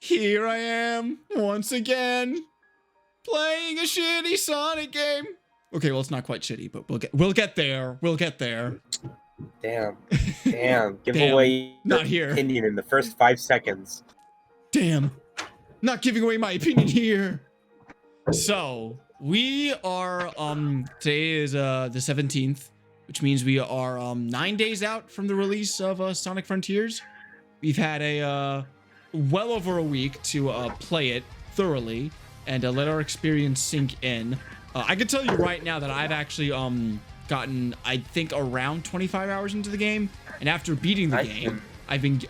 Here I am, once again, playing a shitty Sonic game. Okay, well, it's not quite shitty, but we'll get there. We'll get there. Damn. Give Damn. away your Not here. opinion in the first 5 seconds. Damn. Not giving away my opinion here. So, we are, today is, the 17th, which means we are, 9 days out from the release of, Sonic Frontiers. We've had a, well over a week to, play it thoroughly and, let our experience sink in. I can tell you right now that I've actually, gotten, I think, around 25 hours into the game, and after beating the game, I've been,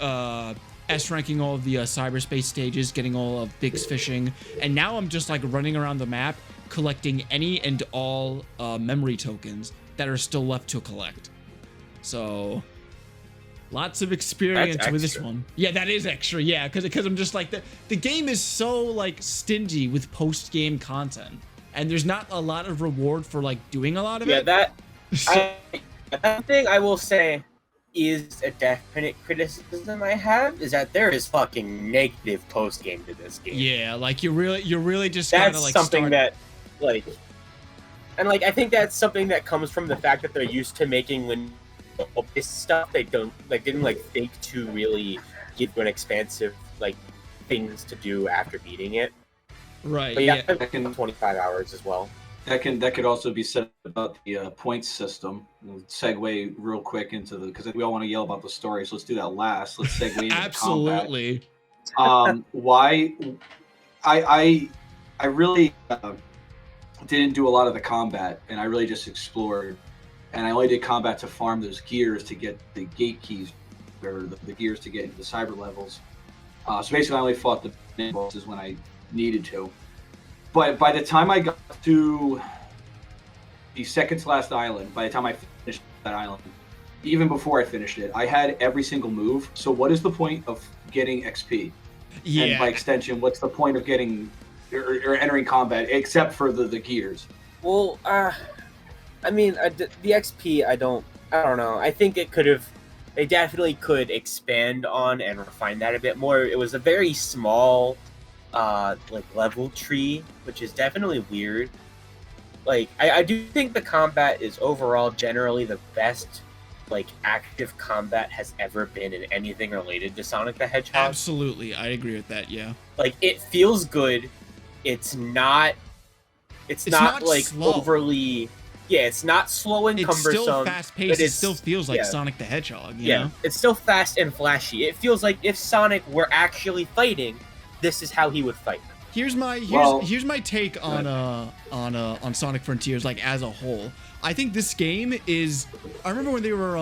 S-ranking all of the cyberspace stages, getting all of Big's fishing, and now I'm just like running around the map, collecting any and all memory tokens that are still left to collect. So, lots of experience with this one. Yeah, that is extra, yeah, because I'm just like, the game is so like stingy with post-game content, and there's not a lot of reward for like doing a lot of it. Yeah, that thing I will say is a definite criticism I have, is that there is fucking negative post game to this game. Yeah, like you're really just that's kinda, like, something that like, and like I think that's something that comes from the fact that they're used to making when this stuff they didn't think to really give you an expansive like things to do after beating it. Right. But yeah, I can 25 hours as well. That could also be said about the points system. We'll segue real quick into because we all want to yell about the story, so let's do that last. Let's segue into absolutely. Combat. Why I really didn't do a lot of the combat, and I really just explored, and I only did combat to farm those gears to get the gate keys, or the gears to get into the cyber levels. So basically, I only fought the main bosses when I needed to. But by the time I got to the second to last island, by the time I finished that island, even before I finished it, I had every single move. So what is the point of getting XP? Yeah. And by extension, what's the point of getting or entering combat except for the gears? Well, I mean, the XP, I don't know. I think they definitely could expand on and refine that a bit more. It was a very small level tree, which is definitely weird. Like, I do think the combat is overall generally the best active combat has ever been in anything related to Sonic the Hedgehog. Absolutely, I agree with that. Yeah, like it feels good. It's not like slow. Overly. Yeah, it's not slow and cumbersome. It's still fast-paced. It still feels like Sonic the Hedgehog. You know? It's still fast and flashy. It feels like if Sonic were actually fighting, this is how he would fight. Here's my take on Sonic Frontiers as a whole. I think this game is. I remember when they were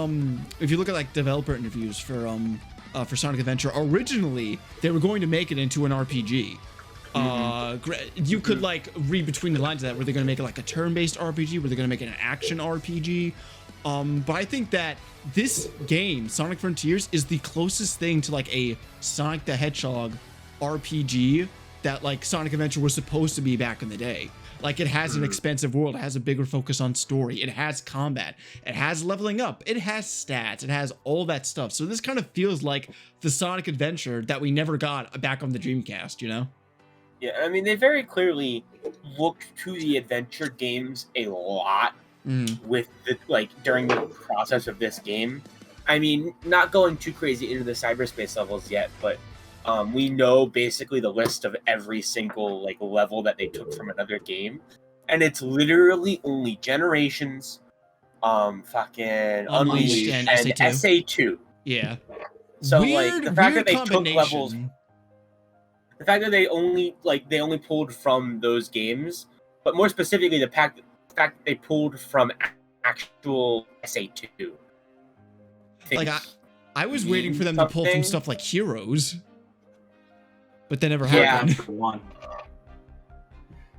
if you look at developer interviews for Sonic Adventure, originally they were going to make it into an RPG. You could read between the lines of that. Were they going to make it a turn-based RPG? Were they going to make it an action RPG? But I think that this game, Sonic Frontiers, is the closest thing to a Sonic the Hedgehog RPG that Sonic Adventure was supposed to be back in the day. It has an expansive world, it has a bigger focus on story, it has combat, it has leveling up, it has stats, it has all that stuff. So this kind of feels like the Sonic Adventure that we never got back on the Dreamcast, you know? Yeah, I mean, they very clearly looked to the adventure games a lot with the during the process of this game. I mean, not going too crazy into the cyberspace levels yet, but we know basically the list of every single level that they took from another game, and it's literally only Generations, fucking Unleashed and SA2. Yeah. So the fact that they took levels, the fact that they only pulled from those games, but more specifically the fact that they pulled from actual SA2. I was waiting for them to pull from stuff like Heroes. But that never happened.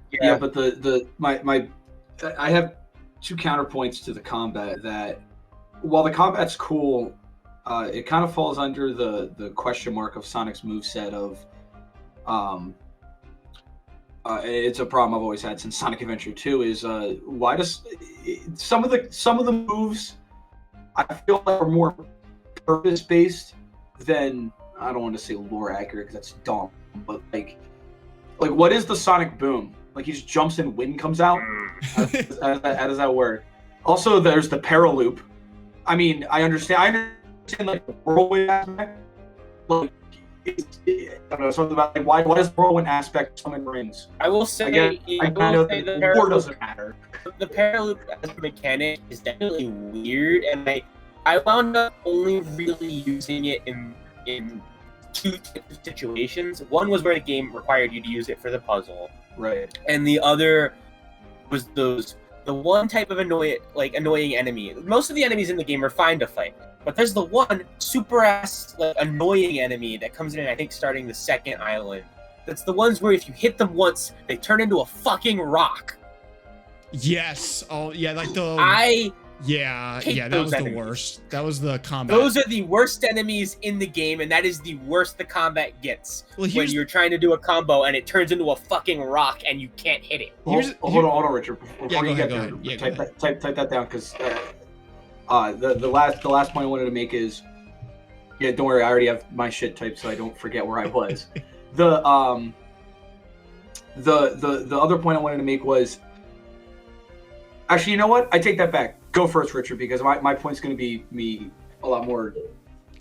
Yeah, but I have two counterpoints to the combat. That while the combat's cool, it kind of falls under the question mark of Sonic's moveset of it's a problem I've always had since Sonic Adventure 2 is why does some of the moves I feel are more purpose based than I don't want to say lore accurate because that's dumb, but like what is the sonic boom? Like he just jumps in, wind comes out. How does that work? Also, there's the paraloop. I mean, I understand like the whirlwind aspect. Like, I don't know, something about like why does the whirlwind aspect summon rings? I will say, I know the lore doesn't matter. The paraloop as a mechanic is definitely weird, and I wound up only really using it in two types of situations. One was where the game required you to use it for the puzzle, right? And the other was the one type of annoying enemy. Most of the enemies in the game are fine to fight, but there's the one super ass annoying enemy that comes in, I think, starting the second island. That's the ones where if you hit them once, they turn into a fucking rock. Yes. Oh yeah, like the Yeah, that was the worst. That was the combat. Those are the worst enemies in the game, and that is the worst the combat gets. Well, when you're trying to do a combo and it turns into a fucking rock and you can't hit it. Hold on, Richard. Before you get there, type that down, because the last point I wanted to make is, don't worry, I already have my shit typed so I don't forget where I was. The other point I wanted to make was, actually, you know what? I take that back. Go first, Richard, because my point's going to be a lot more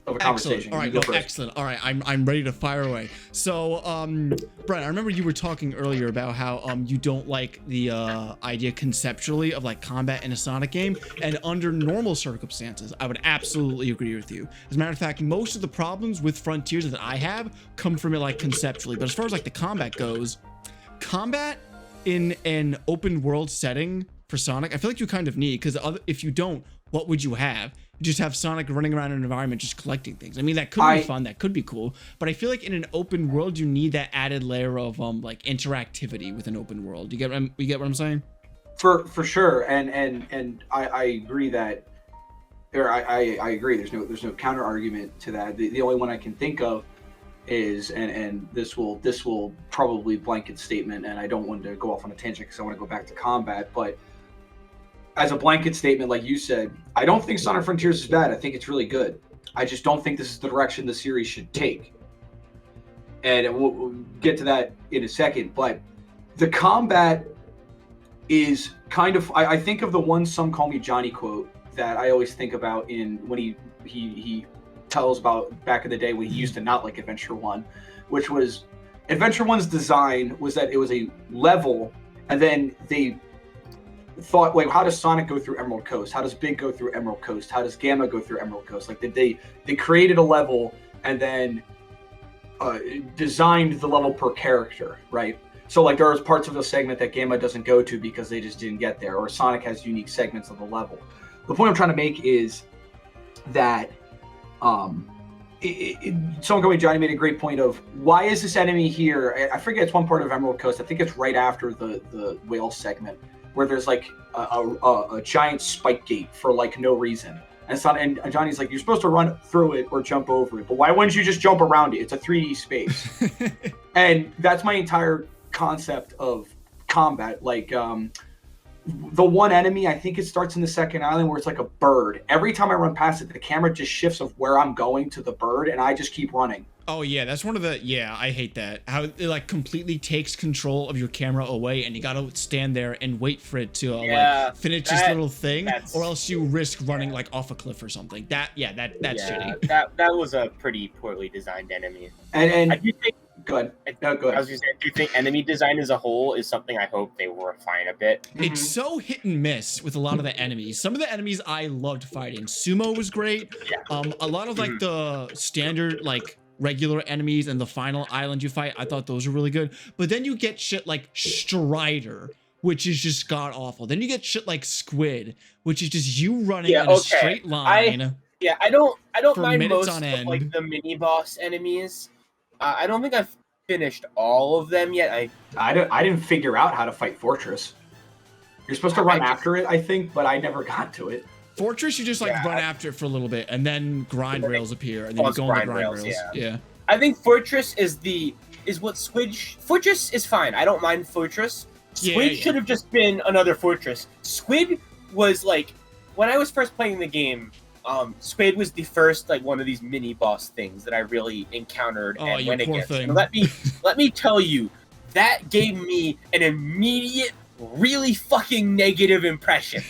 of a conversation. All right, excellent. All right, I'm ready to fire away. So, Brian, I remember you were talking earlier about how you don't like the idea conceptually of like combat in a Sonic game, and under normal circumstances, I would absolutely agree with you. As a matter of fact, most of the problems with Frontiers that I have come from it like conceptually, but as far as like the combat goes, combat in an open world setting for Sonic, I feel like you kind of need, because if you don't, what would you have? You just have Sonic running around in an environment just collecting things. I mean, that could be fun, that could be cool, but I feel like in an open world, you need that added layer of like interactivity with an open world. You get what I'm saying? For sure, and I agree that, or I agree. There's no counter argument to that. The only one I can think of is, and this will probably blanket statement, and I don't want to go off on a tangent because I want to go back to combat, but as a blanket statement, like you said, I don't think Sonic Frontiers is bad. I think it's really good. I just don't think this is the direction the series should take. And we'll get to that in a second. But the combat is kind of, I think of the one "Some Call Me Johnny" quote that I always think about when he tells about back in the day when he used to not like Adventure 1, which was Adventure 1's design was that it was a level, and then they thought, like, how does Sonic go through Emerald Coast? How does Big go through Emerald Coast? How does Gamma go through Emerald Coast? Like, they created a level and then designed the level per character, right? So, like, there was parts of the segment that Gamma doesn't go to because they just didn't get there, or Sonic has unique segments of the level. The point I'm trying to make is that someone coming, Johnny made a great point of, why is this enemy here? I forget, it's one part of Emerald Coast. I think it's right after the whale segment, where there's like a giant spike gate for like no reason. And Johnny's like, you're supposed to run through it or jump over it, but why wouldn't you just jump around it? It's a 3D space. And that's my entire concept of combat. Like, the one enemy, I think it starts in the second island, where it's like a bird. Every time I run past it, the camera just shifts of where I'm going to the bird, and I just keep running. Oh yeah, that's one of the, I hate that. How it like completely takes control of your camera away, and you gotta stand there and wait for it to like finish this little thing, or else you risk running like off a cliff or something. That's shitty. That was a pretty poorly designed enemy. And I do think, go ahead. No, go ahead. I was just saying, do you think enemy design as a whole is something I hope they will refine a bit? It's so hit and miss with a lot of the enemies. Some of the enemies I loved fighting. Sumo was great. Yeah. A lot of like the standard like regular enemies and the final island you fight, I thought those were really good. But then you get shit like Strider, which is just god awful. Then you get shit like Squid, which is just you running in a straight line. I don't mind most of like the mini boss enemies. I don't think I've finished all of them yet. I didn't figure out how to fight Fortress. You're supposed to run after it, I think, but I never got to it. Fortress, you just like run after it for a little bit, and then grind rails appear, and then you go on the grind rails. Yeah. I think Fortress is what Squid. Fortress is fine. I don't mind Fortress. Squid should have just been another Fortress. Squid was like, when I was first playing the game, Squid was the first like one of these mini boss things that I really encountered and you went poor against. thing. And let me tell you, that gave me an immediate, really fucking negative impression.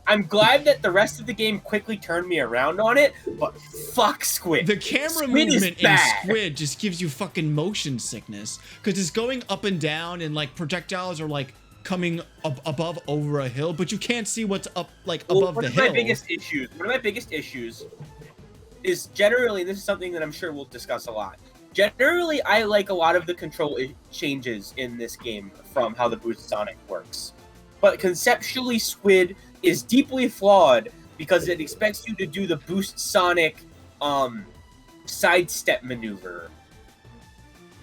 I'm glad that the rest of the game quickly turned me around on it, but fuck Squid. The camera Squid movement is in bad. Squid just gives you fucking motion sickness because it's going up and down and like projectiles are like coming above over a hill, but you can't see what's up like above the hill. One of my biggest issues is generally, and this is something that I'm sure we'll discuss a lot. Generally, I like a lot of the control changes in this game from how the Boost Sonic works. But conceptually, Squid is deeply flawed because it expects you to do the Boost Sonic sidestep maneuver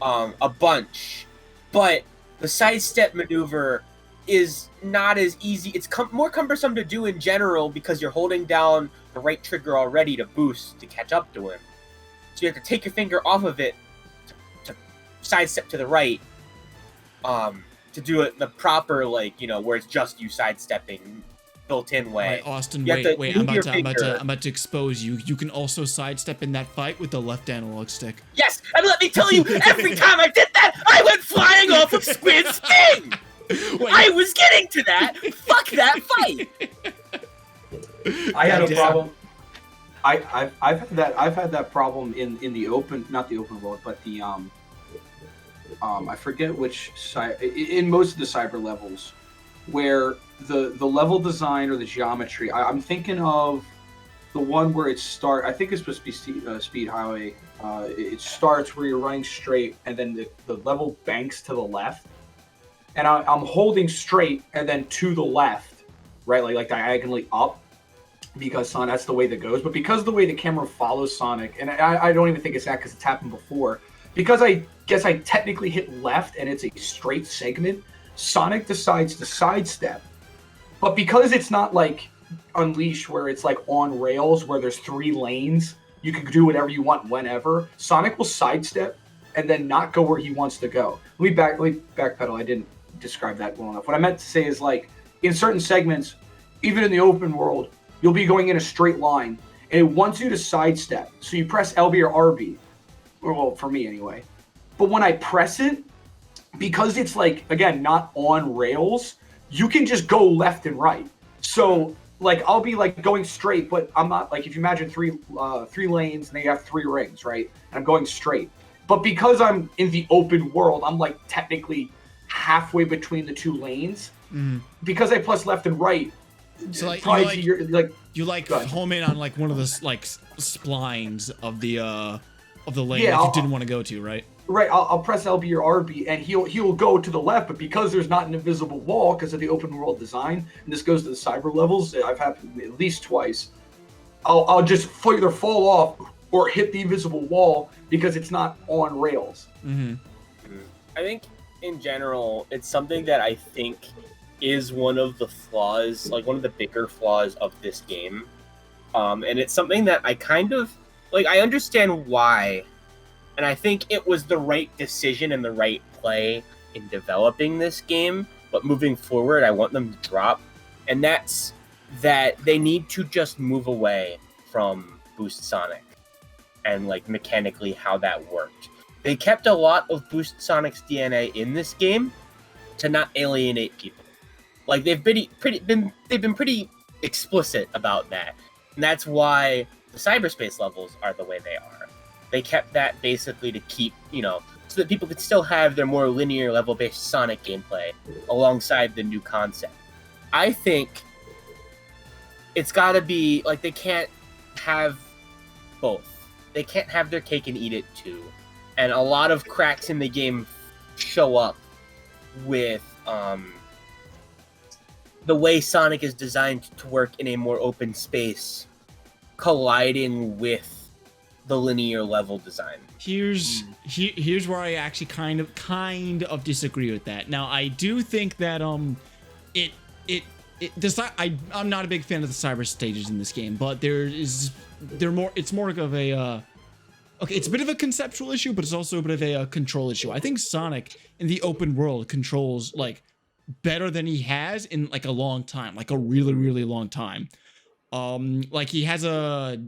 a bunch. But the sidestep maneuver is not as easy. It's more cumbersome to do in general because you're holding down the right trigger already to boost to catch up to him. So you have to take your finger off of it to sidestep to the right to do it the proper, like, you know, where it's just you sidestepping built-in way. Right, Austin, wait, I'm about to expose you. You can also sidestep in that fight with the left analog stick. Yes, and let me tell you, every time I did that, I went flying off of Squid's thing! Wait, I was getting to that! Fuck that fight! I had a problem. I've had that problem in the open, not the open world, but the I forget which side, in most of the cyber levels, where the level design or the geometry, I'm thinking of the one where it I think it's supposed to be Speed Highway. It starts where you're running straight and then the level banks to the left, and I'm holding straight and then to the left, right, like diagonally up, because that's the way that goes. But because of the way the camera follows Sonic, and I don't even think it's that because it's happened before, because I guess I technically hit left and it's a straight segment, Sonic decides to sidestep. But because it's not like Unleashed where it's like on rails where there's 3 lanes, you can do whatever you want whenever, Sonic will sidestep and then not go where he wants to go. Let me backpedal. I didn't describe that well enough. What I meant to say is, like, in certain segments, even in the open world, you'll be going in a straight line and it wants you to sidestep. So you press LB or RB, well, for me anyway. But when I press it, because it's like, again, not on rails, you can just go left and right. So like I'll be like going straight, but I'm not, like, if you imagine three lanes and they have 3 rings, right? And I'm going straight. But because I'm in the open world, I'm like technically halfway between the 2 lanes. Mm. Because I press left and right. So like you home in on like one of the like splines of the lane that you didn't want to go to, right? Right, I'll press LB or RB, and he'll go to the left, but because there's not an invisible wall because of the open world design, and this goes to the cyber levels, I've happened at least twice, I'll just either fall off or hit the invisible wall because it's not on rails. Mm-hmm. I think in general, it's something that I think is one of the flaws, like one of the bigger flaws of this game, and it's something that I kind of like. I understand why. And I think it was the right decision and the right play in developing this game. But moving forward, I want them to drop. And that's that they need to just move away from Boost Sonic and like mechanically how that worked. They kept a lot of Boost Sonic's DNA in this game to not alienate people. Like they've been pretty explicit about that. And that's why the cyberspace levels are the way they are. They kept that basically to keep, so that people could still have their more linear level-based Sonic gameplay alongside the new concept. I think it's got to be, like, they can't have both. They can't have their cake and eat it too. And a lot of cracks in the game show up with the way Sonic is designed to work in a more open space, colliding with the linear level design. Here's where I actually kind of disagree with that. Now, I do think that I'm not a big fan of the cyber stages in this game, but it's more of a it's a bit of a conceptual issue, but it's also a bit of a control issue. I think Sonic in the open world controls like better than he has in like a long time, like a really, really long time. Like he has a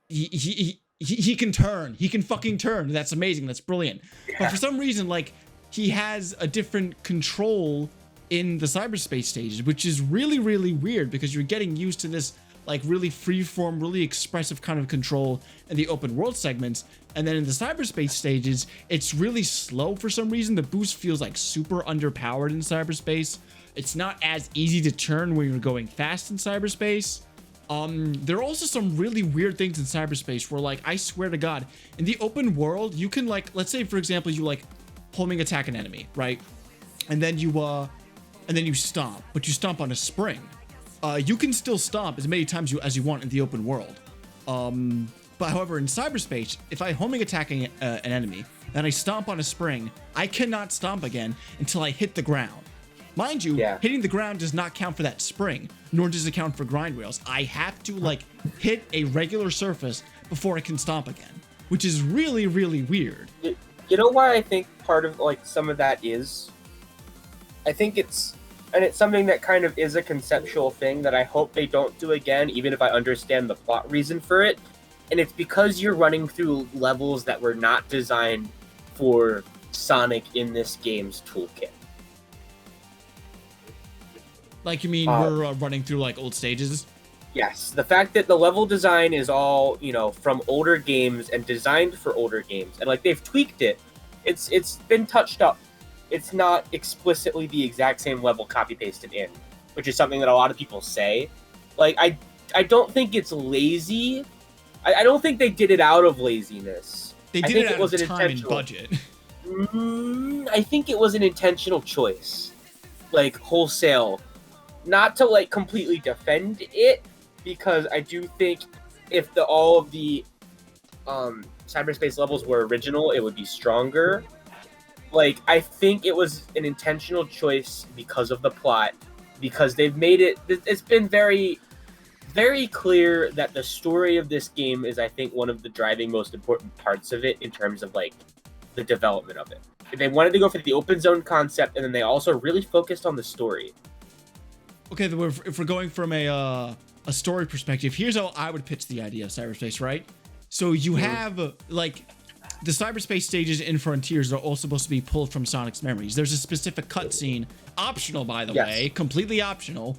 he can turn. He can fucking turn. That's amazing. That's brilliant. Yeah. But for some reason, like he has a different control in the cyberspace stages, which is really, really weird because you're getting used to this like really freeform, really expressive kind of control in the open world segments. And then in the cyberspace stages, it's really slow for some reason. The boost feels like super underpowered in cyberspace. It's not as easy to turn when you're going fast in cyberspace. There are also some really weird things in cyberspace where, like, I swear to God, in the open world, you can, like, let's say, for example, you, like, homing attack an enemy, right? And then you stomp, but you stomp on a spring. You can still stomp as many times as you want in the open world. But however, in cyberspace, if I homing attacking an enemy, and I stomp on a spring, I cannot stomp again until I hit the ground. Mind you, hitting the ground does not count for that spring, nor does it count for grind rails. I have to like hit a regular surface before I can stomp again, which is really, really weird. You know why I think part of like some of that is? I think it's something that kind of is a conceptual thing that I hope they don't do again, even if I understand the plot reason for it. And it's because you're running through levels that were not designed for Sonic in this game's toolkit. Like, you mean we're running through, like, old stages? Yes. The fact that the level design is all, you know, from older games and designed for older games. And, like, they've tweaked it. It's been touched up. It's not explicitly the exact same level copy-pasted in, which is something that a lot of people say. Like, I don't think it's lazy. I don't think they did it out of laziness. They did it out of time and budget. I think it was an intentional choice. Like, wholesale. Not to like completely defend it, because I do think if all of the cyberspace levels were original, it would be stronger. Like, I think it was an intentional choice because of the plot, because they've made it. It's been very, very clear that the story of this game is, I think, one of the driving most important parts of it in terms of like the development of it. They wanted to go for the open zone concept, and then they also really focused on the story. Okay, if we're going from a story perspective, here's how I would pitch the idea of cyberspace, right? So you have, like, the cyberspace stages in Frontiers are all supposed to be pulled from Sonic's memories. There's a specific cutscene, optional, by the way, completely optional.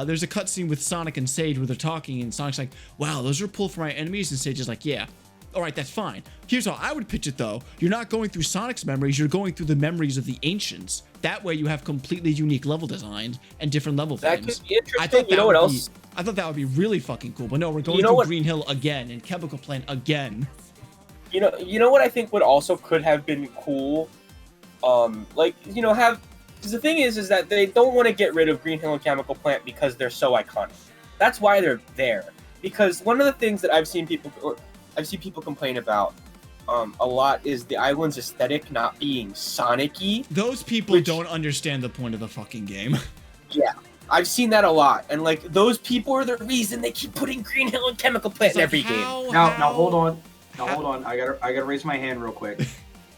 There's a cutscene with Sonic and Sage where they're talking, and Sonic's like, wow, those are pulled from my enemies, and Sage is like, yeah. All right, that's fine. Here's how I would pitch it, though. You're not going through Sonic's memories. You're going through the memories of the ancients. That way, you have completely unique level designs and different level themes. That could be interesting. You know what else? I thought that would be really fucking cool. But no, we're going through Green Hill again and Chemical Plant again. You know what I think would also could have been cool? Like, you know, because the thing is that they don't want to get rid of Green Hill and Chemical Plant because they're so iconic. That's why they're there. Because one of the things that I've seen people complain about a lot is the island's aesthetic not being Sonic-y. Those people don't understand the point of the fucking game. Yeah, I've seen that a lot, and like those people are the reason they keep putting Green Hill and Chemical Plant in every game. Now hold on. Hold on. I gotta raise my hand real quick,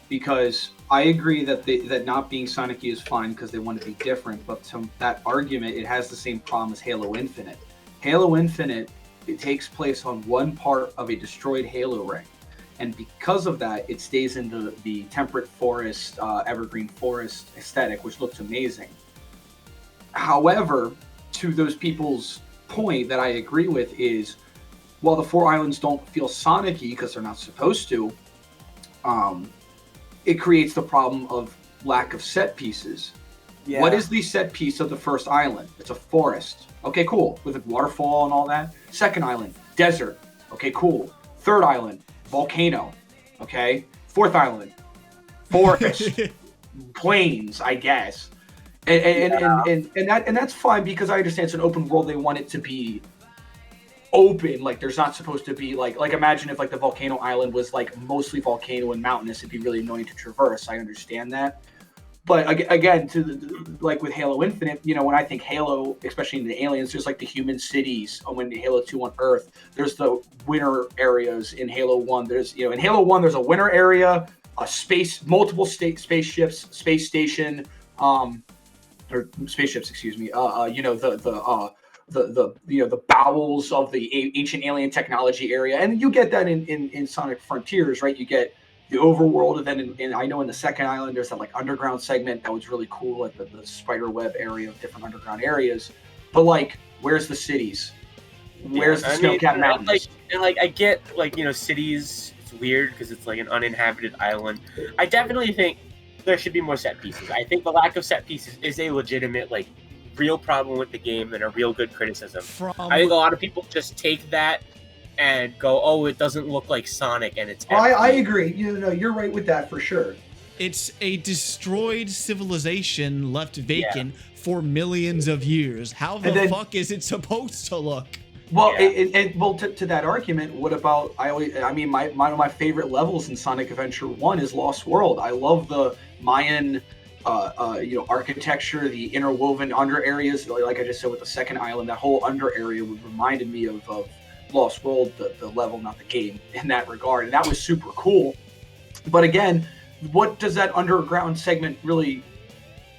because I agree that not being Sonic-y is fine because they want to be different. But to that argument, it has the same problem as Halo Infinite. Halo Infinite, it takes place on one part of a destroyed Halo ring, and because of that, it stays in the temperate forest, evergreen forest aesthetic, which looks amazing. However, to those people's point that I agree with is, while the 4 islands don't feel Sonic-y because they're not supposed to, it creates the problem of lack of set pieces. Yeah. What is the set piece of the first island? It's a forest. Okay, cool. With a waterfall and all that. Second island, desert. Okay, cool. Third island, volcano. Okay. Fourth island, forest. Plains, I guess. And that's fine because I understand it's an open world. They want it to be open. Like, there's not supposed to be like imagine if like the volcano island was like mostly volcano and mountainous. It'd be really annoying to traverse. I understand that. But again, like with Halo Infinite, you know, when I think Halo, especially in the aliens, there's like the human cities. When Halo 2 on Earth, there's the winter areas. In Halo 1, there's, you know, in Halo 1, there's a winter area, a multiple spaceships, space station, or spaceships, excuse me. You know, the the bowels of the ancient alien technology area, and you get that in Sonic Frontiers, right? You get the overworld, and then I know in the second island there's that like underground segment that was really cool at the spider web area of different underground areas. But like, where's the cities? Where's the snow-capped mountains? Like I get like, you know, cities. It's weird because it's like an uninhabited island. I definitely think there should be more set pieces. I think the lack of set pieces is a legitimate like real problem with the game and a real good criticism. I think a lot of people just take that and go, oh, it doesn't look like Sonic, and it's I agree. You're right with that for sure. It's a destroyed civilization left vacant for millions of years. How the fuck is it supposed to look? Well, to that argument, what about one of my favorite levels in Sonic Adventure 1 is Lost World. I love the Mayan architecture, the interwoven under areas. Like I just said with the second island, that whole under area reminded me of Lost World, the level, not the game, in that regard, and that was super cool. But again, what does that underground segment really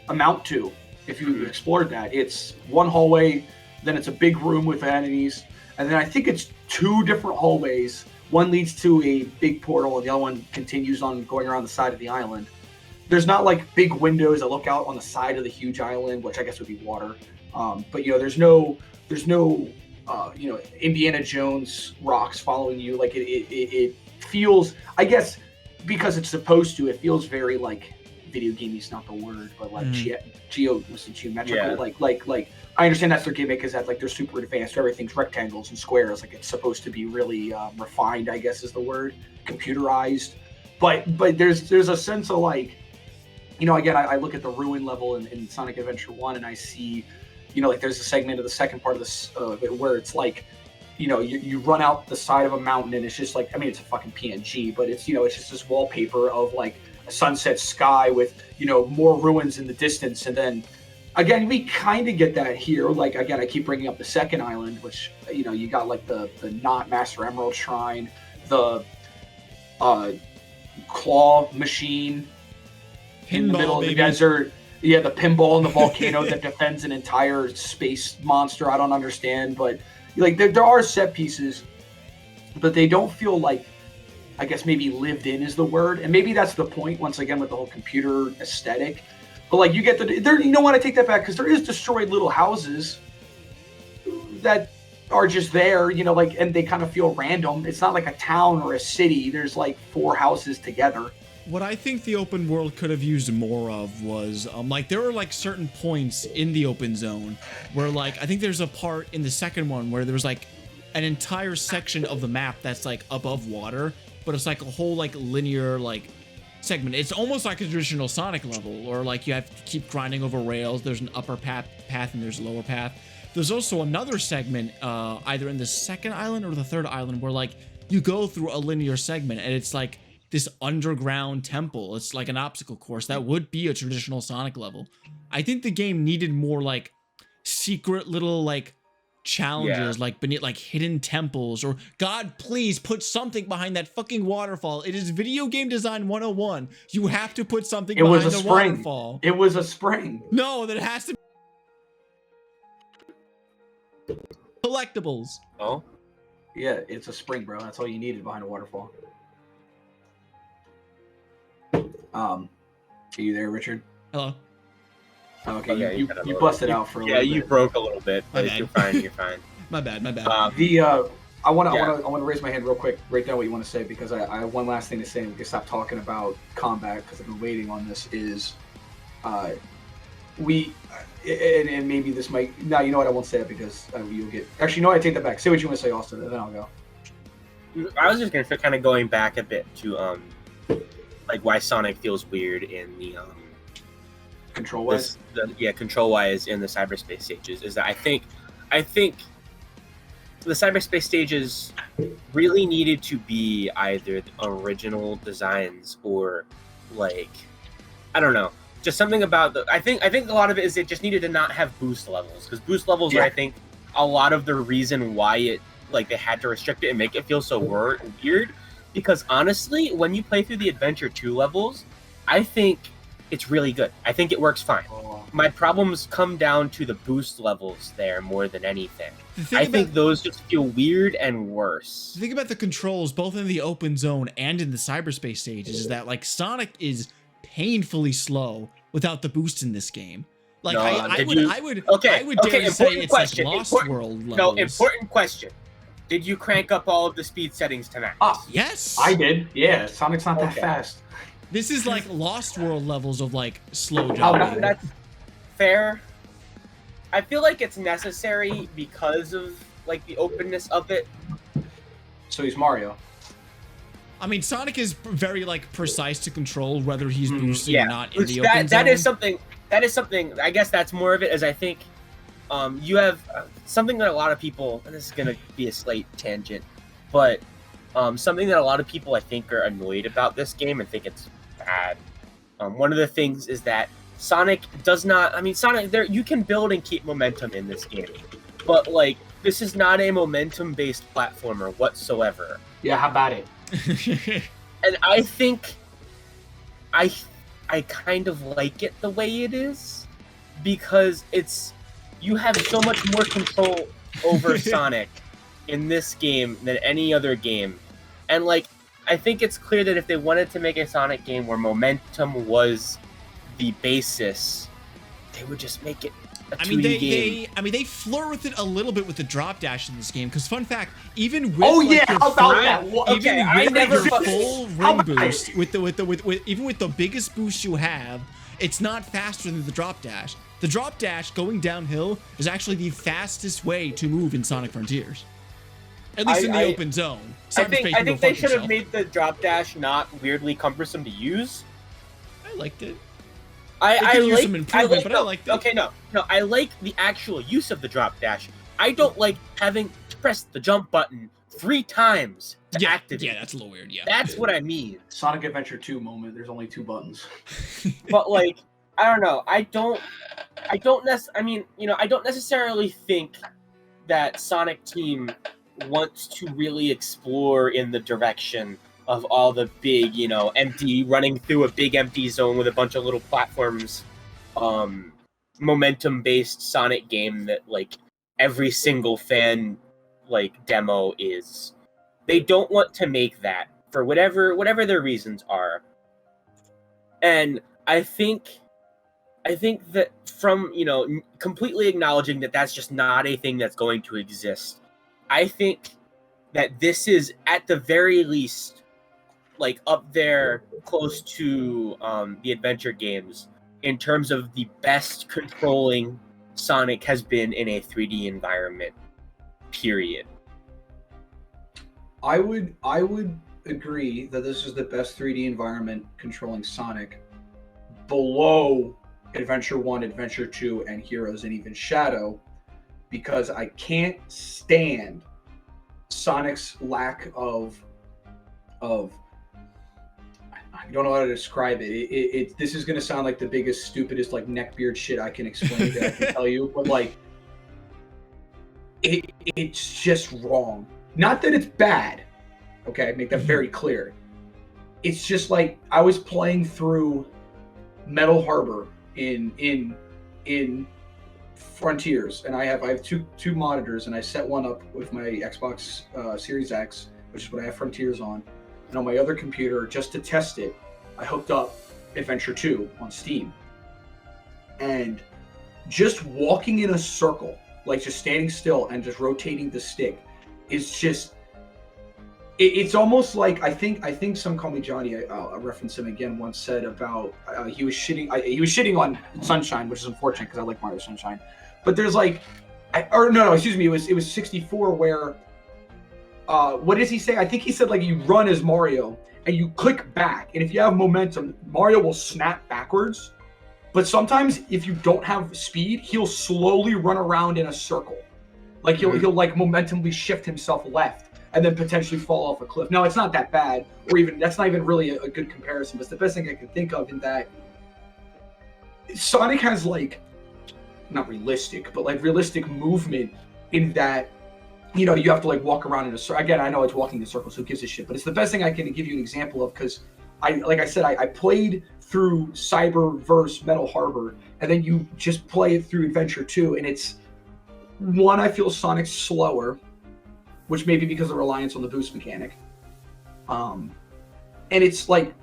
amount to? If you explored that, it's one hallway, then it's a big room with vanities, and then I think it's two different hallways. One leads to a big portal, and the other one continues on going around the side of the island. There's not like big windows that look out on the side of the huge island, which I guess would be water. But there's no Indiana Jones rocks following you. Like it feels, I guess, because it's supposed to. It feels very like video gamey is not the word, but like geometrical. Yeah. Like I understand that's their gimmick, is that like they're super advanced. Everything's rectangles and squares. Like it's supposed to be really refined, I guess is the word, computerized. But there's a sense of like, again, I look at the ruin level in Sonic Adventure 1, and I see, like there's a segment of the second part of this where it's like, you run out the side of a mountain, and it's just like, it's a fucking PNG, but it's, it's just this wallpaper of like a sunset sky with, more ruins in the distance. And then again, we kind of get that here. Like, again, I keep bringing up the second island, which, you got like the not Master Emerald Shrine, the claw machine in the middle of the desert. Yeah, the pinball in the volcano that defends an entire space monster. I don't understand, but like there are set pieces, but they don't feel like, I guess maybe lived in is the word, and maybe that's the point once again with the whole computer aesthetic. But like you get there, I take that back, because there is destroyed little houses that are just there, and they kind of feel random. It's not like a town or a city. There's like 4 houses together. What I think the open world could have used more of was, like, there were, like, certain points in the open zone where, like, I think there's a part in the second one where there was, like, an entire section of the map that's, like, above water, but it's, like, a whole, like, linear, like, segment. It's almost like a traditional Sonic level, or, like, you have to keep grinding over rails. There's an upper path and there's a lower path. There's also another segment, either in the second island or the third island, where, like, you go through a linear segment, and it's, like, this underground temple. It's like an obstacle course. That would be a traditional Sonic level. I think the game needed more like secret little like challenges, like beneath like hidden temples, or God, please put something behind that fucking waterfall. It is video game design 101. You have to put something behind the waterfall. It was a spring. No, that has to be collectibles. Oh? Yeah, it's a spring, bro. That's all you needed behind a waterfall. Are you there, Richard? Hello. Okay, you busted out for a little bit. Yeah, you broke a little bit, but you're fine. You're fine. My bad. I want to raise my hand real quick, write down what you want to say, because I have one last thing to say, and we can stop talking about combat because I've been waiting on this. Is and maybe this might. No, you know what? I won't say it because you'll get. Actually, no, I take that back. Say what you want to say, Austin, and then I'll go. I was just gonna kind of going back a bit to like why Sonic feels weird in the control-wise. Control-wise in the cyberspace stages is that I think the cyberspace stages really needed to be either the original designs or like I don't know, just something about the. I think a lot of it is it just needed to not have boost levels, because boost levels are I think a lot of the reason why it like they had to restrict it and make it feel so weird. Because honestly, when you play through the Adventure 2 levels, I think it's really good. I think it works fine. my problems come down to the boost levels there more than anything. I think those just feel weird and worse. The thing about the controls, both in the open zone and in the cyberspace stages, is that like Sonic is painfully slow without the boost in this game. Like No, I would Okay, dare to say important it's question. like Lost Important- World levels. No, important question. Did you crank up all of the speed settings to max? Yes, I did. Yeah, Sonic's not that Okay. fast. This is like Lost World levels of like slow Oh, jumping. That's fair. I feel like it's necessary because of like the openness of it. So he's Mario. I mean, Sonic is very like precise to control whether he's boosting Yeah, or not in which the open zone. that is something. That is something. I guess that's more of it. As I think, you have something that a lot of people. And this is gonna be a slight tangent, but something that a lot of people I think are annoyed about this game and think it's bad. One of the things is that Sonic does not. I mean, Sonic. There you can build and keep momentum in this game, but like this is not a momentum-based platformer whatsoever. Yeah, how about it? And I think I kind of like it the way it is because you have so much more control over Sonic in this game than any other game. And like I think it's clear that if they wanted to make a Sonic game where momentum was the basis, they would just make it a 2D game. they flirt with it a little bit with the drop dash in this game. Because fun fact, even with How your about that? Okay, I never full rim boost, with even with the biggest boost you have, it's not faster than the drop dash. The drop dash going downhill is actually the fastest way to move in Sonic Frontiers, at least in the open zone. I think they should have made the drop dash not weirdly cumbersome to use. I liked it. I use some improvement, but I liked it. Okay, no, I like the actual use of the drop dash. I don't like having to press the jump button 3 times to activate. Yeah, that's a little weird. Yeah, that's what I mean. Sonic Adventure 2 moment. There's only 2 buttons. But like, I don't know. I don't necessarily think that Sonic Team wants to really explore in the direction of all the big, empty, running through a big empty zone with a bunch of little platforms, momentum-based Sonic game that, like, every single fan, like, demo is. They don't want to make that for whatever their reasons are. And I think that from, completely acknowledging that that's just not a thing that's going to exist, I think that this is, at the very least, like up there close to the adventure games in terms of the best controlling Sonic has been in a 3D environment, period. I would agree that this is the best 3D environment controlling Sonic, below Adventure 1, Adventure 2, and Heroes and even Shadow, because I can't stand Sonic's lack of I don't know how to describe it. This is gonna sound like the biggest, stupidest, like neckbeard shit I can explain that I can tell you, but like, it's just wrong. Not that it's bad. Okay, make that very clear. It's just like I was playing through Metal Harbor in Frontiers, and I have two monitors, and I set one up with my Xbox Series X, which is what I have Frontiers on. And on my other computer, just to test it, I hooked up Adventure 2 on Steam. And just walking in a circle, like just standing still and just rotating the stick, is just... It's almost like, I think Some Call Me Johnny, I'll reference him again, once said about, he was shitting on Sunshine, which is unfortunate because I like Mario Sunshine. But there's like, it was 64 where... what does he say? I think he said like you run as Mario and you click back, and if you have momentum, Mario will snap backwards. But sometimes if you don't have speed, he'll slowly run around in a circle. Like he'll like momentumly shift himself left and then potentially fall off a cliff. Now it's not that bad, or even that's not even really a good comparison, but it's the best thing I can think of in that Sonic has like not realistic, but like realistic movement in that you have to like walk around in a circle. Again, I know it's walking in circles, who gives a shit? But it's the best thing I can give you an example of, because I played through Cyberverse Metal Harbor, and then you just play it through Adventure 2, and it's one, I feel Sonic's slower, which may be because of reliance on the boost mechanic. And it's like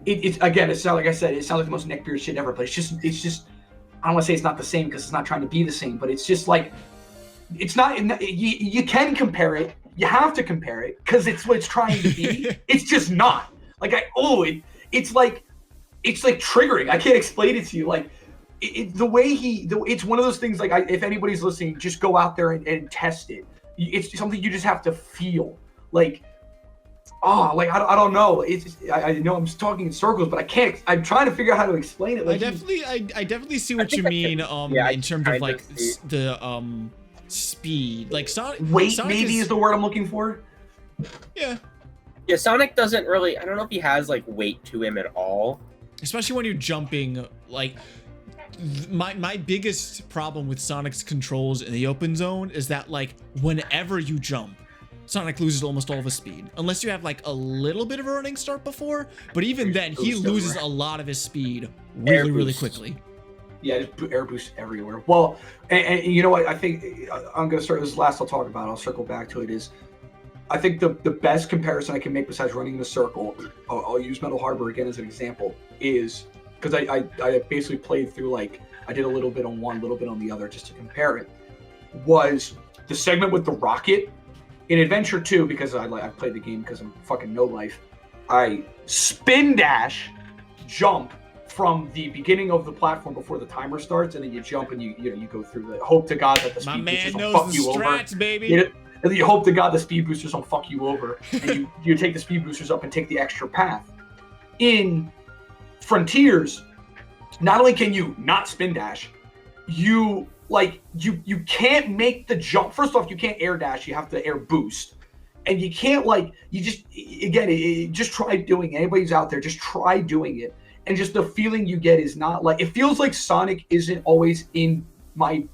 it's again, it sounds like I said, it sounds like the most neckbeard shit ever, but it's just I don't want to say it's not the same because it's not trying to be the same, but it's just like it's not. You can compare it. You have to compare it because it's what it's trying to be. It's just not. Like it's like triggering. I can't explain it to you. Like the way it's one of those things. Like if anybody's listening, just go out there and test it. It's something you just have to feel. Like I don't know. I know I'm just talking in circles, but I can't. I'm trying to figure out how to explain it. Like I definitely see what you mean. In terms of like the speed, like Sonic. Weight maybe is the word I'm looking for. Yeah. Yeah, Sonic doesn't really. I don't know if he has like weight to him at all. Especially when you're jumping. Like my biggest problem with Sonic's controls in the open zone is that like whenever you jump, Sonic loses almost all of his speed, unless you have like a little bit of a running start before. But even then, he loses a lot of his speed really quickly. Yeah, just air boost everywhere. Well, and you know what? I think I'm gonna start this last. I'll talk about. I'll circle back to it. Is I think the best comparison I can make besides running in a circle, I'll use Metal Harbor again as an example, is because I basically played through like I did a little bit on one, a little bit on the other just to compare it. Was the segment with the rocket in Adventure 2, because I played the game because I'm fucking no life. I spin dash, jump from the beginning of the platform before the timer starts, and then you jump and you go through the hope to God that the speed boosters don't fuck you strats, over. Baby. And then you hope to God the speed boosters don't fuck you over, and you take the speed boosters up and take the extra path. In Frontiers, not only can you not spin dash, you can't make the jump. First off, you can't air dash. You have to air boost. And you can't just try doing it. Anybody's out there, just try doing it. And just the feeling you get is not like, it feels like Sonic isn't always in my,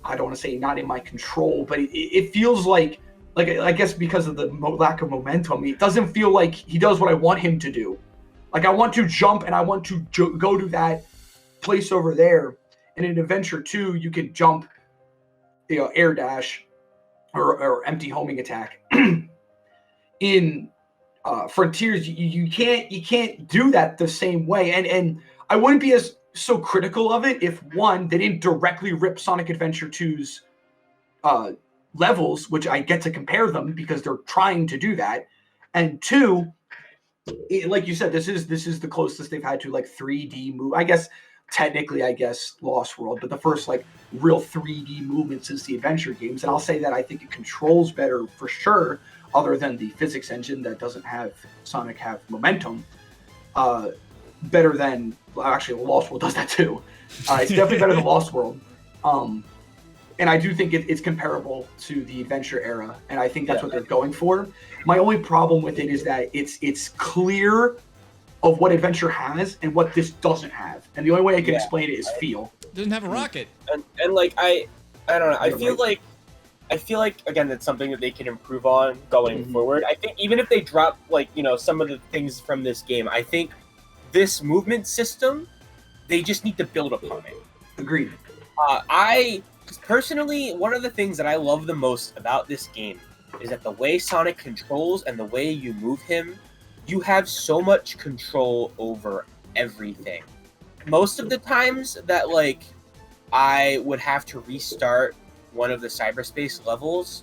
I don't want to say not in my control, but it feels like I guess because of the lack of momentum, it doesn't feel like he does what I want him to do. Like I want to jump and I want to go to that place over there. And in Adventure 2, you can jump, air dash or empty homing attack. In Frontiers, you can't do that the same way. And I wouldn't be so critical of it if, one, they didn't directly rip Sonic Adventure 2's levels, which I get to compare them because they're trying to do that. And two, like you said, this is the closest they've had to like 3D move. I guess technically, Lost World, but the first like real 3D movement since the adventure games. And I'll say that I think it controls better for sure, other than the physics engine that doesn't have Sonic have momentum. Better than, actually, Lost World does that too. It's definitely better than Lost World. And I do think it's comparable to the adventure era, and I think that's what they're going for. My only problem with it is that it's clear of what adventure has and what this doesn't have, and the only way I can explain it is feel. It doesn't have a rocket. And like I don't know. I feel like again that's something that they can improve on going forward. I think even if they drop some of the things from this game, I think this movement system, they just need to build upon it. Agreed. Personally, one of the things that I love the most about this game is that the way Sonic controls and the way you move him, you have so much control over everything. Most of the times that I would have to restart one of the cyberspace levels,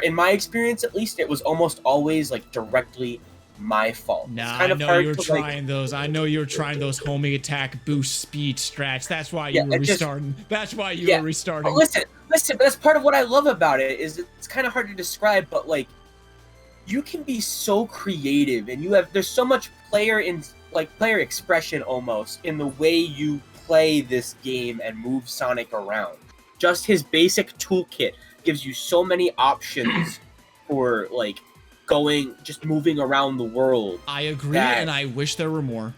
in my experience at least, it was almost always Nah, directly my fault. I know you were trying those. I know you were trying those homing attack boost speed strats. That's why you were restarting. That's why you were restarting. But listen. But that's part of what I love about it. Is it's kind of hard to describe, but you can be so creative, and there's so much player expression almost in the way you play this game and move Sonic around. Just his basic toolkit gives you so many options for just moving around the world. I agree, and I wish there were more.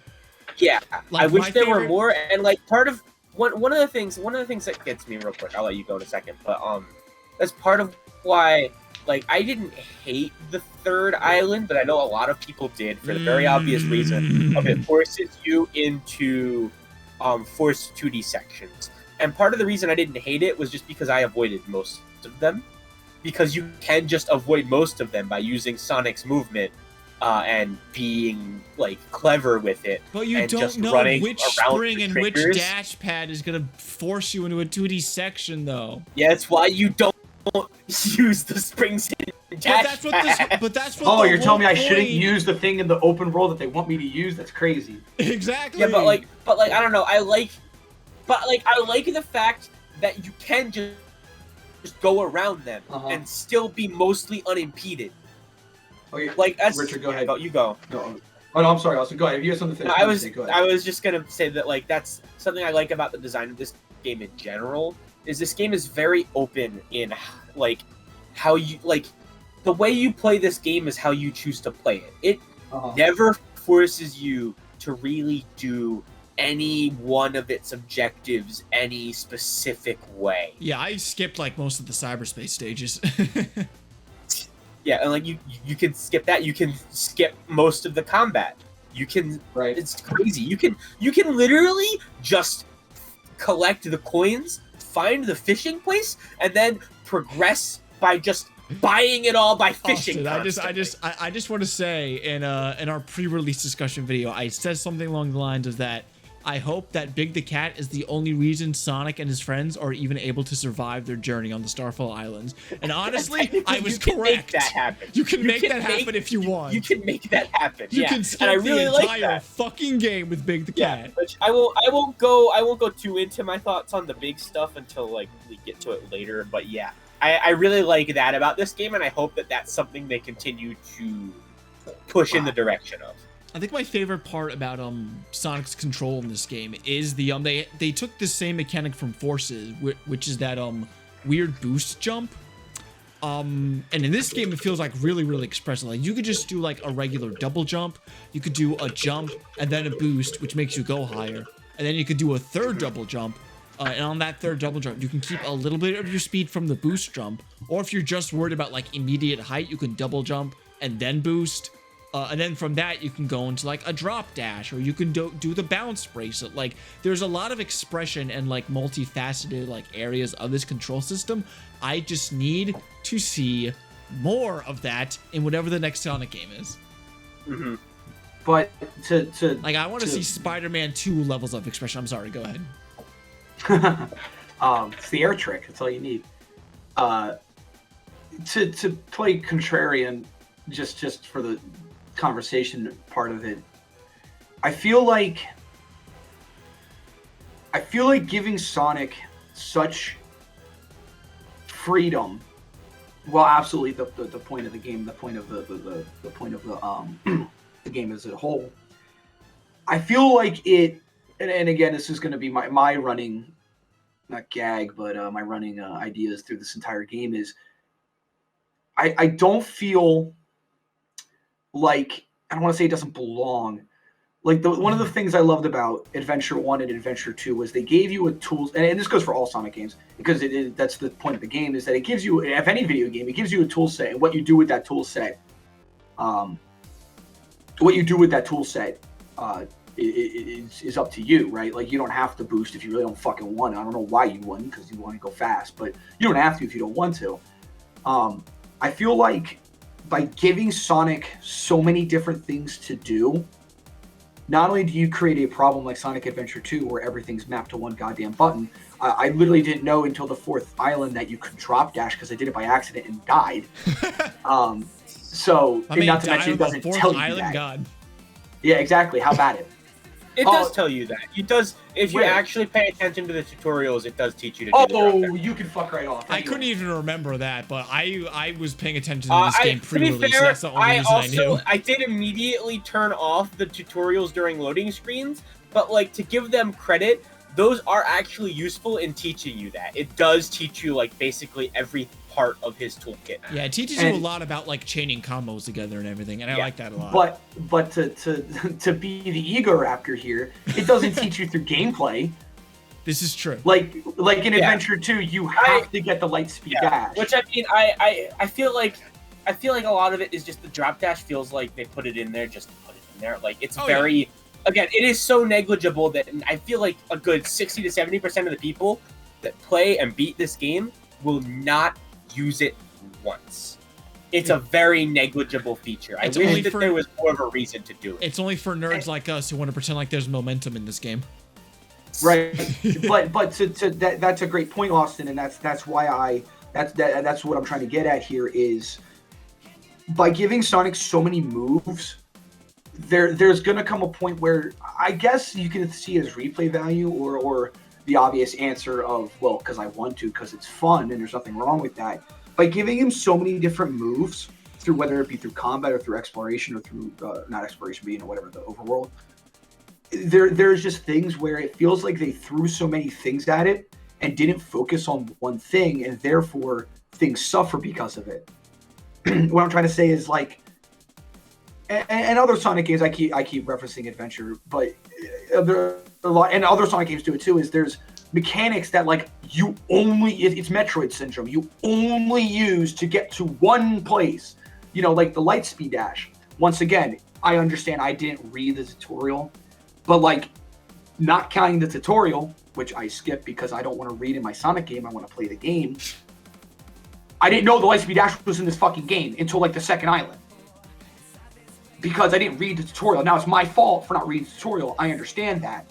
Yeah, I wish there were more. And part of one of the things that gets me real quick. I'll let you go in a second, but that's part of why like I didn't hate the third island, but I know a lot of people did for the very obvious reason of it forces you into forced 2D sections. And part of the reason I didn't hate it was just because I avoided most of them. Because you can just avoid most of them by using Sonic's movement and being like clever with it. But you and don't just know running which around spring the and which triggers. dash pad is gonna force you into a 2D section, though. Yeah, it's why you don't use the springs and dash pad. But that's what. Oh, the you're telling me I whole shouldn't point- use the thing in the open world that they want me to use? That's crazy. Exactly. Yeah, but like I don't know. I like the fact that you can just go around them and still be mostly unimpeded. Okay, Like that's Richard, go ahead. You go. No. Oh no, I'm sorry, Austin. Go ahead. If you have something to No, finish, go ahead. I was just gonna say that like that's something I like about the design of this game in general. Is this game is very open in like how you like the way you play this game is how you choose to play it. It never forces you to really do any one of its objectives any specific way. Yeah, I skipped like most of the cyberspace stages. Yeah, and like you can skip that. You can skip most of the combat. You can. Right. It's crazy. You can literally just collect the coins, find the fishing place, and then progress by just buying it all by fishing. Austin, I just want to say in our pre-release discussion video, I said something along the lines of that. I hope that Big the Cat is the only reason Sonic and his friends are even able to survive their journey on the Starfall Islands. And honestly, I was correct. Make that happen. You can make that happen if you want. You can make that happen. You can skip and I really the like entire that. fucking game with Big the Cat. Which I won't go too into my thoughts on the big stuff until like we get to it later. But yeah, I really like that about this game, and I hope that that's something they continue to push in the direction of. I think my favorite part about Sonic's control in this game is the they took the same mechanic from Forces, which is that weird boost jump. And in this game it feels like really expressive. Like you could just do like a regular double jump, you could do a jump and then a boost, which makes you go higher, and then you could do a third double jump. And on that third double jump, you can keep a little bit of your speed from the boost jump, or if you're just worried about like immediate height, you can double jump and then boost. And then from that, you can go into like a drop dash, or you can do the bounce bracelet. Like there's a lot of expression and like multifaceted like areas of this control system. I just need to see more of that in whatever the next Sonic game is. Mm-hmm. But to like I want to see Spider-Man 2 levels of expression. I'm sorry, go ahead. It's the air trick. That's all you need. To play contrarian, just for the conversation part of it, I feel like giving Sonic such freedom, well, absolutely the point of the game, the point of the point of the game as a whole. I feel like it, and again, this is going to be my running, not gag, but my running ideas through this entire game is, I don't feel like, I don't want to say it doesn't belong. Like one of the things I loved about Adventure 1 and Adventure 2 was they gave you a tool, and this goes for all Sonic games, because that's the point of the game, is that it gives you, if any video game, it gives you a tool set, and what you do with that tool set, is up to you, right? Like you don't have to boost if you really don't fucking want to. I don't know why you wouldn't, because you want to go fast, but you don't have to if you don't want to. I feel like by giving Sonic so many different things to do, not only do you create a problem like Sonic Adventure 2 where everything's mapped to one goddamn button. I literally didn't know until the fourth island that you could drop dash, because I did it by accident and died. So, not to mention it doesn't tell you that. God. Yeah, exactly. How bad it? It does tell you that. It does. If you actually pay attention to the tutorials, it does teach you to do the you can fuck right off. I couldn't even remember that, but I was paying attention to this game pre-release. So that's the only reason I knew. I did immediately turn off the tutorials during loading screens, but like to give them credit, those are actually useful in teaching you that. It does teach you like basically every part of his toolkit. Yeah, it teaches you a lot about like chaining combos together and everything, and I like that a lot. But to be the ego raptor here, it doesn't teach you through gameplay. This is true. Like in Adventure 2, you have to get the light speed dash. Which I mean, I feel like a lot of it is just the drop dash feels like they put it in there just to put it in there. Like it's again, it is so negligible that I feel like a good 60 to 70% of the people that play and beat this game will not use it once. It's a very negligible feature. I wish that there was more of a reason to do it. It's only for nerds like us who want to pretend like there's momentum in this game. Right, but that's a great point, Austin, and that's why that's what I'm trying to get at here is by giving Sonic so many moves, there's gonna come a point where I guess you can see it as replay value or the obvious answer of, well, because I want to, because it's fun and there's nothing wrong with that. By giving him so many different moves through whether it be through combat or through exploration or through not exploration, but whatever, the overworld. There's just things where it feels like they threw so many things at it and didn't focus on one thing, and therefore things suffer because of it. What I'm trying to say is like, and other Sonic games, I keep referencing Adventure, but there a lot, and other Sonic games do it too. Is there's mechanics that like it's Metroid syndrome. You only use to get to one place. You know, like the light speed dash. Once again, I understand I didn't read the tutorial, but like not counting the tutorial, which I skipped because I don't want to read in my Sonic game. I want to play the game. I didn't know the light speed dash was in this fucking game until like the second island. Because I didn't read the tutorial. Now it's my fault for not reading the tutorial. I understand that.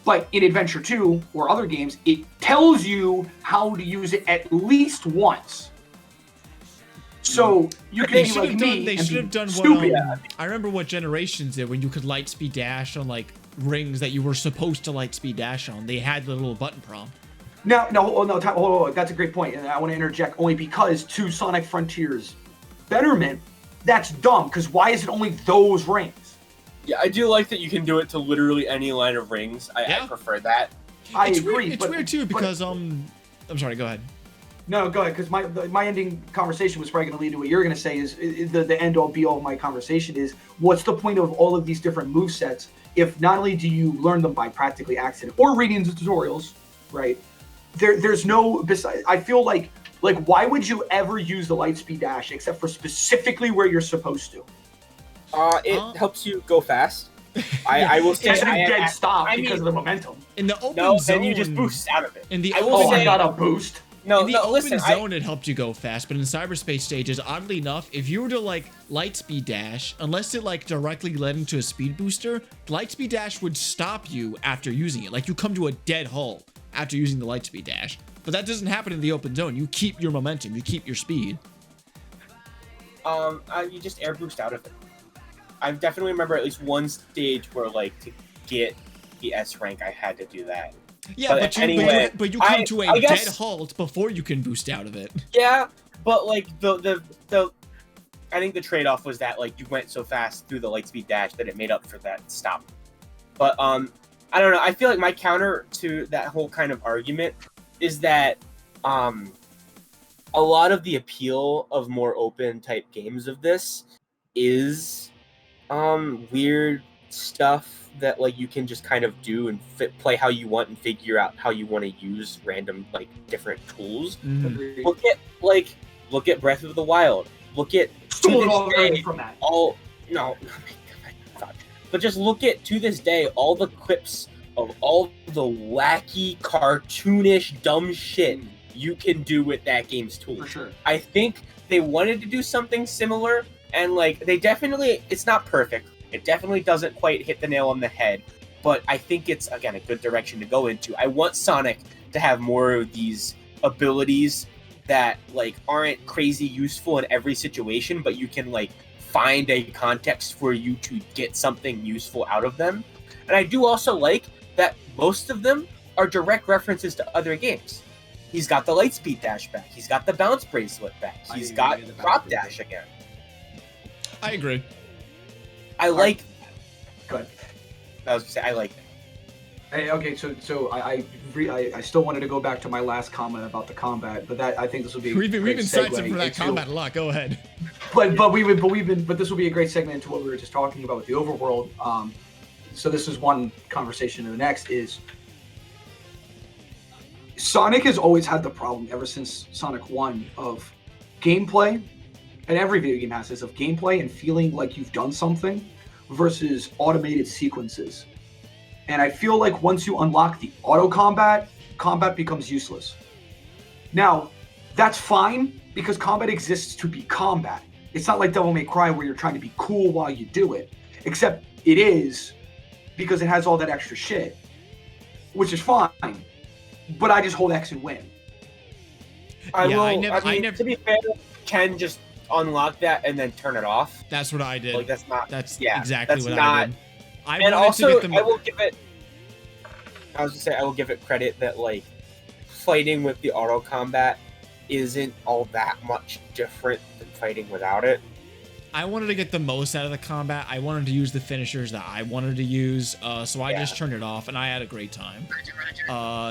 But in Adventure 2 or other games, it tells you how to use it at least once. So you can be like me. They should have done stupid. what I remember what Generations did when you could light speed dash on like rings that you were supposed to light speed dash on. They had the little button prompt. No, hold on. That's a great point, and I want to interject only because to Sonic Frontiers betterment, that's dumb. Because why is it only those rings? Yeah, I do like that you can do it to literally any line of rings. I prefer that. I agree. It's weird too because I'm sorry. Go ahead. No, go ahead. Because my ending conversation was probably going to lead to what you're going to say. Is the end all be all of my conversation is what's the point of all of these different movesets if not only do you learn them by practically accident or reading the tutorials, right? There's no. I feel like why would you ever use the light speed dash except for specifically where you're supposed to? It helps you go fast. I will say dead stop because of the momentum. In the open zone, then you just boost out of it. In the I got a boost. In the open zone, it helped you go fast, but in cyberspace stages, oddly enough, if you were to like light speed dash, unless it like directly led into a speed booster, light speed dash would stop you after using it. Like you come to a dead halt after using the light speed dash. But that doesn't happen in the open zone. You keep your momentum, you keep your speed. You just air boost out of it. I definitely remember at least one stage where like to get the S rank, I had to do that. Yeah, but you come to a dead halt before you can boost out of it. Yeah, but like the I think the trade-off was that like you went so fast through the light speed dash that it made up for that stop. But I don't know. I feel like my counter to that whole kind of argument is that a lot of the appeal of more open type games of this is weird stuff that like you can just kind of do and play how you want and figure out how you want to use random like different tools. Mm-hmm. Look at Breath of the Wild. Look at but just look at to this day all the clips of all the wacky, cartoonish, dumb shit you can do with that game's tools. For sure. I think they wanted to do something similar, and like they definitely, it's not perfect. It definitely doesn't quite hit the nail on the head, but I think it's, again, a good direction to go into. I want Sonic to have more of these abilities that like aren't crazy useful in every situation, but you can like find a context for you to get something useful out of them. And I do also like that most of them are direct references to other games. He's got the light speed dash back. He's got the bounce bracelet back. He's got drop dash again. I agree. I like. Go ahead. I was gonna say I like that. Hey, okay, so I still wanted to go back to my last comment about the combat, but that I think this will be. We've been cited for that combat a lot. Go ahead. But this will be a great segment into what we were just talking about with the overworld. So this is one conversation, and the next is Sonic has always had the problem ever since Sonic 1 of gameplay, and every video game has this, of gameplay and feeling like you've done something versus automated sequences. And I feel like once you unlock the auto combat becomes useless. Now, that's fine because combat exists to be combat. It's not like Devil May Cry where you're trying to be cool while you do it, except it is because it has all that extra shit, which is fine. But I just hold X and win. I never. To be fair, can just unlock that and then turn it off. That's what I did. Like That's exactly that's what not, I did. And also, I will give it. I was gonna say I will give it credit that like fighting with the auto combat isn't all that much different than fighting without it. I wanted to get the most out of the combat. I wanted to use the finishers that I wanted to use, so I just turned it off, and I had a great time.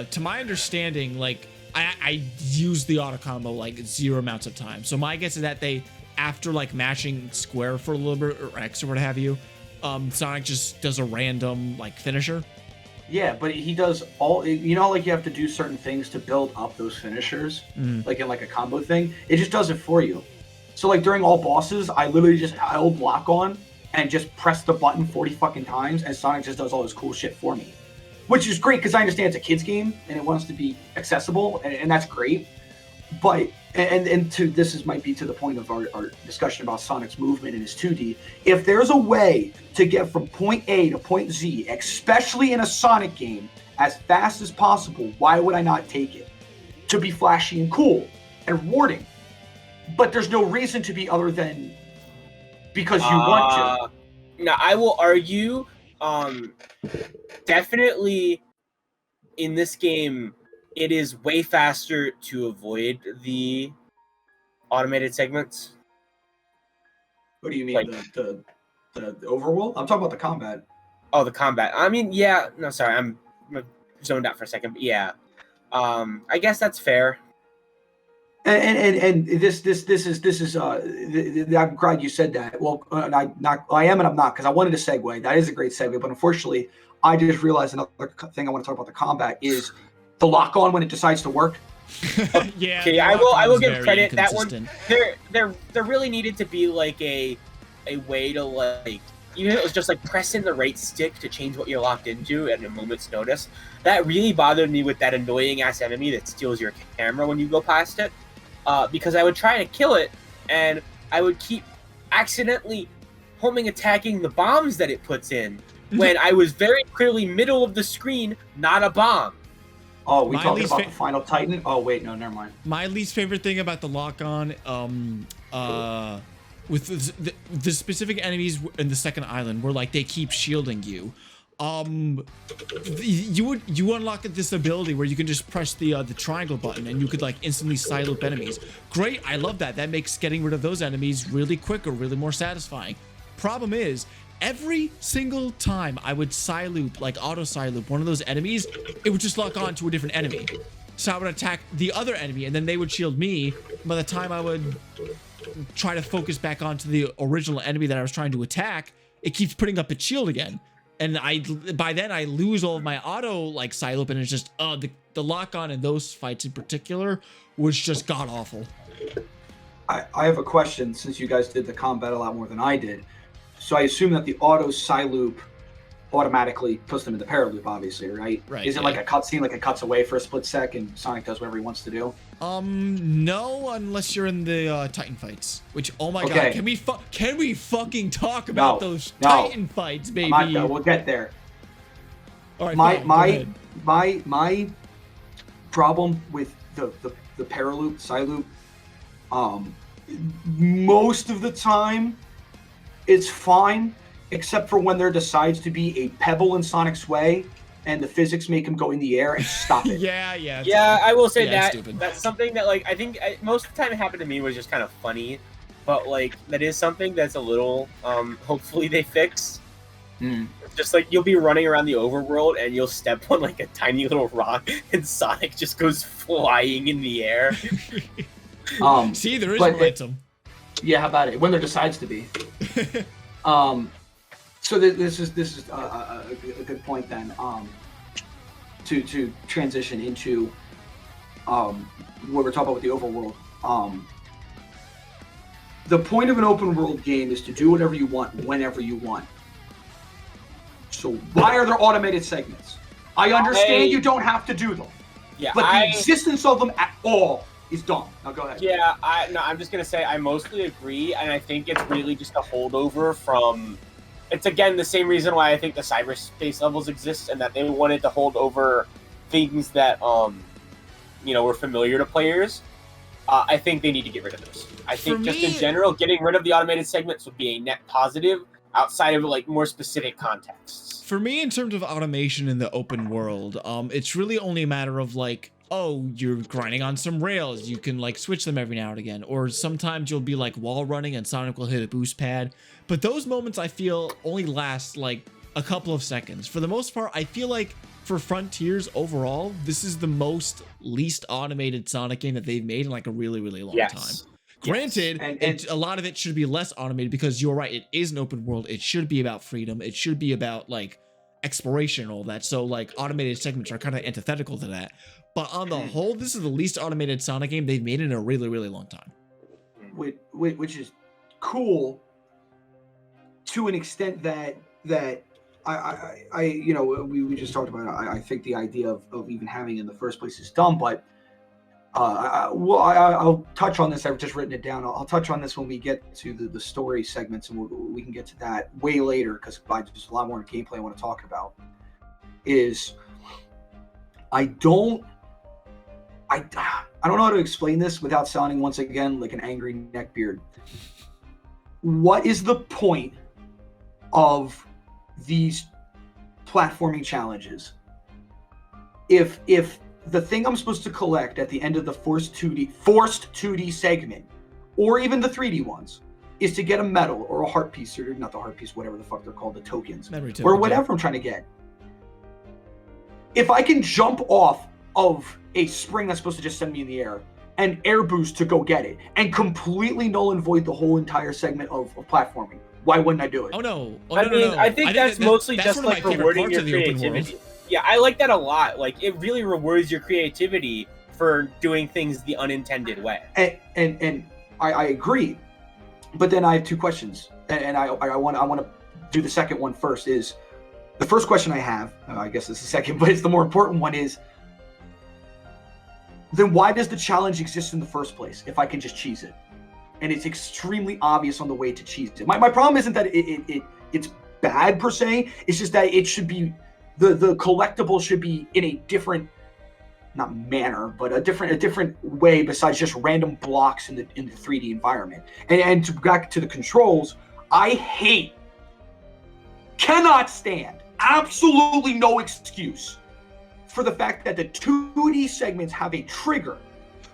To my understanding, like I used the auto combo like 0 amounts of time. So my guess is that they, after like mashing square for a little bit or X or what have you, Sonic just does a random like finisher. Yeah, but he does all, you know, like you have to do certain things to build up those finishers, like in like a combo thing. It just does it for you. So like during all bosses, I literally just held lock on and just pressed the button 40 fucking times, and Sonic just does all this cool shit for me. Which is great because I understand it's a kid's game and it wants to be accessible, and that's great. But might be to the point of our discussion about Sonic's movement in his 2D. If there's a way to get from point A to point Z, especially in a Sonic game, as fast as possible, why would I not take it? To be flashy and cool and rewarding. But there's no reason to be other than because you want to. Now, I will argue, definitely in this game, it is way faster to avoid the automated segments. What do you mean, like, the overworld? I'm talking about the combat. Oh, the combat. I mean, yeah. No, sorry, I'm zoned out for a second. But yeah, I guess that's fair. And this is I'm glad you said that. Well, I am and I'm not, because I wanted to segue. That is a great segue, but unfortunately, I just realized another thing I want to talk about the combat is the lock on when it decides to work. Yeah. Okay, I will give credit. That one, there really needed to be like a way to, like, even if it was just like pressing the right stick to change what you're locked into at a moment's notice. That really bothered me with that annoying ass enemy that steals your camera when you go past it. Because I would try to kill it, and I would keep accidentally homing attacking the bombs that it puts in when I was very clearly middle of the screen, not a bomb. Oh, we talked about the final Titan? Oh, wait, no, never mind. My least favorite thing about the lock-on, with the specific enemies in the second island, where like they keep shielding you. You unlock this ability where you can just press the triangle button and you could like instantly side loop enemies. Great, I love that. That makes getting rid of those enemies really quicker, really more satisfying. Problem is, every single time I would side loop, like auto side loop one of those enemies, it would just lock on to a different enemy. So I would attack the other enemy and then they would shield me. By the time I would try to focus back onto the original enemy that I was trying to attack, it keeps putting up its shield again. And by then I lose all of my auto like side loop, and it's just the lock on in those fights in particular was just god awful. I have a question, since you guys did the combat a lot more than I did. So I assume that the auto side loop automatically puts them in the paraloop, obviously, right? Right. Is it like a cutscene, like it cuts away for a split sec and Sonic does whatever he wants to do? No, unless you're in the Titan fights. Which, oh my god, can we fucking talk about those Titan fights, baby? We'll get there. All right, my problem with the paraloop, side loop, most of the time it's fine, except for when there decides to be a pebble in Sonic's way and the physics make him go in the air and stop it. Yeah, I will say that's something that, like, I think most of the time it happened to me was just kind of funny, but like that is something that's a little hopefully they fix. Just like you'll be running around the overworld and you'll step on like a tiny little rock and Sonic just goes flying in the air. See, there is momentum. Yeah, how about it? When there decides to be. So this is a good point then. To transition into what we're talking about with the overworld. The point of an open world game is to do whatever you want, whenever you want. So why are there automated segments? I understand you don't have to do them. Yeah, but the existence of them at all is dumb. Now go ahead. Yeah, I'm just gonna say I mostly agree, and I think it's really just a holdover from. It's again the same reason why I think the cyberspace levels exist, and that they wanted to hold over things that were familiar to players. I think they need to get rid of those. I think just in general, getting rid of the automated segments would be a net positive outside of like more specific contexts. For me, in terms of automation in the open world, it's really only a matter of like, oh, you're grinding on some rails, you can like switch them every now and again, or sometimes you'll be like wall running and Sonic will hit a boost pad. But those moments I feel only last like a couple of seconds. For the most part, I feel like for Frontiers overall, this is the least automated Sonic game that they've made in like a really, really long time. Granted, a lot of it should be less automated because you're right, it is an open world. It should be about freedom. It should be about like exploration and all that. So like automated segments are kind of antithetical to that. But on the whole, this is the least automated Sonic game they've made in a really, really long time. Which is cool to an extent that we just talked about it. I think the idea of even having it in the first place is dumb, but I'll touch on this. I've just written it down. I'll touch on this when we get to the story segments, and we can get to that way later because there's a lot more gameplay I want to talk about. I don't know how to explain this without sounding once again like an angry neckbeard. What is the point of these platforming challenges if the thing I'm supposed to collect at the end of the forced 2D segment, or even the 3D ones, is to get a medal or a heart piece, or not the heart piece, whatever the fuck they're called, the tokens, or whatever I'm trying to get. If I can jump off of a spring that's supposed to just send me in the air and air boost to go get it and completely null and void the whole entire segment of platforming, why wouldn't I do it? Oh no. I think that's mostly just like rewarding your creativity. Yeah, I like that a lot. Like, it really rewards your creativity for doing things the unintended way. And I agree, but then I have two questions, and I want to do the second one first. Is the first question I have? I guess it's the second, but it's the more important one. Is then why does the challenge exist in the first place if I can just cheese it? And it's extremely obvious on the way to cheese it. My problem isn't that it's bad per se. It's just that it should be. The collectible should be in a different, not manner, but a different way besides just random blocks in the 3D environment. And to back to the controls, I cannot stand, absolutely no excuse for the fact that the 2D segments have a trigger.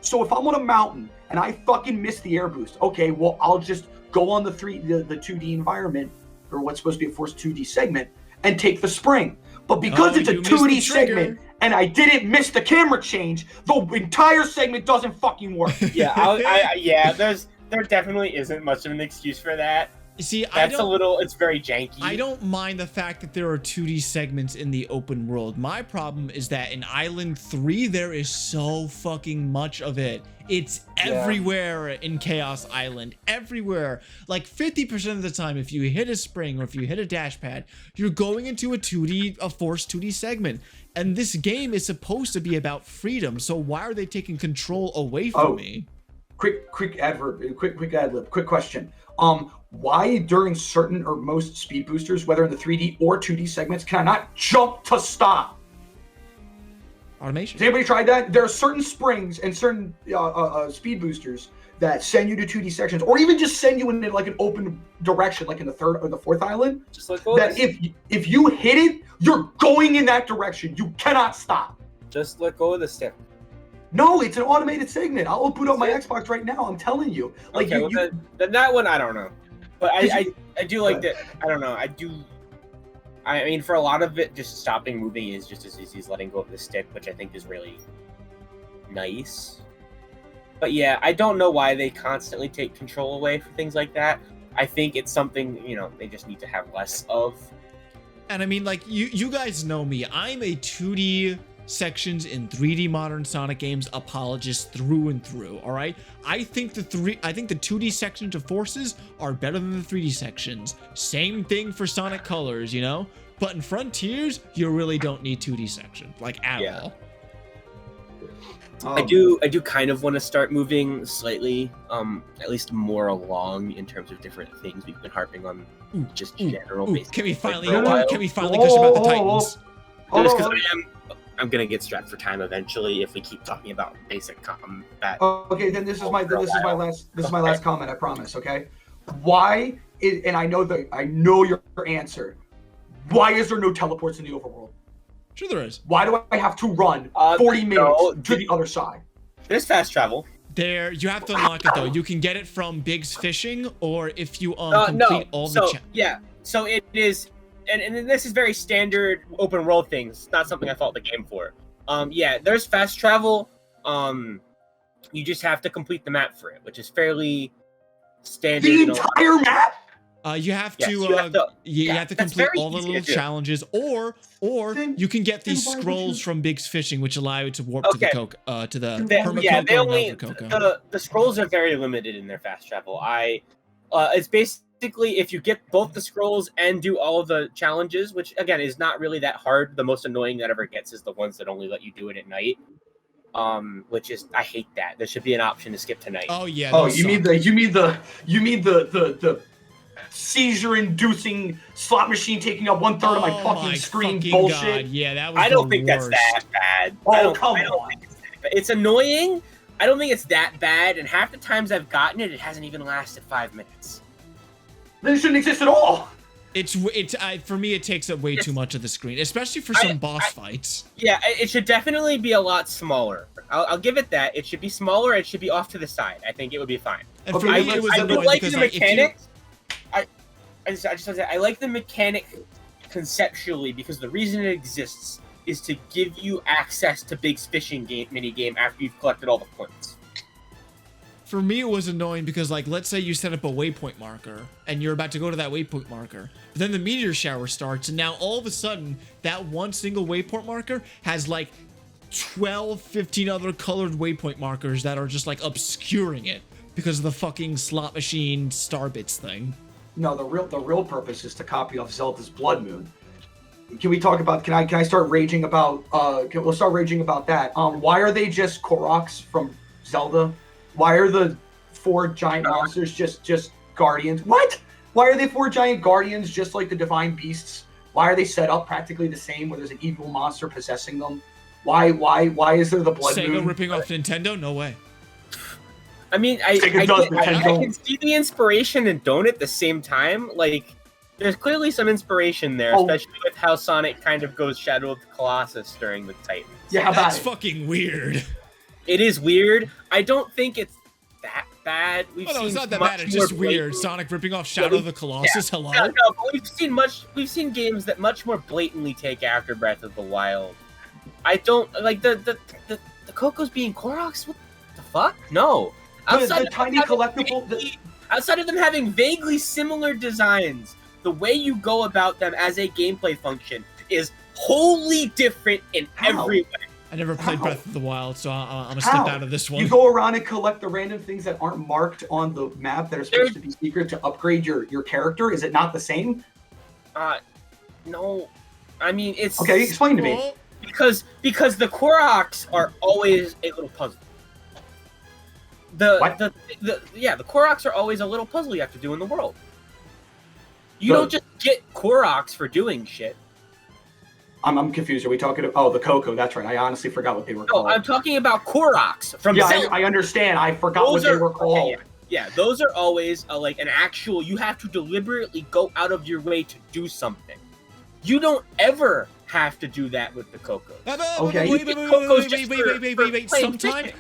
So if I'm on a mountain and I fucking miss the air boost, okay, well I'll just go on the 2D environment, or what's supposed to be a forced 2D segment, and take the spring. But because it's a 2D segment and I didn't miss the camera change, the entire segment doesn't fucking work. Yeah, there definitely isn't much of an excuse for that. You see, it's very janky. I don't mind the fact that there are 2D segments in the open world. My problem is that in Island 3, there is so fucking much of it. It's everywhere in Chaos Island, everywhere. Like 50% of the time, if you hit a spring or if you hit a dash pad, you're going into a forced 2D segment. And this game is supposed to be about freedom. So why are they taking control away from me? Quick adverb, quick ad lib, quick question. Why during certain or most speed boosters, whether in the 3D or 2D segments, can I not jump to stop? Automation. Has anybody tried that? There are certain springs and certain speed boosters that send you to 2D sections, or even just send you in like an open direction, like in the third or the fourth island. Just like that, if you hit it, you're going in that direction. You cannot stop. Just let go of the stick. No, it's an automated segment. I'll boot up my Xbox right now. I'm telling you. Like okay, then that one I don't know, but I do like that. I don't know. I mean, for a lot of it, just stopping moving is just as easy as letting go of the stick, which I think is really nice. But yeah, I don't know why they constantly take control away for things like that. I think it's something, they just need to have less of. And I mean, like, you guys know me. I'm a 2D sections in 3D modern Sonic games apologist through and through. All right, I think the 2D sections of Forces are better than the 3D sections. Same thing for Sonic Colors, you know. But in Frontiers, you really don't need 2D sections, like at all. I do kind of want to start moving slightly, at least more along in terms of different things we've been harping on, just general basic. Can we finally for a while. gush about the Titans? Just because I'm gonna get strapped for time eventually if we keep talking about basic combat. Okay, then this is my last comment. I promise. Okay, why? And I know your answer. Why is there no teleports in the overworld? Sure there is. Why do I have to run 40 minutes to the other side? There's fast travel. There, you have to unlock it though. You can get it from Big's Fishing, or if you complete all the. So it is, and this is very standard open world things. It's not something I fault the game for. There's fast travel. You just have to complete the map for it, which is fairly standard. The entire map. You have to complete all the little challenges, or you can get these scrolls from Big's Fishing, which allow you to warp to the Coco. The scrolls are very limited in their fast travel. It's basically if you get both the scrolls and do all of the challenges, which again is not really that hard. The most annoying that ever gets is the ones that only let you do it at night. Which is I hate that. There should be an option to skip tonight. Oh yeah. Oh, you mean the seizure-inducing slot machine taking up 1/3 of my fucking screen bullshit. God. Yeah, that was. I don't think that's that bad. Come on. It's annoying. I don't think it's that bad. And half the times I've gotten it, it hasn't even lasted 5 minutes. Then it shouldn't exist at all. For me, it takes up way too much of the screen, especially for some boss fights. Yeah, it should definitely be a lot smaller. I'll give it that. It should be smaller. It should be off to the side. I think it would be fine. And for me, it was annoying like because the mechanics. I just want to say I like the mechanic conceptually because the reason it exists is to give you access to Big's Fishing mini game after you've collected all the points. For me, it was annoying because, like, let's say you set up a waypoint marker and you're about to go to that waypoint marker, but then the meteor shower starts, and now all of a sudden that one single waypoint marker has like 12, 15 other colored waypoint markers that are just like obscuring it because of the fucking slot machine starbits thing. No, the real purpose is to copy off Zelda's Blood Moon. Can we talk about? Can I start raging about? We'll start raging about that. Why are they just Koroks from Zelda? Why are the 4 giant monsters just guardians? What? Why are they 4 giant guardians just like the divine beasts? Why are they set up practically the same where there's an evil monster possessing them? Why is there the Blood Moon? Sega ripping off Nintendo? No way. I mean, I can see the inspiration and don't at the same time. Like, there's clearly some inspiration there, especially with how Sonic kind of goes Shadow of the Colossus during the Titans. Yeah, how that's fucking weird. It is weird. I don't think it's that bad. It's not that bad. It's just weird. Sonic ripping off Shadow of the Colossus. Hello. No, but we've seen games that much more blatantly take after Breath of the Wild. I don't like the Coco's being Koroks. What the fuck? No. Outside the tiny collectible. Outside of them having vaguely similar designs, the way you go about them as a gameplay function is wholly different in every way. I never played Breath of the Wild, so I'm gonna step out of this one. You go around and collect the random things that aren't marked on the map that are supposed to be secret to upgrade your character. Is it not the same? No. I mean, it's okay. Explain to me. Because the Koroks are always a little puzzle. The Koroks are always a little puzzle you have to do in the world. You don't just get Koroks for doing shit. I'm confused. Are we talking about the Coco? That's right. I honestly forgot what they were called. No, I'm talking about Koroks from Zelda. I understand. I forgot what they were called. Okay, yeah, those are always like an actual. You have to deliberately go out of your way to do something. You don't ever have to do that with the Coco. Okay. Wait.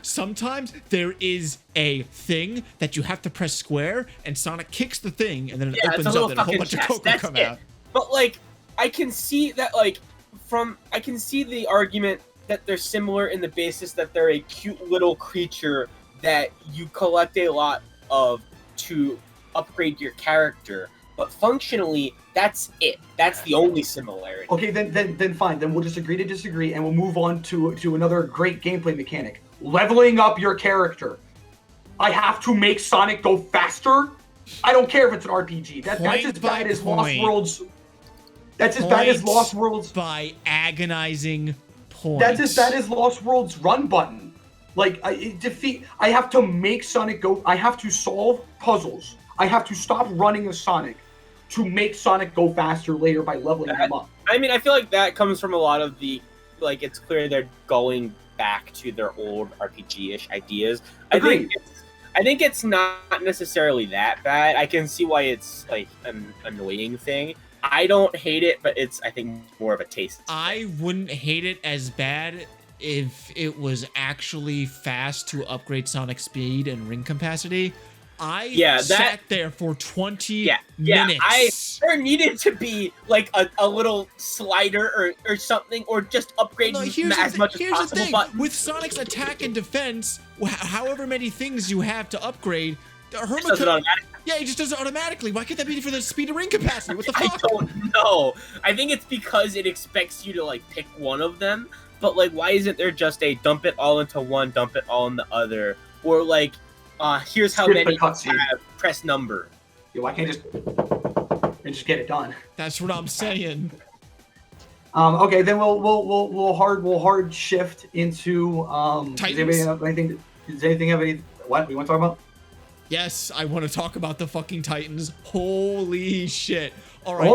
Sometimes there is a thing that you have to press square, and Sonic kicks the thing, and then it opens up, and a whole bunch of Coco come out. But like, I can see that I can see the argument that they're similar in the basis that they're a cute little creature that you collect a lot of to upgrade your character. but functionally, that's it. That's the only similarity. Okay, then fine. Then we'll just agree to disagree, and we'll move on to another great gameplay mechanic: leveling up your character. I have to make Sonic go faster. I don't care if it's an RPG. That's as bad as Lost Worlds. That's as bad as Lost Worlds by agonizing points. That's as bad as Lost Worlds run button. Like I have to make Sonic go. I have to solve puzzles. I have to stop running as Sonic to make Sonic go faster later by leveling him up. I mean, I feel like that comes from a lot of the, like, it's clear they're going back to their old RPG-ish ideas. Agreed. I think it's not necessarily that bad. I can see why it's like an annoying thing. I don't hate it, but it's, I think, more of a taste. I wouldn't hate it as bad if it was actually fast to upgrade Sonic's speed and ring capacity. Sat there for 20 minutes. There needed to be like a little slider or something, or just upgrade as much as possible. The thing. With Sonic's attack and defense, however many things you have to upgrade, Herma he just does it automatically. Why can't that be for the speed and ring capacity? What the fuck? I don't know. I think it's because it expects you to like pick one of them. But like, why isn't there just a dump it all into one, dump it all in the other, or like, here's how many you have, press number. Yeah, why can't just get it done? That's what I'm saying. Okay, then we'll hard shift into Titans. Does anything have any? What we want to talk about? Yes, I want to talk about the fucking Titans. Holy shit! All right,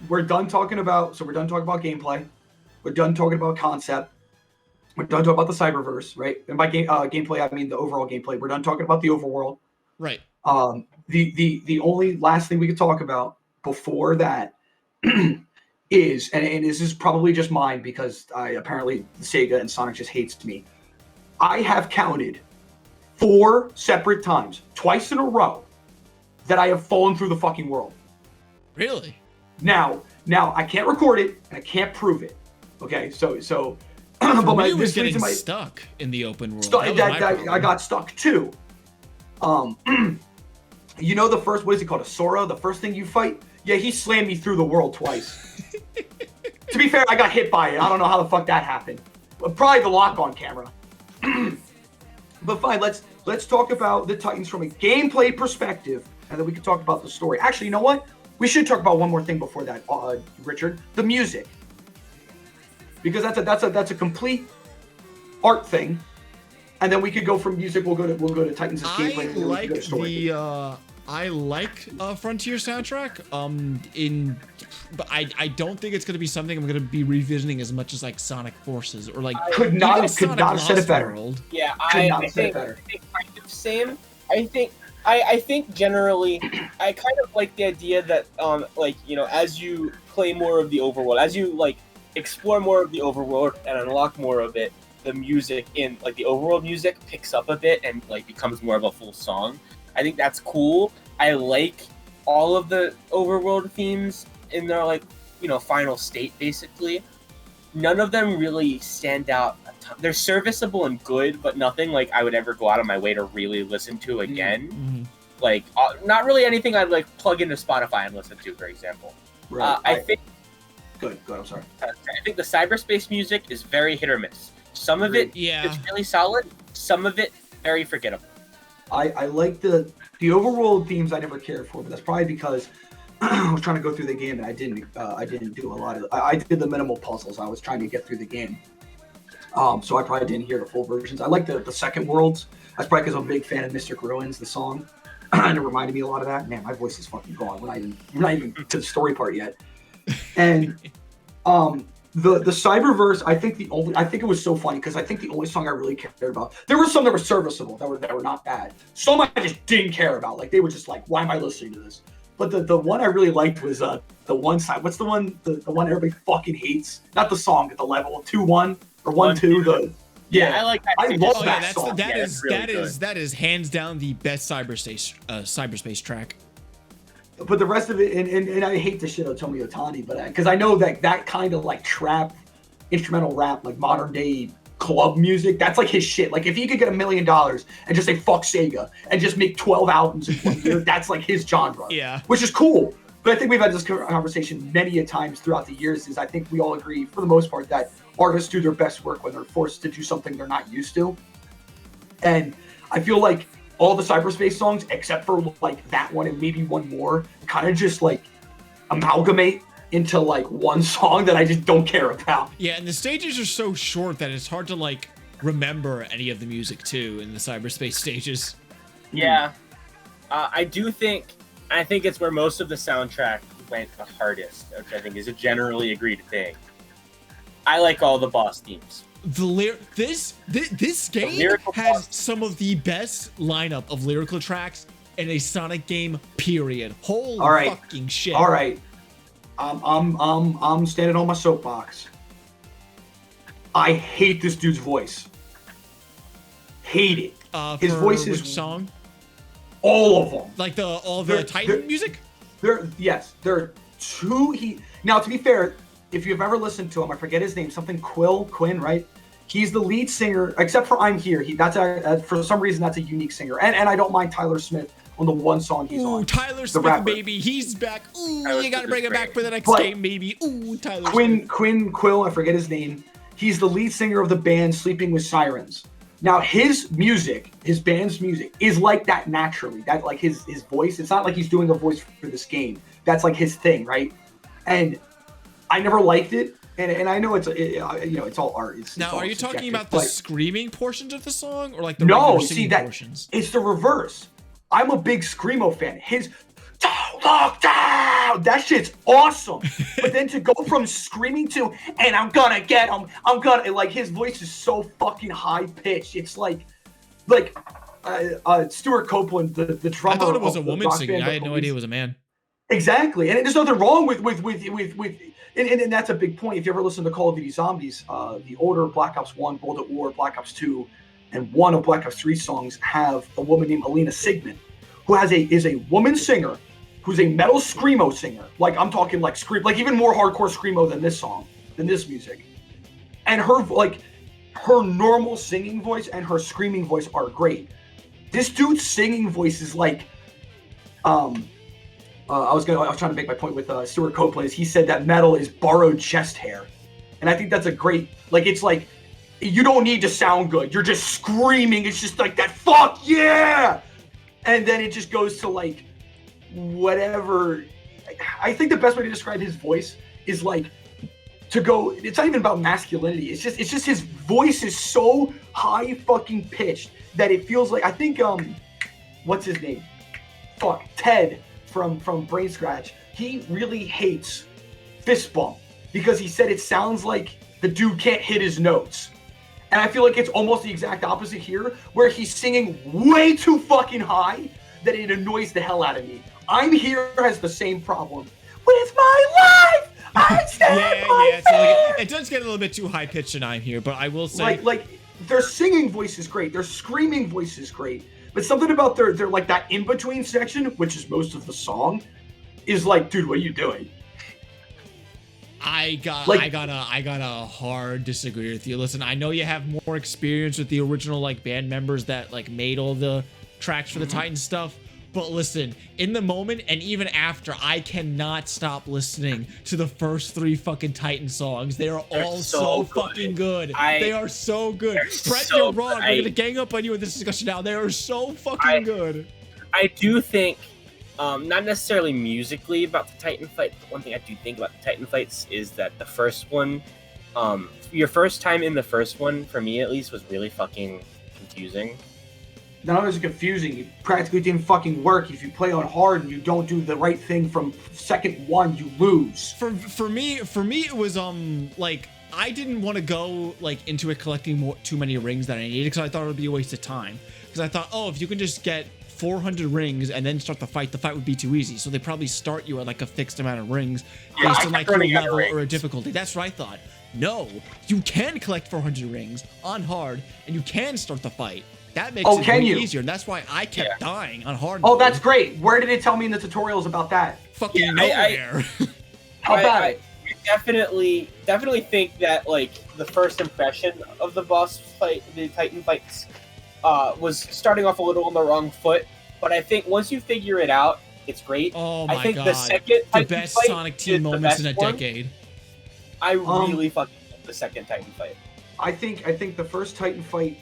we're done talking about. So we're done talking about gameplay. We're done talking about concept. We're done talking about the Cyberverse, right? And by gameplay, I mean the overall gameplay. We're done talking about the overworld. Right. The only last thing we could talk about before that is, and this is probably just mine because apparently Sega and Sonic just hates me. I have counted 4 separate times, twice in a row, that I have fallen through the fucking world. Really? Now I can't record it and I can't prove it. Okay, so. But I was getting stuck in the open world. I got stuck too. You know the first, what is it called, a Sora? The first thing you fight? Yeah, he slammed me through the world twice. To be fair, I got hit by it. I don't know how the fuck that happened. Probably the lock-on camera. But fine, let's talk about the Titans from a gameplay perspective, and then we can talk about the story. Actually, you know what? We should talk about one more thing before that, Richard. The music. Because that's a complete art thing, and then we could go from music. We'll go to Titans' gameplay. I like Frontier soundtrack. But I don't think it's gonna be something I'm gonna be revisiting as much as like Sonic Forces or like. Could not have said it better. Yeah, I think kind of same. I think generally, I kind of like the idea that like, you know, as you play more of the overworld, as you like explore more of the overworld and unlock more of it, the music in like the overworld music picks up a bit and like becomes more of a full song. I think that's cool. I like all of the overworld themes in their like, you know, final state basically. None of them really stand out a ton. They're serviceable and good, but nothing like I would ever go out of my way to really listen to again. Mm-hmm. Like not really anything I'd like plug into Spotify and listen to, for example. Right. I think Good. I'm sorry. I think the cyberspace music is very hit or miss. Some of it is really solid. Some of it very forgettable. I like the overworld themes. I never cared for, but that's probably because I was trying to go through the game and I didn't do a lot of. I did the minimal puzzles. I was trying to get through the game, so I probably didn't hear the full versions. I like the second worlds. That's probably because I'm a big fan of Mystic Ruins, the song, and it reminded me a lot of that. Man, my voice is fucking gone. We're not even to the story part yet. And the Cyberverse, I think it was so funny because I think the only song I really cared about, there were some that were serviceable, that were not bad. Some I just didn't care about. Like they were just like, why am I listening to this? But the one I really liked was the one side. What's the one everybody fucking hates? Not the song, but the level 2-1 or 1-2. I like that. I love that song. That is hands down the best cyberspace track. But the rest of it, and I hate the shit on Tomi Otani, but because I know that kind of like trap, instrumental rap, like modern day club music. That's like his shit. Like if he could get $1 million and just say fuck Sega and just make 12 albums in 1 year, that's like his genre. Yeah. Which is cool. But I think we've had this conversation many a times throughout the years. Is I think we all agree for the most part that artists do their best work when they're forced to do something they're not used to. And I feel like all the cyberspace songs, except for like that one and maybe one more, kind of just like amalgamate into like one song that I just don't care about. Yeah, and the stages are so short that it's hard to like remember any of the music too in the cyberspace stages. Yeah, I think it's where most of the soundtrack went the hardest, which I think is a generally agreed thing. I like all the boss themes. This game has some of the best lineup of lyrical tracks in a Sonic game, period. Holy fucking shit. All right. I'm standing on my soapbox. I hate this dude's voice. Hate it. His voice is which song? All of them. Like all the Titan music? There are two. Now to be fair, if you've ever listened to him, I forget his name, something Quinn, right? He's the lead singer, except for I'm Here. For some reason that's a unique singer, and I don't mind Tyler Smith on the one song he's on. Ooh, Tyler Smith, baby, he's back. Ooh, you gotta bring him back for the next game, baby. Ooh, Tyler Smith. Quill, I forget his name. He's the lead singer of the band Sleeping with Sirens. Now his music, his band's music, is like that naturally. That like his voice. It's not like he's doing a voice for this game. That's like his thing, right? And I never liked it. And I know it's all art. Now, are you talking about the screaming portions of the song, or like the singing portions? It's the reverse. I'm a big Screamo fan. His "Don't Look Down," that shit's awesome. But then to go from screaming to "and I'm gonna get him," like his voice is so fucking high pitched. It's like Stuart Copeland, the drummer. I thought it was a woman singing. I had no idea it was a man. Exactly, and there's nothing wrong with and that's a big point. If you ever listen to Call of Duty Zombies, the older Black Ops 1, World at War, Black Ops 2, and one of Black Ops 3 songs have a woman named Alina Sigmund, who is a woman singer, who's a metal screamo singer. Like I'm talking like scream, like even more hardcore screamo than this music. And her normal singing voice and her screaming voice are great. This dude's singing voice is like, I was trying to make my point with Stuart Copeland. He said that metal is borrowed chest hair, and I think that's a great. Like it's like you don't need to sound good. You're just screaming. It's just like that. Fuck yeah! And then it just goes to like whatever. I think the best way to describe his voice is like to go. It's not even about masculinity. It's just his voice is so high fucking pitched that it feels like I think what's his name? Fuck, Ted. From Brain Scratch, he really hates Fist Bump because he said it sounds like the dude can't hit his notes. And I feel like it's almost the exact opposite here, where he's singing way too fucking high that it annoys the hell out of me. I'm Here has the same problem. With my life, I stand yeah. So it does get a little bit too high pitched, and I'm Here, but I will say, like their singing voice is great, their screaming voice is great. But something about their like that in between section, which is most of the song, is like, dude, what are you doing? I gotta hard disagree with you. Listen, I know you have more experience with the original like band members that like made all the tracks for the Titan stuff. But listen, in the moment and even after, I cannot stop listening to the first 3 fucking Titan songs. They are all so fucking good. They are so good. Brett, you're wrong. We're gonna gang up on you in this discussion now. They are so fucking good. I do think, not necessarily musically about the Titan fight, but one thing I do think about the Titan fights is that the first one, your first time in the first one, for me at least, was really fucking confusing. Not only is it confusing, it practically didn't fucking work. If you play on hard and you don't do the right thing from second one, you lose. For me, it was like I didn't want to go like into it collecting too many rings that I needed because I thought it would be a waste of time. Because I thought, if you can just get 400 rings and then start the fight would be too easy. So they probably start you at like a fixed amount of rings based on like your level or a difficulty. That's what I thought. No, you can collect 400 rings on hard and you can start the fight. That makes it way easier, and that's why I kept dying on hard mode. Oh, that's great. Where did it tell me in the tutorials about that? Fucking nowhere. How about it? definitely think that like the first impression of the boss fight, the Titan fights, was starting off a little on the wrong foot. But I think once you figure it out, it's great. Oh my I think god. the second The Titan best fight Sonic is team the moments in best a one. decade. I really fucking love the second Titan fight. I think the first Titan fight,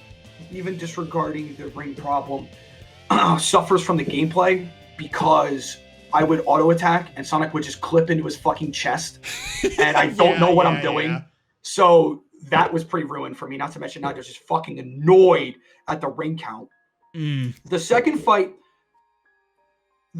even disregarding the ring problem, suffers from the gameplay because I would auto attack and Sonic would just clip into his fucking chest, and I don't know what I'm doing. Yeah. So that was pretty ruined for me. Not to mention, now I was just fucking annoyed at the ring count. The second fight.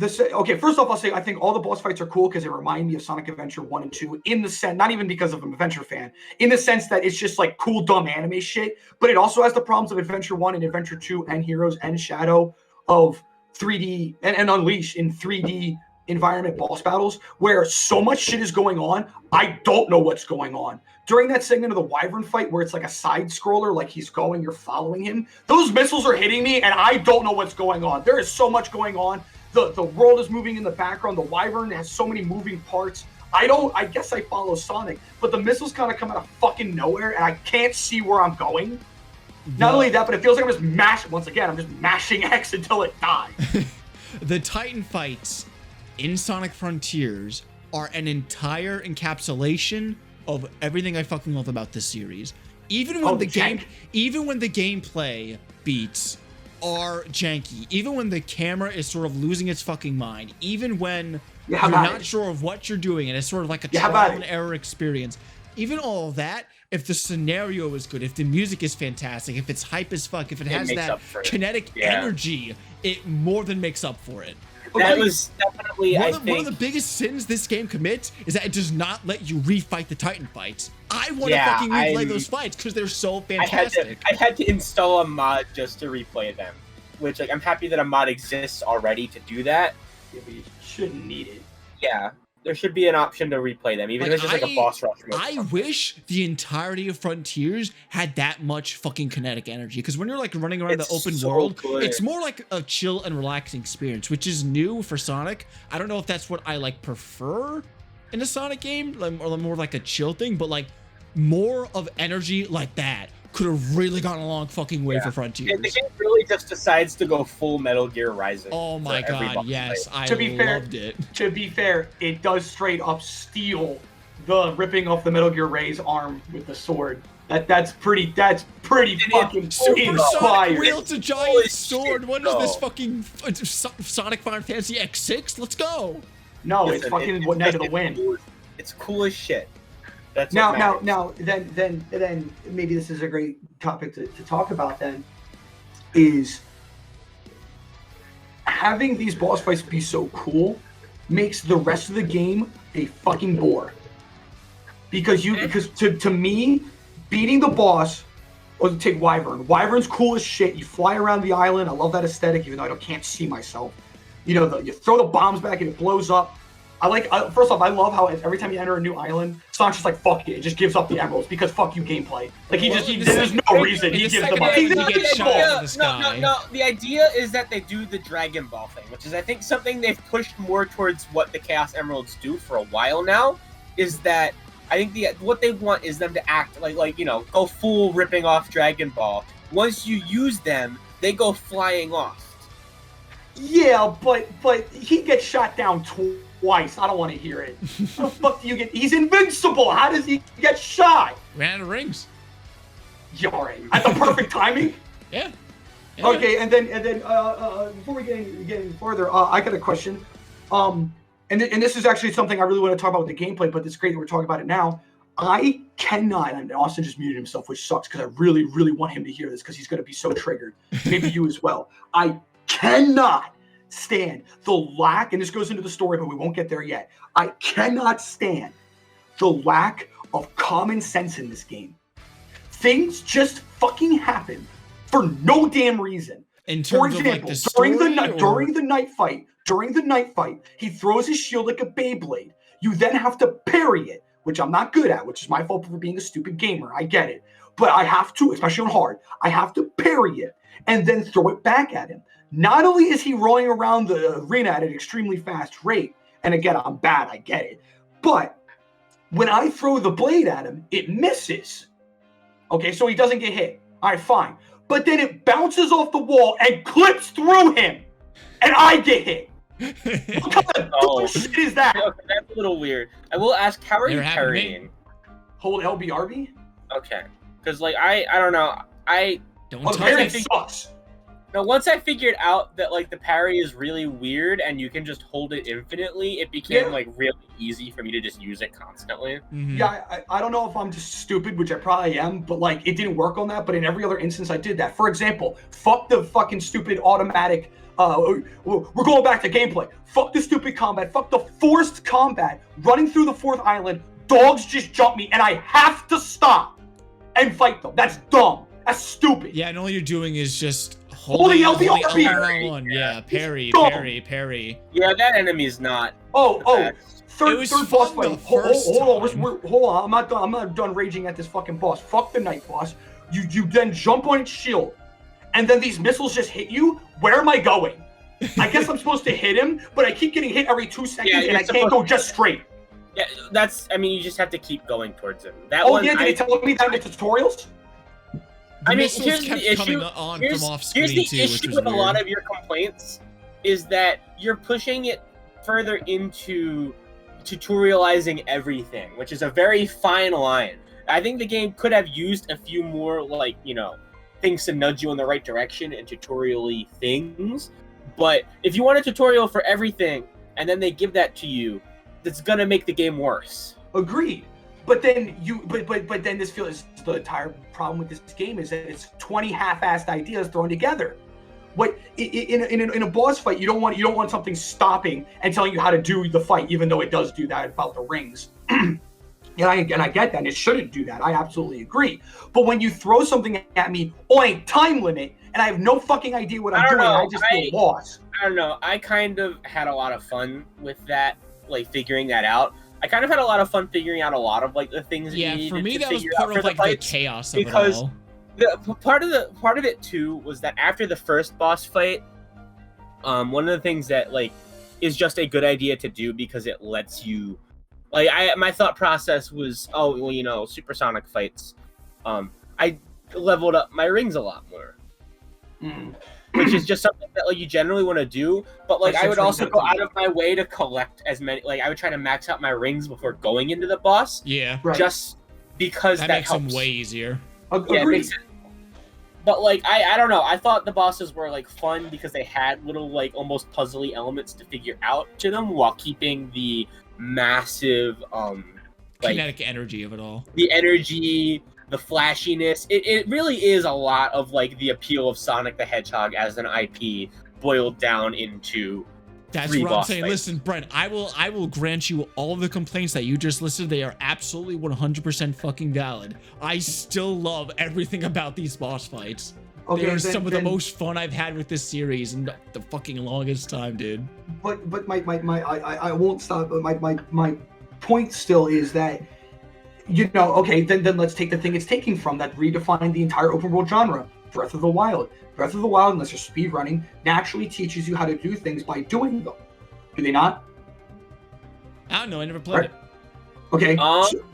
Okay, first off, I'll say I think all the boss fights are cool because they remind me of Sonic Adventure 1 and 2 in the sense, not even because of I'm an Adventure fan, in the sense that it's just like cool, dumb anime shit, but it also has the problems of Adventure 1 and Adventure 2 and Heroes and Shadow of 3D and Unleash in 3D environment boss battles where so much shit is going on, I don't know what's going on. During that segment of the Wyvern fight where it's like a side scroller, like he's going, you're following him, those missiles are hitting me and I don't know what's going on. There is so much going on. The world is moving in the background. The Wyvern has so many moving parts. I guess I follow Sonic, but the missiles kind of come out of fucking nowhere and I can't see where I'm going. Not only that, but it feels like I'm just mashing X until it dies. The Titan fights in Sonic Frontiers are an entire encapsulation of everything I fucking love about this series. Even when the gameplay beats are janky, even when the camera is sort of losing its fucking mind, even when you're not sure of what you're doing and it's sort of like a trial and error experience, even all of that, if the scenario is good, if the music is fantastic, if it's hype as fuck, if it has that kinetic energy, it more than makes up for it. That was definitely, one of the biggest sins this game commits is that it does not let you refight the Titan fights. I want to fucking replay those fights because they're so fantastic. I had to install a mod just to replay them, which like I'm happy that a mod exists already to do that. Yeah, but you shouldn't need it. Yeah, there should be an option to replay them, even if it's just like a boss rush mode. I wish the entirety of Frontiers had that much fucking kinetic energy, because when you're like running around the open world, it's more like a chill and relaxing experience, which is new for Sonic. I don't know if that's what I like prefer in a Sonic game, or more like a chill thing, but like more of energy like that could have really gone a long fucking way for Frontiers. The game really just decides to go full Metal Gear Rising. Oh my god, yes, I loved it. To be fair, it does straight up steal the ripping off the Metal Gear Ray's arm with the sword. That's pretty fucking Sonic wields a giant sword. What is this fucking Sonic Final Fantasy X6? Let's go. No, it's fucking Night of the Wind. It's cool as shit. That's now, then maybe this is a great topic to talk about. Then is having these boss fights be so cool makes the rest of the game a fucking bore. Because to me, beating the boss, or take Wyvern. Wyvern's cool as shit. You fly around the island. I love that aesthetic, even though I can't see myself. You know, you throw the bombs back and it blows up. First off, I love how every time you enter a new island, Sonic's just like, fuck it. It just gives up the emeralds because fuck you gameplay. Like, there's no reason he gives them up. No, the idea is that they do the Dragon Ball thing, which is, I think, something they've pushed more towards what the Chaos Emeralds do for a while now, is that I think what they want is them to act like go full ripping off Dragon Ball. Once you use them, they go flying off. Yeah, but he gets shot down twice. I don't want to hear it. How the fuck do you get? He's invincible. How does he get shot? Ran out of rings. Yeah, all right. At the perfect timing. Yeah. Okay, and then before we get any further, I got a question. And this is actually something I really want to talk about with the gameplay, but it's great that we're talking about it now. I cannot, and Austin just muted himself, which sucks because I really, really want him to hear this because he's going to be so triggered. Maybe you as well. I cannot stand the lack, and this goes into the story, but we won't get there yet. I cannot stand the lack of common sense in this game. Things just fucking happen for no damn reason. In terms For example, of like the story, during the night fight, he throws his shield like a Beyblade. You then have to parry it, which I'm not good at, which is my fault for being a stupid gamer. I get it. But I have to, especially on hard, I have to parry it and then throw it back at him. Not only is he rolling around the arena at an extremely fast rate, and again, I'm bad, I get it, but When I throw the blade at him, it misses. Okay, so he doesn't get hit. All right, fine. But then it bounces off the wall and clips through him, and I get hit. What kind of dumb shit is that? Okay, that's a little weird. I will ask, how are you Never happened to me. parrying? Hold LBRB? Okay, because like I don't know. Don't Oh, touch parry it. sucks. Now, once I figured out that like the parry is really weird and you can just hold it infinitely, it became like really easy for me to just use it constantly. Mhm. Yeah, I don't know if I'm just stupid, which I probably am, but like it didn't work on that. But in every other instance, I did that. For example, fuck the fucking stupid automatic. We're going back to gameplay. Fuck the stupid combat. Fuck the forced combat. Running through the fourth island, dogs just jump me, and I have to stop and fight them. That's dumb. That's stupid. Yeah, and all you're doing is just Holding holding LBR. on. Yeah, parry. Yeah, that enemy's not. Oh, bad. third It was boss fun the fight. Hold first on, time. hold on. I'm not done raging at this fucking boss. Fuck the night boss. You then jump on its shield, and then these missiles just hit you. Where am I going? I guess I'm supposed to hit him, but I keep getting hit every 2 seconds, and I can't go just straight. Yeah, I mean, you just have to keep going towards him. That Oh one, yeah, did they tell me that in the tutorials? The I mean, missiles here's kept the issue. coming on from off screen Here's the too, which issue was with weird. a lot of your complaints is that you're pushing it further into tutorializing everything, which is a very fine line. I think the game could have used a few more, like, things to nudge you in the right direction and tutorial-y things. But if you want a tutorial for everything and then they give that to you, that's gonna make the game worse. Agreed. But then but then this feels the entire problem with this game is that it's 20 half-assed ideas thrown together. What in a boss fight, you don't want something stopping and telling you how to do the fight, even though it does do that about the rings. and I get that, and it shouldn't do that. I absolutely agree. But when you throw something at me on a time limit and I have no fucking idea what I'm doing, I just feel lost. I don't know. I kind of had a lot of fun with that, like figuring that out. I kind of had a lot of fun figuring out a lot of like the things. Yeah, you for needed me to that was figure part out of for like the the fights, chaos of it because all. part of it too was that after the first boss fight, one of the things that like is just a good idea to do because it lets you, like, my thought process was, supersonic fights. I leveled up my rings a lot more. Which is just something that like you generally want to do, but like I would also go out of my way to collect as many. Like I would try to max out my rings before going into the boss. Yeah, Right. Just because that makes helps. them way easier. Yeah, it Agreed. makes sense. But like I don't know. I thought the bosses were like fun because they had little like almost puzzly elements to figure out to them while keeping the massive Kinetic energy of it all. the energy, the flashiness. It really is a lot of like the appeal of Sonic the Hedgehog as an IP boiled down into That's three what I'm boss saying. fights. Listen, Brent, I will grant you all of the complaints that you just listed. They are absolutely 100% fucking valid. I still love everything about these boss fights. Okay, They're then- some of the then- most fun I've had with this series in the fucking longest time, dude. But I won't stop. But my point still is that, okay, then let's take the thing it's taking from that redefined the entire open world genre. Breath of the Wild. Breath of the Wild, unless you're speed running, naturally teaches you how to do things by doing them. Do they not? I don't know. I never played Right. Okay. Um, so-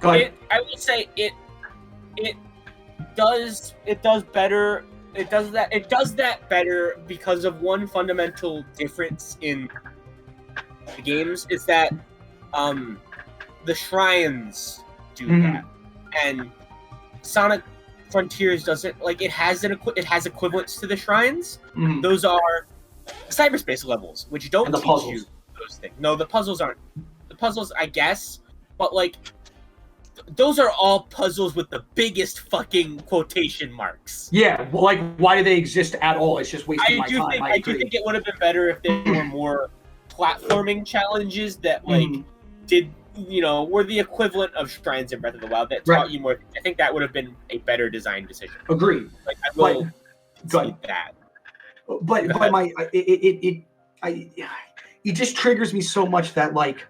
go ahead. I would say it does better. It does that better because of one fundamental difference in the games is that the shrines do that, and Sonic Frontiers doesn't. Like it has equivalents to the shrines. Mhm. Those are cyberspace levels, which don't And the teach puzzles. you those things. No, the puzzles aren't. The puzzles, I guess, but like those are all puzzles with the biggest fucking quotation marks. Yeah. Well, like, why do they exist at all? It's just wasting my time. I do think it would have been better if there were more platforming challenges that like were the equivalent of shrines in Breath of the Wild that taught you more. I think that would have been a better design decision. Agreed. Like I will Good. see that. But it just triggers me so much that like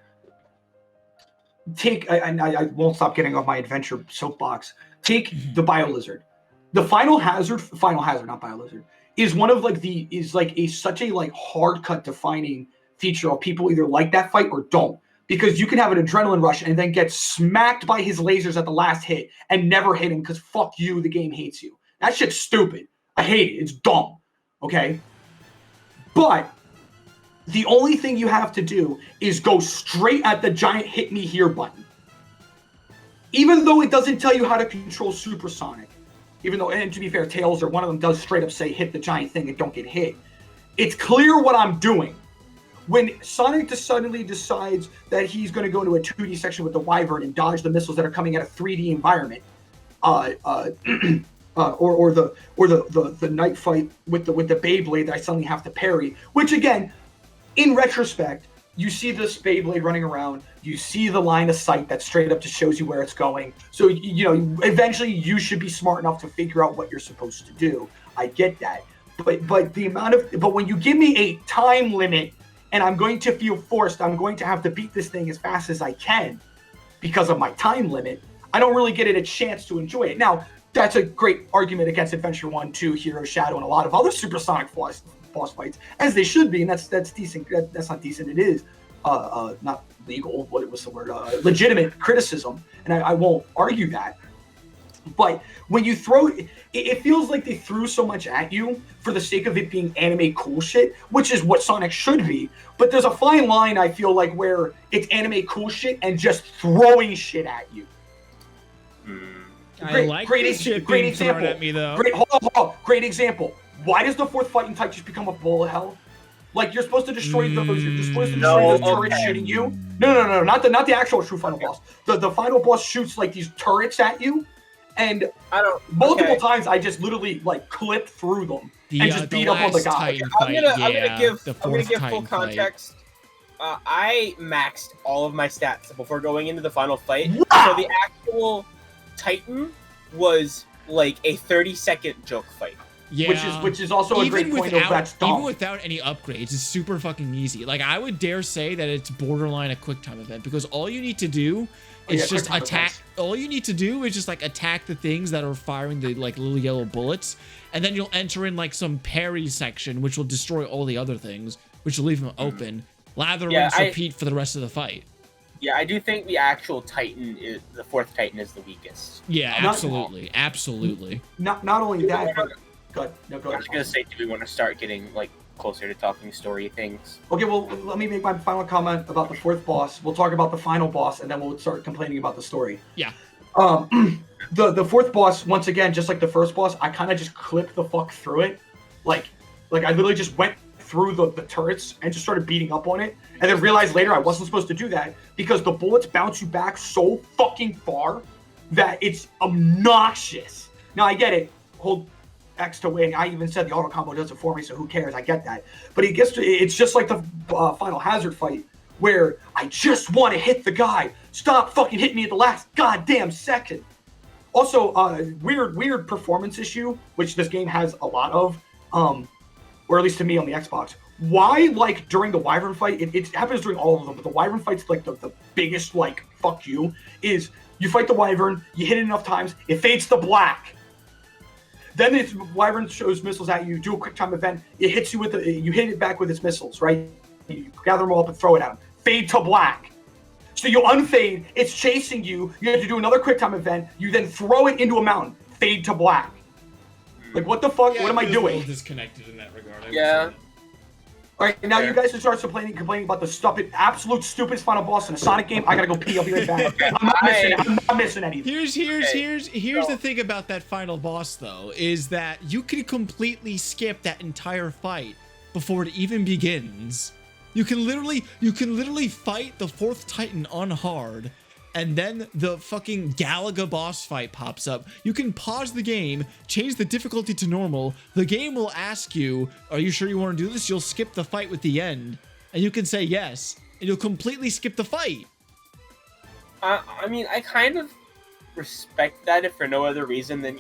I won't stop getting off my adventure soapbox. Take the BioLizard. The Final Hazard, not BioLizard, is one of such a like hard cut defining feature of people either like that fight or don't. because you can have an adrenaline rush and then get smacked by his lasers at the last hit and never hit him because fuck you, the game hates you. That shit's stupid. I hate it. It's dumb. Okay? But the only thing you have to do is go straight at the giant hit me here button. Even though it doesn't tell you how to control supersonic, even though, and to be fair, Tails or one of them does straight up say hit the giant thing and don't get hit. It's clear what I'm doing. When Sonic suddenly decides that he's going to go into a 2D section with the Wyvern and dodge the missiles that are coming at a 3D environment, or the night fight with the Beyblade that I suddenly have to parry, which again, in retrospect, you see this Beyblade running around, you see the line of sight that straight up just shows you where it's going. So, you know, eventually you should be smart enough to figure out what you're supposed to do. I get that. But when you give me a time limit and I'm going to feel forced, I'm going to have to beat this thing as fast as I can because of my time limit, I don't really get it a chance to enjoy it. Now, that's a great argument against Adventure 1, 2, Hero Shadow, and a lot of other supersonic boss fights, as they should be, and that's decent. That's not decent. It is not legal. What was the word? Legitimate criticism, and I won't argue that. But when you throw it feels like they threw so much at you for the sake of it being anime cool shit, which is what Sonic should be. But there's a fine line, I feel like, where it's anime cool shit and just throwing shit at you. Great example. At me, though. Hold on. Great example. Why does the fourth fighting type just become a bullet hell? Like, you're supposed to destroy those. You're supposed to destroy those turrets shooting you. No. Not the actual true final boss. The final boss shoots like these turrets at you, and multiple times I just literally like clip through them and just beat up on the guy. I'm gonna give full context. I maxed all of my stats before going into the final fight. Wow. So the actual Titan was like a 30-second joke fight. Yeah, which is also a great point of that's dumb. Even without any upgrades, it's super fucking easy. Like, I would dare say that it's borderline a quick time event because all you need to do is just attack. Events. All you need to do is just like attack the things that are firing the like little yellow bullets, and then you'll enter in like some parry section, which will destroy all the other things, which will leave them open. Lather, rinse, repeat for the rest of the fight. Yeah, I do think the actual Titan the fourth Titan is the weakest. Yeah, absolutely. Not only that, but go ahead. I was gonna say, do we want to start getting like closer to talking story things? Okay, well, let me make my final comment about the fourth boss. We'll talk about the final boss, and then we'll start complaining about the story. Yeah. The fourth boss, once again, just like the first boss, I kind of just clipped the fuck through it. Like I literally just went through the turrets and just started beating up on it, and then realized later I wasn't supposed to do that because the bullets bounce you back so fucking far that it's obnoxious. Now I get it. Hold X to win. I even said the auto combo does it for me, so who cares? I get that. But it's just like the final hazard fight where I just want to hit the guy. Stop fucking hitting me at the last goddamn second. Also, weird performance issue, which this game has a lot of, or at least to me on the Xbox. Why, like, during the Wyvern fight, it happens during all of them, but the Wyvern fight's like the biggest, like, fuck you, is you fight the Wyvern, you hit it enough times, it fades to black. Then the Wyvern shows missiles at you, do a quick time event, it hits you you hit it back with its missiles, right? You gather them all up and throw it at them. Fade to black. So you unfade, it's chasing you, you have to do another quick time event, you then throw it into a mountain, fade to black. Like, what the fuck? What am I doing? A little disconnected in that regard. All right, now you guys should start complaining about the absolute stupidest final boss in a Sonic game. I gotta go pee. I'll be right back. I'm not missing anything. Here's the thing about that final boss though, is that you can completely skip that entire fight before it even begins. You can literally fight the fourth Titan on hard, and then the fucking Galaga boss fight pops up. You can pause the game, change the difficulty to normal. The game will ask you, are you sure you want to do this? You'll skip the fight with the end, and you can say yes, and you'll completely skip the fight. I mean, I kind of respect that if for no other reason than,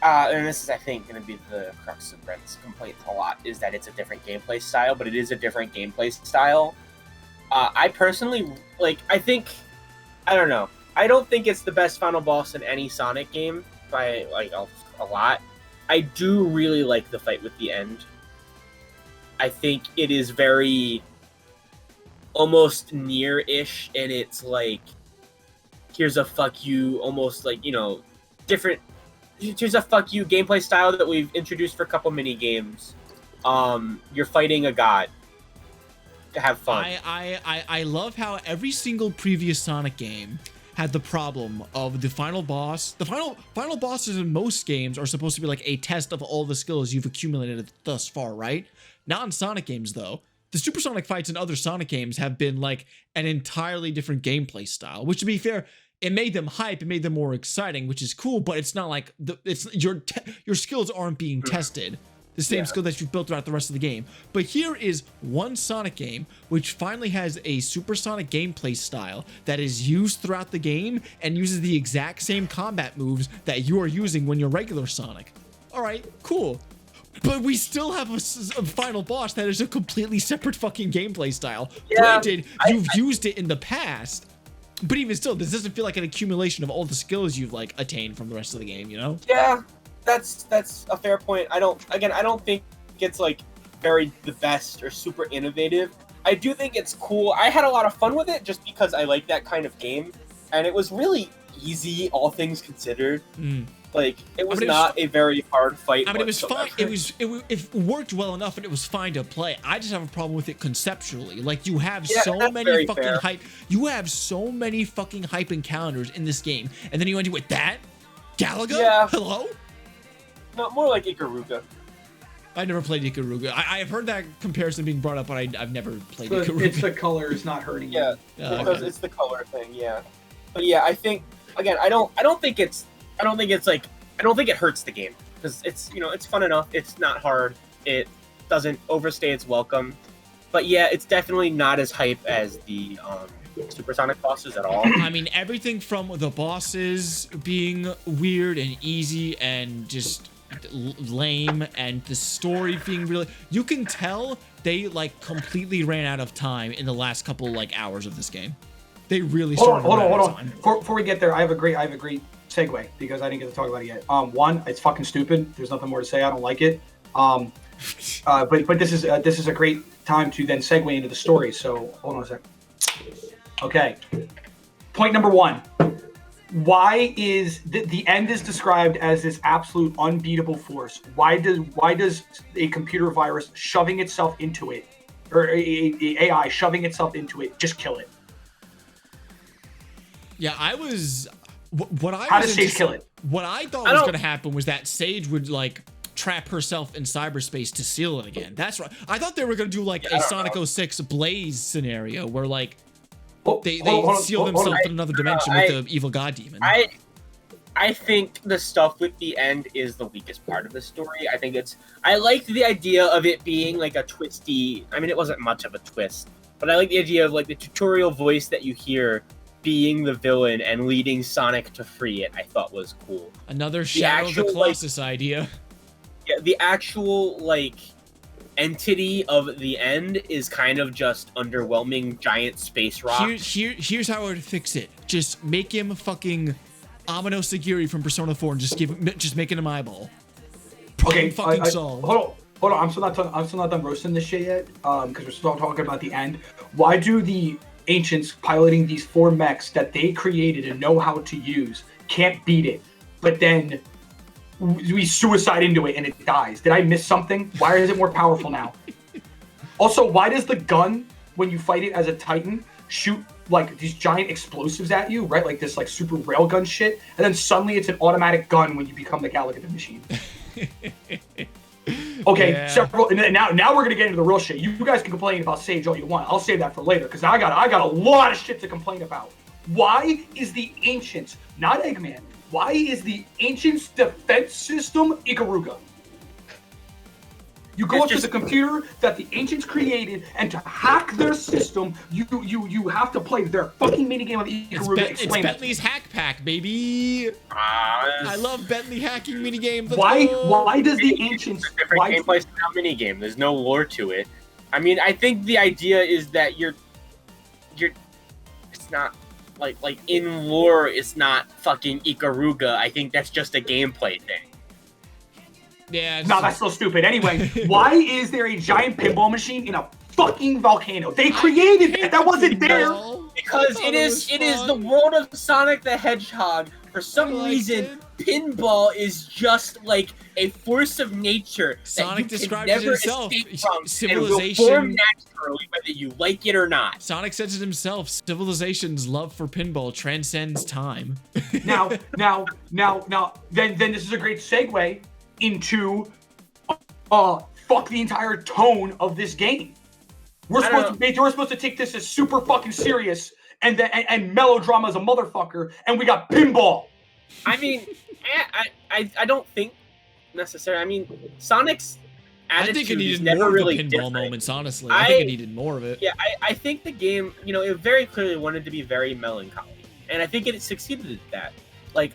and this is, I think, going to be the crux of Brent's complaint a lot, is that it's a different gameplay style, but it is a different gameplay style. I personally, I don't know. I don't think it's the best final boss in any Sonic game by, a lot. I do really like the fight with the end. I think it is very almost near-ish, and it's like, here's a fuck you, almost like, different. Here's a fuck you gameplay style that we've introduced for a couple mini games. You're fighting a god to have fun. I love how every single previous Sonic game had the problem of the final boss. The final bosses in most games are supposed to be like a test of all the skills you've accumulated thus far, right? Not in Sonic games though. The supersonic fights in other Sonic games have been like an entirely different gameplay style, which, to be fair, it made them hype, it made them more exciting, which is cool, but it's not like your skills aren't being tested. The same skill that you've built throughout the rest of the game. But here is one Sonic game which finally has a supersonic gameplay style that is used throughout the game and uses the exact same combat moves that you are using when you're regular Sonic. All right, cool. But we still have a final boss that is a completely separate fucking gameplay style. Yeah, granted, you've used it in the past, but even still, this doesn't feel like an accumulation of all the skills you've like attained from the rest of the game, you know? Yeah, that's a fair point. I don't think it's like very the best or super innovative. I do think it's cool. I had a lot of fun with it just because I like that kind of game, and it was really easy, all things considered. Like, it was not a very hard fight. I mean, it was fine. It worked well enough, and it was fine to play. I just have a problem with it conceptually. Like, you have so many fucking hype. You have so many fucking hype encounters in this game, and then you end it with that? Galaga? Yeah. Hello? No, more like Ikaruga. I never played Ikaruga. I've heard that comparison being brought up, but I've never played Ikaruga. It's the colors not hurting you. Yeah, because it's the color thing. Yeah, but yeah, I think again, I don't think it hurts the game because it's fun enough. It's not hard. It doesn't overstay its welcome. But yeah, it's definitely not as hype as the supersonic bosses at all. I mean, everything from the bosses being weird and easy and just lame, and the story being really, you can tell they like completely ran out of time in the last couple like hours of this game. They really started. Hold on. Before we get there, I have a great segue because I didn't get to talk about it yet. One, it's fucking stupid. There's nothing more to say. I don't like it. But this is a great time to then segue into the story. So hold on a sec. Okay. Point number one. Why is the end is described as this absolute unbeatable force? Why does a computer virus shoving itself into it, or a AI shoving itself into it, just kill it? Yeah, how does Sage kill it? What I thought was going to happen was that Sage would like trap herself in cyberspace to seal it again. That's right. I thought they were going to do like a Sonic 06 Blaze scenario where like they seal themselves in another dimension with the evil god demon. I think the stuff with the end is the weakest part of the story. I liked the idea of it being like a twisty. I mean, it wasn't much of a twist, but I like the idea of like the tutorial voice that you hear being the villain and leading Sonic to free it. I thought was cool. Another Shadow of the Colossus idea. Yeah, the actual like entity of the end is kind of just underwhelming giant space rock. Here's how I would fix it. Just make him fucking Amino Sagiri from Persona 4 and just make him eyeball. Okay, fucking solved. Hold on. I'm still not done roasting this shit yet. Because we're still talking about the end. Why do the ancients piloting these 4 mechs that they created and know how to use can't beat it, but then we suicide into it and it dies? Did I miss something? Why is it more powerful now? Also, why does the gun, when you fight it as a Titan, shoot like these giant explosives at you, right? Like this like super railgun shit, and then suddenly it's an automatic gun when you become the Galaga machine. Okay, and now we're gonna get into the real shit. You guys can complain about Sage all you want. I'll save that for later because I got a lot of shit to complain about. Why is the Ancients, not Eggman, why is the Ancients' defense system Ikaruga? You go up to the computer that the Ancients created, and to hack their system, you have to play their fucking minigame of Ikaruga. It's Bentley's Hack Pack, baby. I love Bentley hacking minigame. Why does the Ancients... It's a different gameplay style minigame. There's no lore to it. I mean, I think the idea is that you're it's not... Like in lore, it's not fucking Ikaruga. I think that's just a gameplay thing. Yeah. No, that's so stupid. Anyway, why is there a giant pinball machine in a fucking volcano. They created it. That wasn't there. Because it is the world of Sonic the Hedgehog. For some reason, pinball is just like a force of nature Sonic that you described can it never himself. escape from, Civilization. and will form naturally, whether you like it or not. Sonic says it himself. Civilization's love for pinball transcends time. Now, then this is a great segue into fuck the entire tone of this game. We're supposed to take this as super fucking serious and melodrama as a motherfucker, and we got pinball. I mean, I don't think necessarily. I mean, Sonic's attitude I think it is needed never more really of the pinball different. moments, honestly. I think it needed more of it. Yeah, I think the game, it very clearly wanted to be very melancholy, and I think it succeeded at that. Like,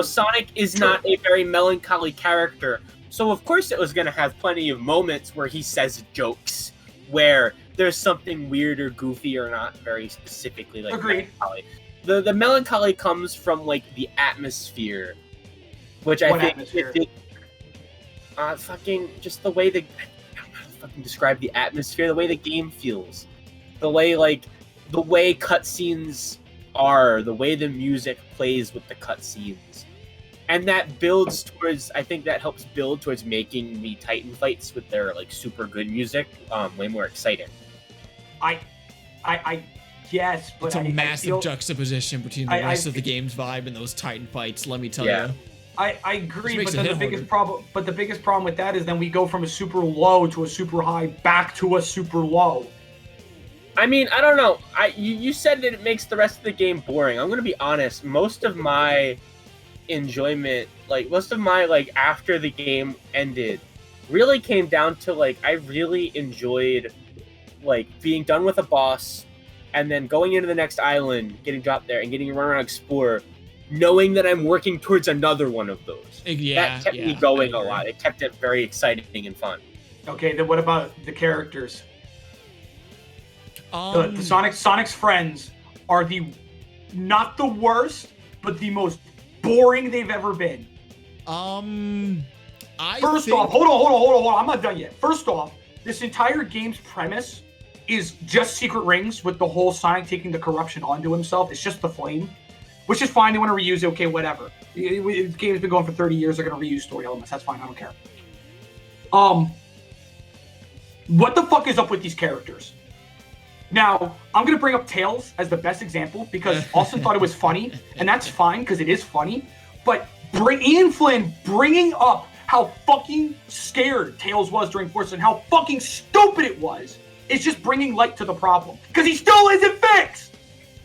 Sonic is not a very melancholy character, so of course it was going to have plenty of moments where he says jokes, where there's something weird or goofy or not very specifically like melancholy. The melancholy comes from like the atmosphere, which I think it did. Fucking just the way I don't know how to fucking describe the atmosphere, the way the game feels, the way cutscenes are, the way the music plays with the cutscenes, and that builds towards. I think that helps build towards making the Titan fights with their like super good music way more exciting. I guess, but it's a massive juxtaposition between the rest of the game's vibe and those Titan fights. Let me tell you. I agree, but then the biggest problem with that is then we go from a super low to a super high back to a super low. I mean, I don't know. You said that it makes the rest of the game boring. I'm gonna be honest. Most of my enjoyment, after the game ended, really came down to I really enjoyed being done with a boss and then going into the next island, getting dropped there and getting to run around and explore, knowing that I'm working towards another one of those. That kept me going a lot. It kept it very exciting and fun. Okay, then what about the characters? The Sonic's friends are not the worst, but the most boring they've ever been. First off, hold on. I'm not done yet. First off, this entire game's premise is just secret rings with the whole Sonic taking the corruption onto himself. It's just the flame, which is fine. They want to reuse it. Okay, whatever. The game's been going for 30 years. They're going to reuse story elements. That's fine. I don't care. What the fuck is up with these characters? Now, I'm going to bring up Tails as the best example because Austin thought it was funny, and that's fine because it is funny. But Ian Flynn bringing up how fucking scared Tails was during Force and how fucking stupid it was is just bringing light to the problem because he still isn't fixed.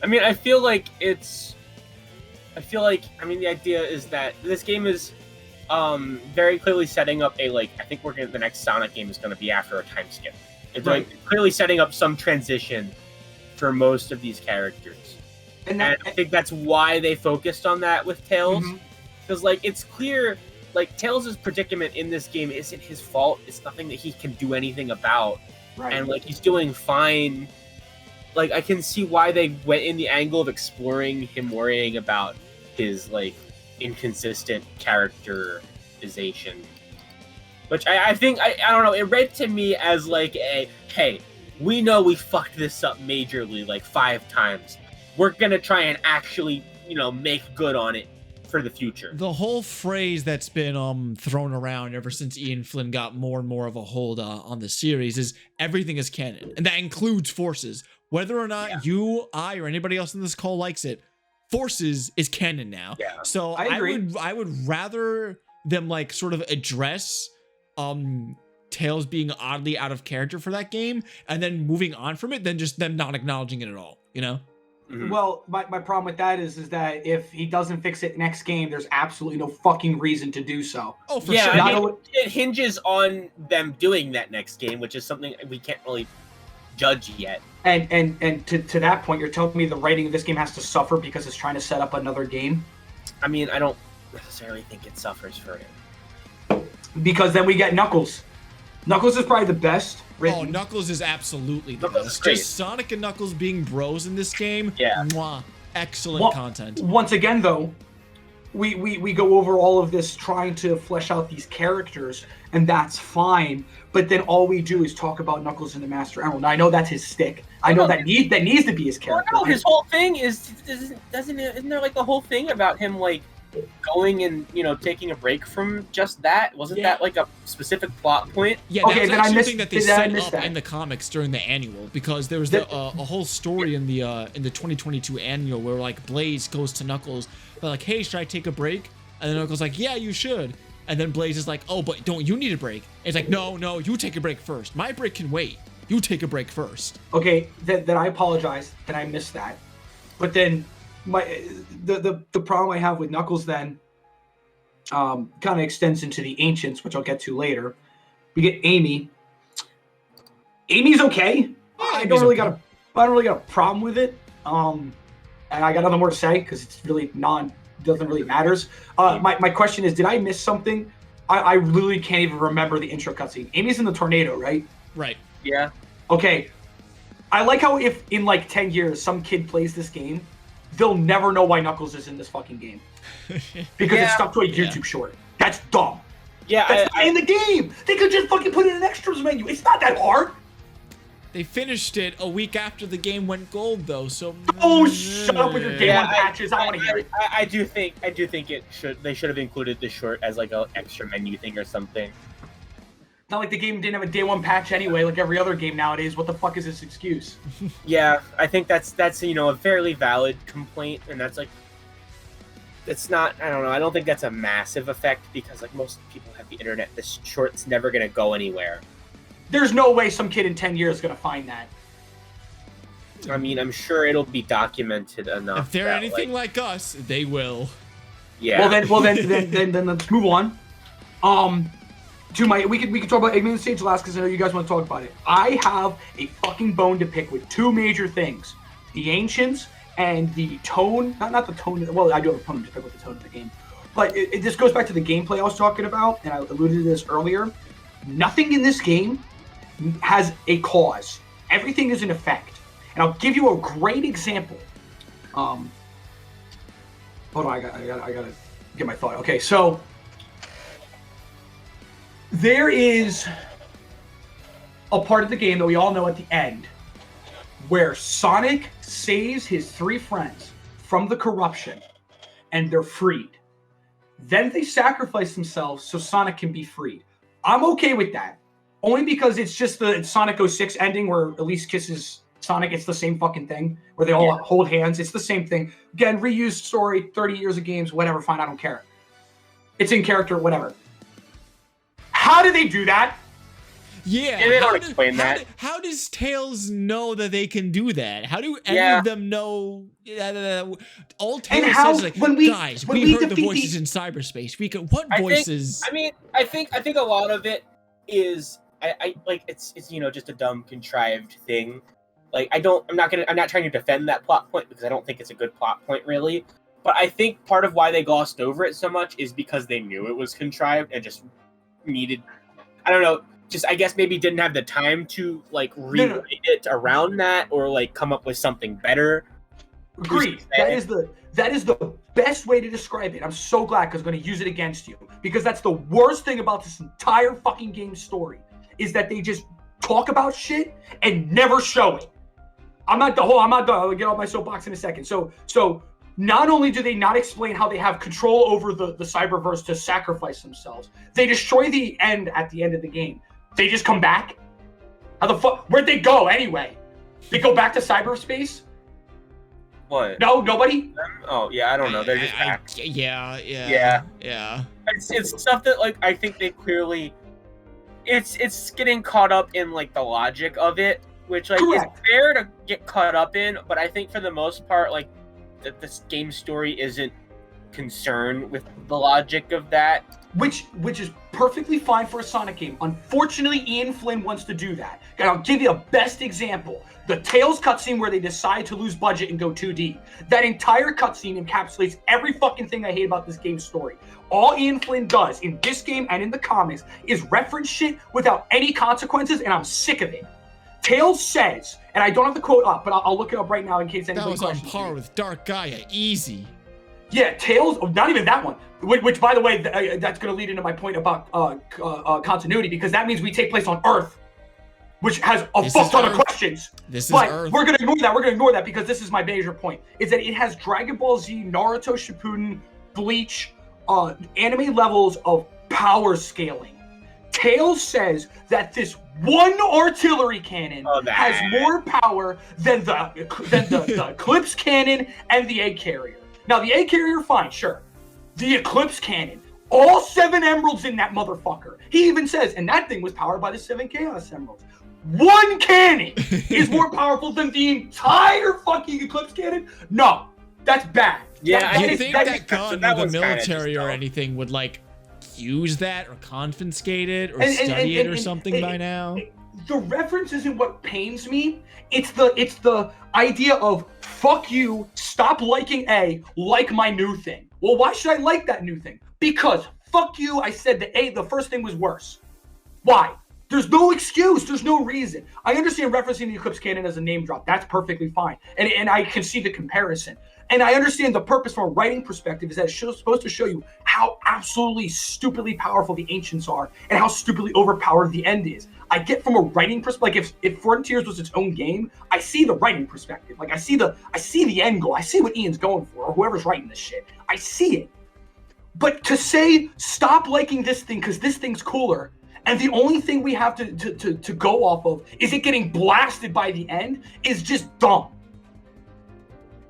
I mean, I feel like the idea is that this game is very clearly setting up the next Sonic game is going to be after a time skip. It's clearly setting up some transition for most of these characters. And I think that's why they focused on that with Tails. Because, it's clear, Tails' predicament in this game isn't his fault. It's nothing that he can do anything about. Right. And, he's doing fine. I can see why they went in the angle of exploring him worrying about his, inconsistent characterization. Which I think, I don't know, it read to me as hey, we know we fucked this up majorly 5 times. We're gonna try and actually, make good on it for the future. The whole phrase that's been thrown around ever since Ian Flynn got more and more of a hold on the series is everything is canon. And that includes Forces. Whether or not you, I, or anybody else in this call likes it, Forces is canon now. Yeah. So I would rather them sort of address Tails being oddly out of character for that game and then moving on from it than just them not acknowledging it at all, Mm-hmm. Well, my problem with that is that if he doesn't fix it next game, there's absolutely no fucking reason to do so. Oh, for sure. It hinges on them doing that next game, which is something we can't really judge yet. And to that point, you're telling me the writing of this game has to suffer because it's trying to set up another game? I mean, I don't necessarily think it suffers for it. Because then we get Knuckles. Knuckles is probably the best written. Oh, Knuckles is absolutely the Knuckles best. is great. Just Sonic and Knuckles being bros in this game. Yeah. Mwah, excellent content. Once again, though, we go over all of this trying to flesh out these characters, and that's fine. But then all we do is talk about Knuckles and the Master Emerald. Now, I know that's his stick. I know that needs to be his character. No, his whole thing isn't there like the whole thing about him like going and taking a break from just that? Wasn't that like a specific plot point? Yeah, that was actually something that they set up in the comics during the annual, because there was a whole story in the 2022 annual where like Blaze goes to Knuckles, they're like, hey, should I take a break? And then Knuckles like, yeah, you should. And then Blaze is like, oh, but don't you need a break? And it's like, no, you take a break first. My break can wait. You take a break first. Okay, then I apologize that I missed that. But then the problem I have with Knuckles then kind of extends into the Ancients, which I'll get to later. We get Amy. Amy's okay. I don't really got a problem with it. And I got nothing more to say because it's really doesn't really matters. My question is, did I miss something? I literally can't even remember the intro cutscene. Amy's in the tornado, right? Right. Yeah. Okay. I like how if in like 10 years some kid plays this game, they'll never know why Knuckles is in this fucking game. Because it's stuck to a YouTube short. That's dumb. Yeah, That's not in the game. They could just fucking put it in an extras menu. It's not that hard. They finished it a week after the game went gold, though. So shut up with your day one patches. I want to hear it. I do think they should have included the short as like an extra menu thing or something. Not like the game didn't have a day one patch anyway, like every other game nowadays. What the fuck is this excuse? Yeah, I think that's a fairly valid complaint, and that's like, it's not. I don't know. I don't think that's a massive effect because like most people have the internet. This short's never gonna go anywhere. There's no way some kid in 10 years is gonna find that. I mean, I'm sure it'll be documented enough. If they're anything like us, they will. Yeah. Well then let's move on. We could talk about Eggman and Stage last because I know you guys want to talk about it. I have a fucking bone to pick with two major things: the Ancients and the tone. Not the tone. Well, I do have a bone to pick with the tone of the game, but this goes back to the gameplay I was talking about, and I alluded to this earlier. Nothing in this game has a cause. Everything is an effect, and I'll give you a great example. Hold on, I gotta get my thought. Okay, so. There is a part of the game that we all know at the end where Sonic saves his three friends from the corruption and they're freed. Then they sacrifice themselves so Sonic can be freed. I'm okay with that. Only because it's just the Sonic 06 ending where Elise kisses Sonic. It's the same fucking thing where they all hold hands. It's the same thing. Again, reused story, 30 years of games, whatever, fine, I don't care. It's in character, whatever. How do they do that? Yeah, they don't explain that. How does Tails know that they can do that? How do any of them know? All Tails says is like, guys, we heard the voices in cyberspace. What voices? I think a lot of it is I like it's just a dumb contrived thing. Like I'm not trying to defend that plot point because I don't think it's a good plot point really. But I think part of why they glossed over it so much is because they knew it was contrived and just needed, I don't know, just I guess maybe didn't have the time to like rewrite it around that or like come up with something better. Agreed. That is the best way to describe it. I'm so glad because I'm going to use it against you because that's the worst thing about this entire fucking game story is that they just talk about shit and never show it. I'm not done. I'll get off my soapbox in a second. So not only do they not explain how they have control over the cyberverse to sacrifice themselves, they destroy the end at the end of the game. They just come back? How the fuck? Where'd they go anyway? They go back to cyberspace? What? No, nobody? Oh, yeah, I don't know. They're just back. Yeah. It's stuff that, like, I think they clearly... It's getting caught up in, like, the logic of it, which, like, is fair to get caught up in, but I think for the most part, like, that this game story isn't concerned with the logic of that. Which is perfectly fine for a Sonic game. Unfortunately, Ian Flynn wants to do that. And I'll give you a best example. The Tails cutscene where they decide to lose budget and go 2D. That entire cutscene encapsulates every fucking thing I hate about this game's story. All Ian Flynn does in this game and in the comics is reference shit without any consequences, and I'm sick of it. Tails says, and I don't have the quote up, but I'll look it up right now in case anybody questions. That was on par with Dark Gaia, easy. Yeah, Tails. Oh, not even that one. Which, by the way, that's going to lead into my point about continuity, because that means we take place on Earth, which has a fuck ton of questions. This but is Earth. We're going to ignore that. We're going to ignore that because this is my major point: is that it has Dragon Ball Z, Naruto Shippuden, Bleach, anime levels of power scaling. Tails says that this one artillery cannon has more power than the Eclipse cannon and the egg carrier. Now, the egg carrier, fine, sure. The Eclipse cannon, all 7 emeralds in that motherfucker. He even says, and that thing was powered by the 7 Chaos Emeralds. One cannon is more powerful than the entire fucking Eclipse cannon? No, that's bad. Yeah, you think that gun or the military or anything would, like, use that or confiscate it or study it or something by now? The reference isn't what pains me. It's the idea of, fuck you, stop liking A, like my new thing. Well, why should I like that new thing? Because, fuck you, I said the first thing was worse. Why? There's no excuse. There's no reason. I understand referencing the Eclipse Cannon as a name drop. That's perfectly fine. And I can see the comparison. And I understand the purpose from a writing perspective is that it's supposed to show you how absolutely stupidly powerful the Ancients are and how stupidly overpowered the End is. I get from a writing perspective, like if Frontiers was its own game, I see the writing perspective. Like I see the end goal. I see what Ian's going for, or whoever's writing this shit. I see it. But to say, stop liking this thing because this thing's cooler, and the only thing we have to go off of is it getting blasted by the End is just dumb.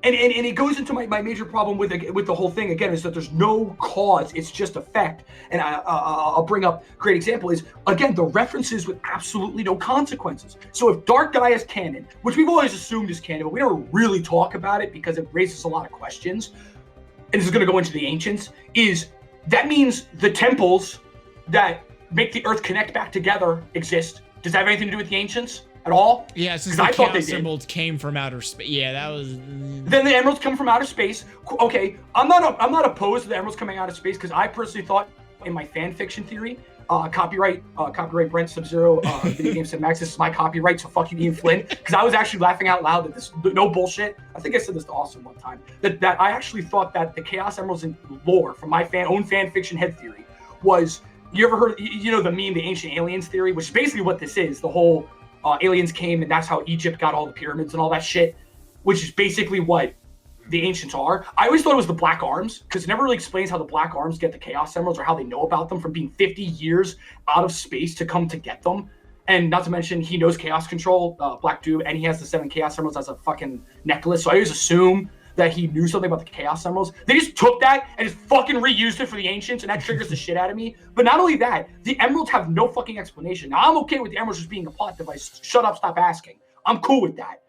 And it goes into my major problem with the whole thing again is that there's no cause, it's just effect. And I'll bring up a great example is again the references with absolutely no consequences. So if Dark Gaia is canon, which we've always assumed is canon, but we never really talk about it because it raises a lot of questions, and this is going to go into the Ancients, is that means the temples that make the Earth connect back together exist. Does that have anything to do with the Ancients? At all? Yeah, since the Chaos Emeralds came from outer space. Yeah, that was. Then the Emeralds come from outer space. Okay, I'm not opposed to the Emeralds coming out of space because I personally thought in my fan fiction theory, copyright Brent Sub-Zero Video Game Cinemax. This is my copyright, so fuck you, Ian Flynn. Because I was actually laughing out loud that this no bullshit. I think I said this to Austin one time that I actually thought that the Chaos Emeralds in lore from my own fan fiction head theory was. You ever heard the meme, the ancient aliens theory, which is basically what this is. The whole. Aliens came and that's how Egypt got all the pyramids and all that shit, which is basically what the Ancients are. I always thought it was the Black Arms because it never really explains how the Black Arms get the Chaos Emeralds or how they know about them from being 50 years out of space to come to get them. And not to mention, he knows Chaos Control, Black Doom, and he has the 7 Chaos Emeralds as a fucking necklace. So I always assume that he knew something about the Chaos Emeralds. They just took that and just fucking reused it for the Ancients, and that triggers the shit out of me. But not only that, the Emeralds have no fucking explanation. Now, I'm okay with the Emeralds just being a plot device. Shut up, stop asking. I'm cool with that.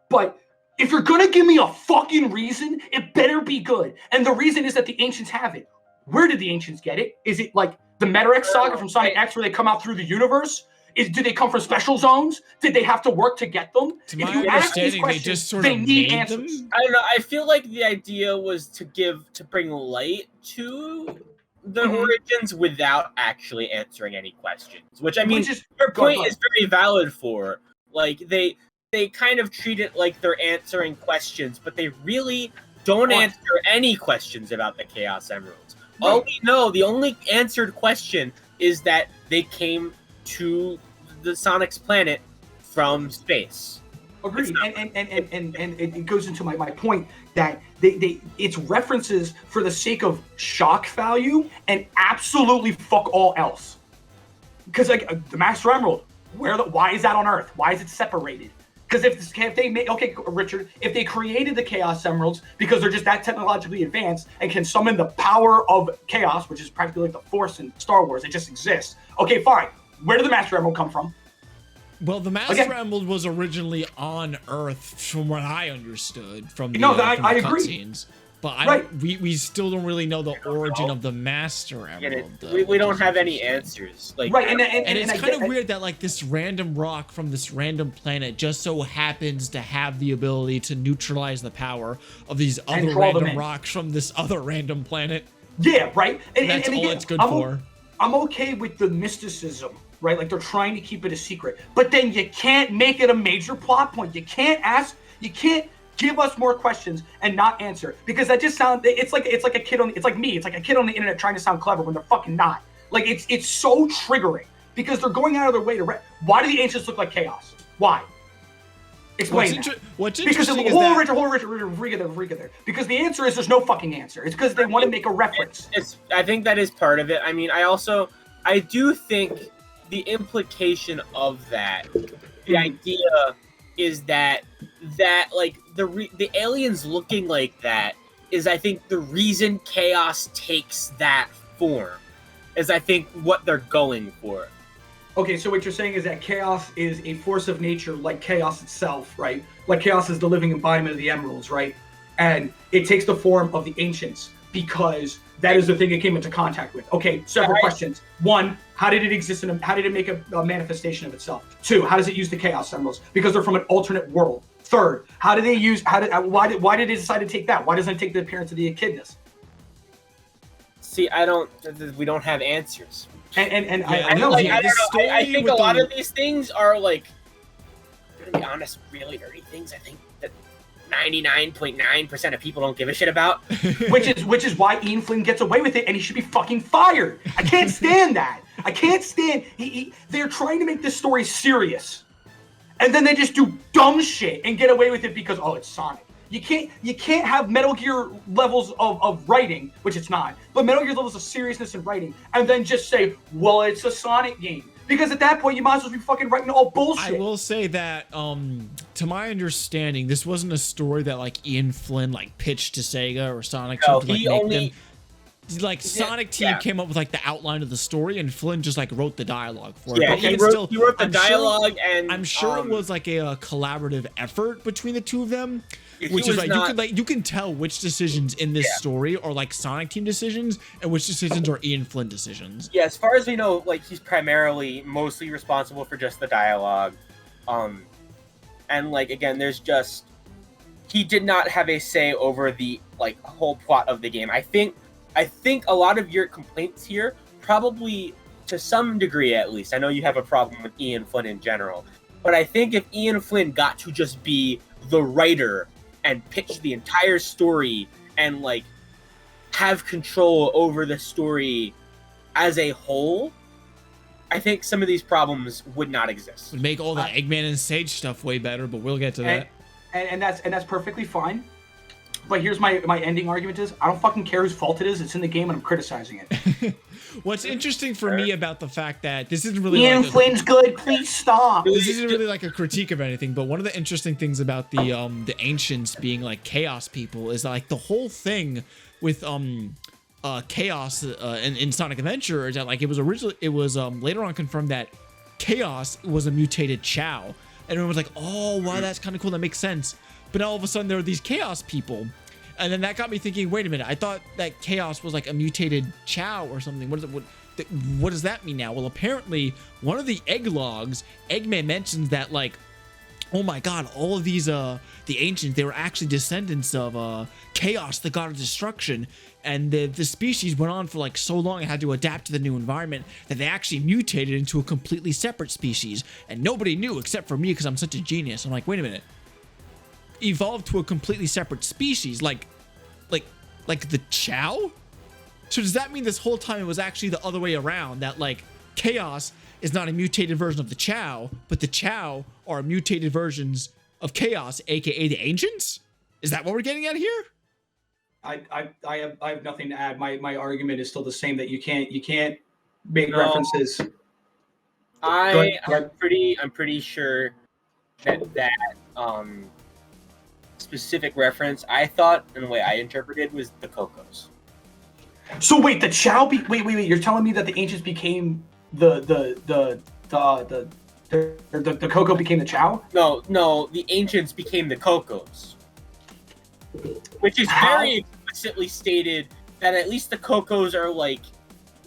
But if you're gonna give me a fucking reason, it better be good. And the reason is that the Ancients have it. Where did the Ancients get it? Is it like the Metarex saga from Sonic X where they come out through the universe? Do they come from special zones? Did they have to work to get them? To my understanding, they just sort of made answers. I don't know. I feel like the idea was to bring light to the origins without actually answering any questions. Which I mean, your point is very valid for. Like they kind of treat it like they're answering questions, but they really don't answer any questions about the Chaos Emeralds. Right. All we know, the only answered question is that they came to the Sonic's planet from space. Agreed. And it goes into my point that it's references for the sake of shock value and absolutely fuck all else. Because like the Master Emerald, why is that on Earth? Why is it separated? Because if they make Richard, if they created the Chaos Emeralds because they're just that technologically advanced and can summon the power of chaos, which is practically like the Force in Star Wars, it just exists. Okay, fine. Where did the Master Emerald come from? Well, the Master Emerald was originally on Earth, from what I understood from the I agree. cutscenes. But we still don't really know the origin of the Master Emerald. We don't have any answers. Like, right, and it's kind of weird that like this random rock from this random planet just so happens to have the ability to neutralize the power of these other random rocks from this other random planet. Yeah, right. And that's all it's good for. I'm okay with the mysticism, right? Like they're trying to keep it a secret, but then you can't make it a major plot point. You can't Give us more questions and not answer, because that just sounds. It's like a kid on. It's like me. It's like a kid on the internet trying to sound clever when they're fucking not. Like it's so triggering because they're going out of their way to. Why do the ancients look like chaos? Why? Explain what's because interesting Richard there. Because the answer is there's no fucking answer. It's because they want to make a reference. I think that is part of it. I mean, I do think the implication of that, the idea is that like the aliens looking like that is, I think, the reason chaos takes that form, is I think what they're going for. Okay, so what you're saying is that chaos is a force of nature, like chaos itself, right? Like chaos is the living embodiment of the emeralds, right? And it takes the form of the ancients because that is the thing it came into contact with. Okay, several questions. One, how did it exist how did it make a manifestation of itself? Two, how does it use the chaos emeralds? Because they're from an alternate world. Third, why did it decide to take that? Why doesn't it take the appearance of the echidnas? See, we don't have answers. And I don't know. I think a lot of these things are like, to be honest, really dirty things. I think that 99.9% of people don't give a shit about. which is why Ian Flynn gets away with it, and he should be fucking fired. I can't stand that. I can't stand. They're trying to make this story serious, and then they just do dumb shit and get away with it because it's Sonic. You can't have Metal Gear levels of writing, which it's not, but Metal Gear levels of seriousness in writing, and then just say, well, it's a Sonic game. Because at that point, you might as well be fucking writing all bullshit. I will say that, to my understanding, this wasn't a story that like Ian Flynn like pitched to Sega or Sonic. No, to, like, he make only. them. Like Sonic Team came up with like the outline of the story, and Flynn just like wrote the dialogue for it. Yeah, but he wrote the dialogue, and I'm sure it was like a collaborative effort between the two of them. Which is like you can tell which decisions in this story are like Sonic Team decisions and which decisions are Ian Flynn decisions. Yeah, as far as we know, like he's mostly responsible for just the dialogue, and like again, he did not have a say over the like whole plot of the game. I think a lot of your complaints here, probably to some degree at least, I know you have a problem with Ian Flynn in general, but I think if Ian Flynn got to just be the writer and pitch the entire story and like have control over the story as a whole, I think some of these problems would not exist. Would make all the Eggman and Sage stuff way better, but we'll get to that. And that's perfectly fine. But here's my ending argument is, I don't fucking care whose fault it is. It's in the game and I'm criticizing it. What's interesting for me about the fact that this isn't really Ian Flynn's good, please stop. This isn't really like a critique of anything, but one of the interesting things about the ancients being like chaos people is like the whole thing with chaos in Sonic Adventure is that like it was later on confirmed that chaos was a mutated Chow. And everyone was like, oh wow, that's kind of cool, that makes sense. But now all of a sudden there are these chaos people. And then that got me thinking, wait a minute, I thought that chaos was like a mutated Chow or something. What does that mean now? Well, apparently one of the egg logs, Eggman mentions that like, oh my god, all of these the ancients, they were actually descendants of chaos, the god of destruction. And the species went on for like so long and had to adapt to the new environment that they actually mutated into a completely separate species. And nobody knew except for me because I'm such a genius. I'm like, wait a minute. Evolved to a completely separate species, like the Chow? So does that mean this whole time it was actually the other way around, that like chaos is not a mutated version of the Chow, but the Chow are mutated versions of chaos, aka the ancients? Is that what we're getting at here? I have nothing to add. My argument is still the same, that you can't make references. I'm pretty sure that specific reference, I thought, and the way I interpreted, was the Cocos. So wait, the Chow wait, you're telling me that the ancients became the Coco became the Chow? No, the ancients became the Cocos. Which is very explicitly stated that at least the Cocos are like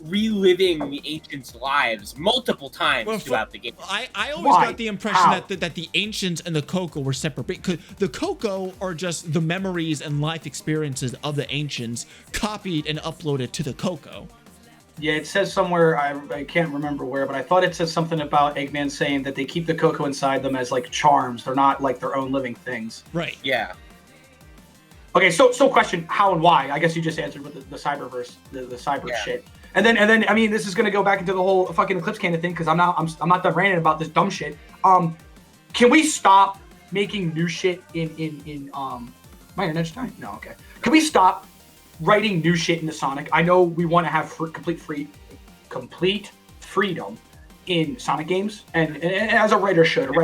reliving the ancients' lives multiple times throughout the game. I always got the impression that the ancients and the Coco were separate, because the Coco are just the memories and life experiences of the ancients copied and uploaded to the Coco. Yeah, it says somewhere, I can't remember where, but I thought it says something about Eggman saying that they keep the Coco inside them as like charms. They're not like their own living things. Right. Yeah. Okay, so question, how and why? I guess you just answered with the cyberverse, the cyber shit. And then I mean, this is gonna go back into the whole fucking Eclipse Cannon thing because I'm not done ranting about this dumb shit. Can we stop making new shit in my internet's dying? No, okay. Can we stop writing new shit into Sonic? I know we want to have complete freedom in Sonic games, and as a writer should,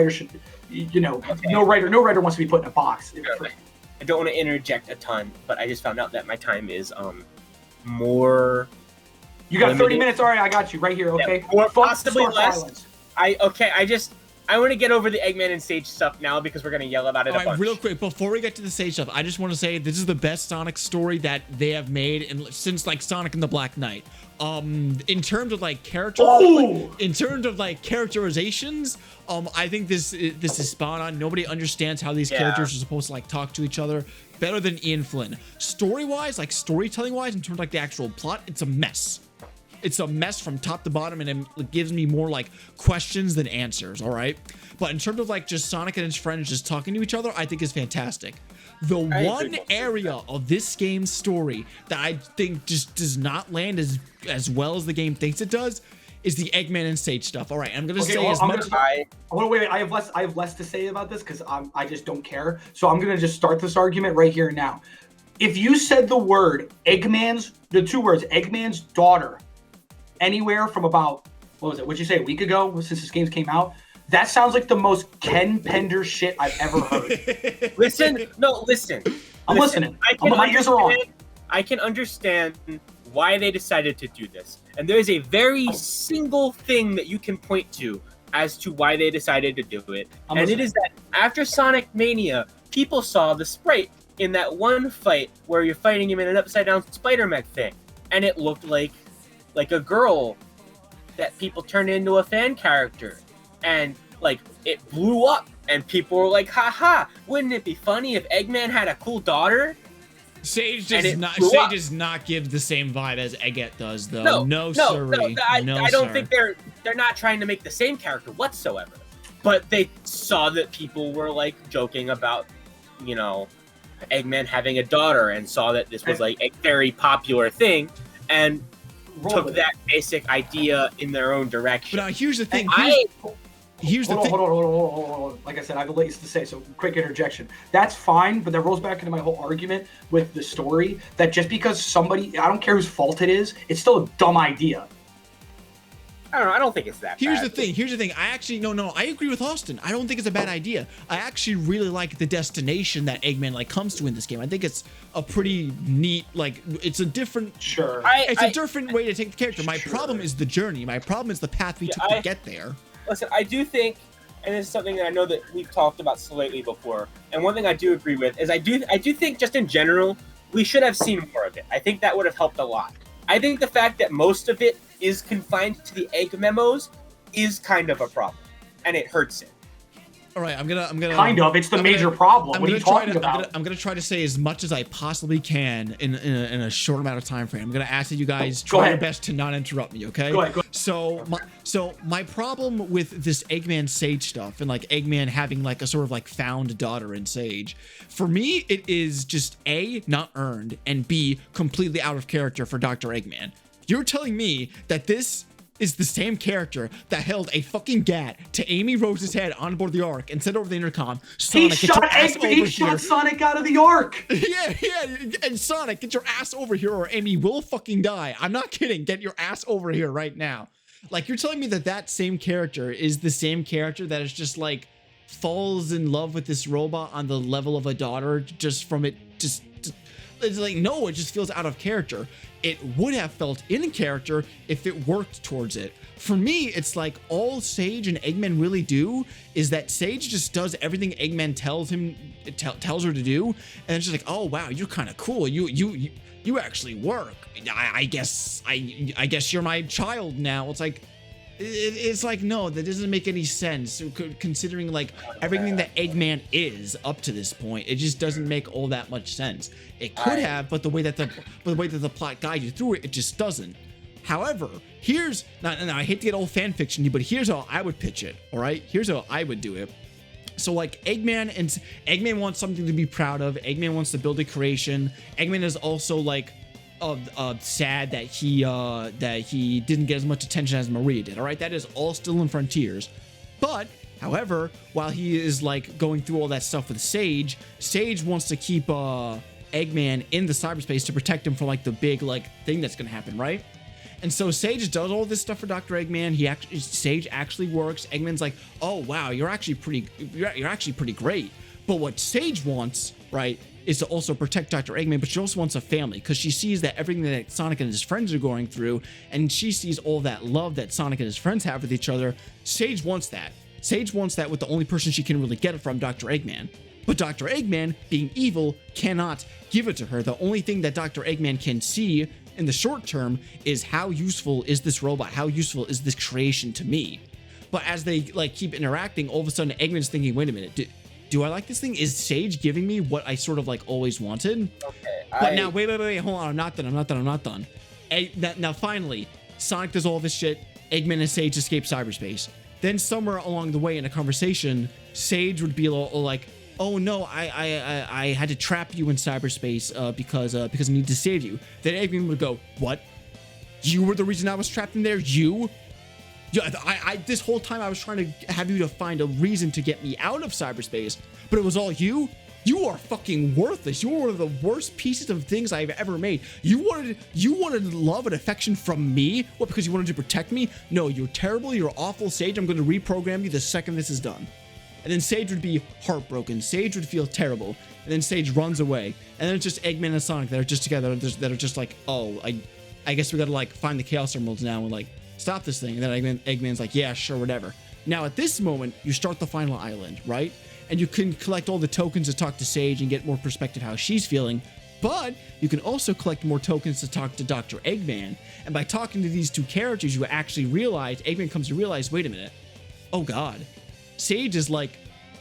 you know, no writer wants to be put in a box. I don't want to interject a ton, but I just found out that my time is more. You got limited. 30 minutes. All right, I got you right here. Okay, Yeah, or possibly less. Silence. I want to get over the Eggman and Sage stuff now because we're gonna yell about it a bunch. Real quick, before we get to the Sage stuff, I just want to say this is the best Sonic story that they have made since like Sonic and the Black Knight. In terms of like characterizations, I think this is spot on. Nobody understands how these characters are supposed to like talk to each other better than Ian Flynn. Story-wise, like storytelling-wise, in terms of like the actual plot, it's a mess. It's a mess from top to bottom, and it gives me more like questions than answers, all right? But in terms of like just Sonic and his friends just talking to each other, I think is fantastic. The one area of this game's story that I think just does not land as well as the game thinks it does is the Eggman and Sage stuff. All right, I'm gonna say as much. Wait, I have less to say about this because I just don't care. So I'm gonna just start this argument right here and now. If you said the word the two words Eggman's daughter, anywhere from about, what was it? What'd you say, a week ago since this game came out? That sounds like the most Ken Pender shit I've ever heard. Listen. I'm listening. My ears are on. I can understand why they decided to do this. And there is a very single thing that you can point to as to why they decided to do it. It is that after Sonic Mania, people saw the sprite in that one fight where you're fighting him in an upside-down Spider-Mech thing. And it looked like a girl that people turned into a fan character. And, like, it blew up. And people were like, haha, wouldn't it be funny if Eggman had a cool daughter? Sage does not give the same vibe as Eggette does, though. No, sirree. I don't think they're not trying to make the same character whatsoever. But they saw that people were, like, joking about, you know, Eggman having a daughter and saw that this was, like, a very popular thing. And took that basic idea in their own direction. But here's the thing. Hold on. Like I said, I have the latest to say, so quick interjection. That's fine, but that rolls back into my whole argument with the story that just because somebody, I don't care whose fault it is, it's still a dumb idea. I don't know. I don't think it's that Here's bad. the thing. I actually, no, I agree with Austin. I don't think it's a bad idea. I actually really like the destination that Eggman, like, comes to in this game. I think it's a pretty neat, like, it's a different... Sure. It's a different way to take the character. My problem is the journey. My problem is the path we took to get there. Listen, I do think, and this is something that I know that we've talked about slightly before, and one thing I do agree with is I do think just in general, we should have seen more of it. I think that would have helped a lot. I think the fact that most of it is confined to the egg memos is kind of a problem, and it hurts it. All right, I'm gonna. Kind of. It's the major problem. What are you talking about? I'm gonna try to say as much as I possibly can in a short amount of time frame. I'm gonna ask that you guys try your best to not interrupt me. Okay. Go ahead. So my problem with this Eggman Sage stuff and like Eggman having like a sort of like found daughter in Sage, for me it is just A, not earned, and B, completely out of character for Dr. Eggman. You're telling me that this is the same character that held a fucking gat to Amy Rose's head on board the Ark and said over the intercom, Sonic, get your ass over here. He shot Sonic out of the Ark. Yeah, and Sonic, get your ass over here or Amy will fucking die. I'm not kidding. Get your ass over here right now. Like, you're telling me that same character is the same character that is just like falls in love with this robot on the level of a daughter just from it it's like, no, it just feels out of character. It would have felt in character if it worked towards it. For me, it's like all Sage and Eggman really do is that Sage just does everything Eggman tells her to do, and it's just like, oh wow, you're kind of cool. You actually work. I guess you're my child now. It's like. It's like, no, that doesn't make any sense considering like everything that Eggman is up to this point. It just doesn't make all that much sense. It could have, but the way that the plot guides you through it, it just doesn't. However, now I hate to get old fan fiction, but here's how I would pitch it. All right, here's how I would do it. So like Eggman wants something to be proud of. Eggman wants to build a creation. Eggman is also like sad that he didn't get as much attention as Maria did. All right, that is all still in Frontiers. But however, while he is like going through all that stuff with Sage wants to keep Eggman in the cyberspace to protect him from like the big like thing that's gonna happen, right? And so Sage does all this stuff for Dr. Eggman. Sage actually works. Eggman's like, oh wow, you're actually pretty great. But what Sage wants, right, is to also protect Dr. Eggman, but she also wants a family because she sees that everything that Sonic and his friends are going through, and she sees all that love that Sonic and his friends have with each other. Sage wants that. Sage wants that with the only person she can really get it from, Dr. Eggman. But Dr. Eggman, being evil, cannot give it to her. The only thing that Dr. Eggman can see in the short term is how useful is this robot? How useful is this creation to me? But as they like keep interacting, all of a sudden Eggman's thinking, wait a minute, do I like this thing? Is Sage giving me what I sort of like always wanted? Okay. But now, wait, hold on, I'm not done. Now finally, Sonic does all this shit. Eggman and Sage escape cyberspace. Then somewhere along the way in a conversation, Sage would be like, oh no, I had to trap you in cyberspace because I need to save you. Then Eggman would go, what? You were the reason I was trapped in there? You? Yeah, this whole time I was trying to have you to find a reason to get me out of cyberspace, but it was all you? You are fucking worthless. You are one of the worst pieces of things I've ever made. You wanted love and affection from me? What, because you wanted to protect me? No, you're terrible, you're awful, Sage. I'm going to reprogram you the second this is done. And then Sage would be heartbroken. Sage would feel terrible. And then Sage runs away. And then it's just Eggman and Sonic that are just together, that are just like, oh, I guess we gotta like find the Chaos Emeralds now and like stop this thing. And then Eggman's like, yeah, sure, whatever. Now at this moment, you start the final island, right? And you can collect all the tokens to talk to Sage and get more perspective how she's feeling. But you can also collect more tokens to talk to Dr. Eggman. And by talking to these two characters, you actually realize, Eggman comes to realize, wait a minute. Oh God. Sage is like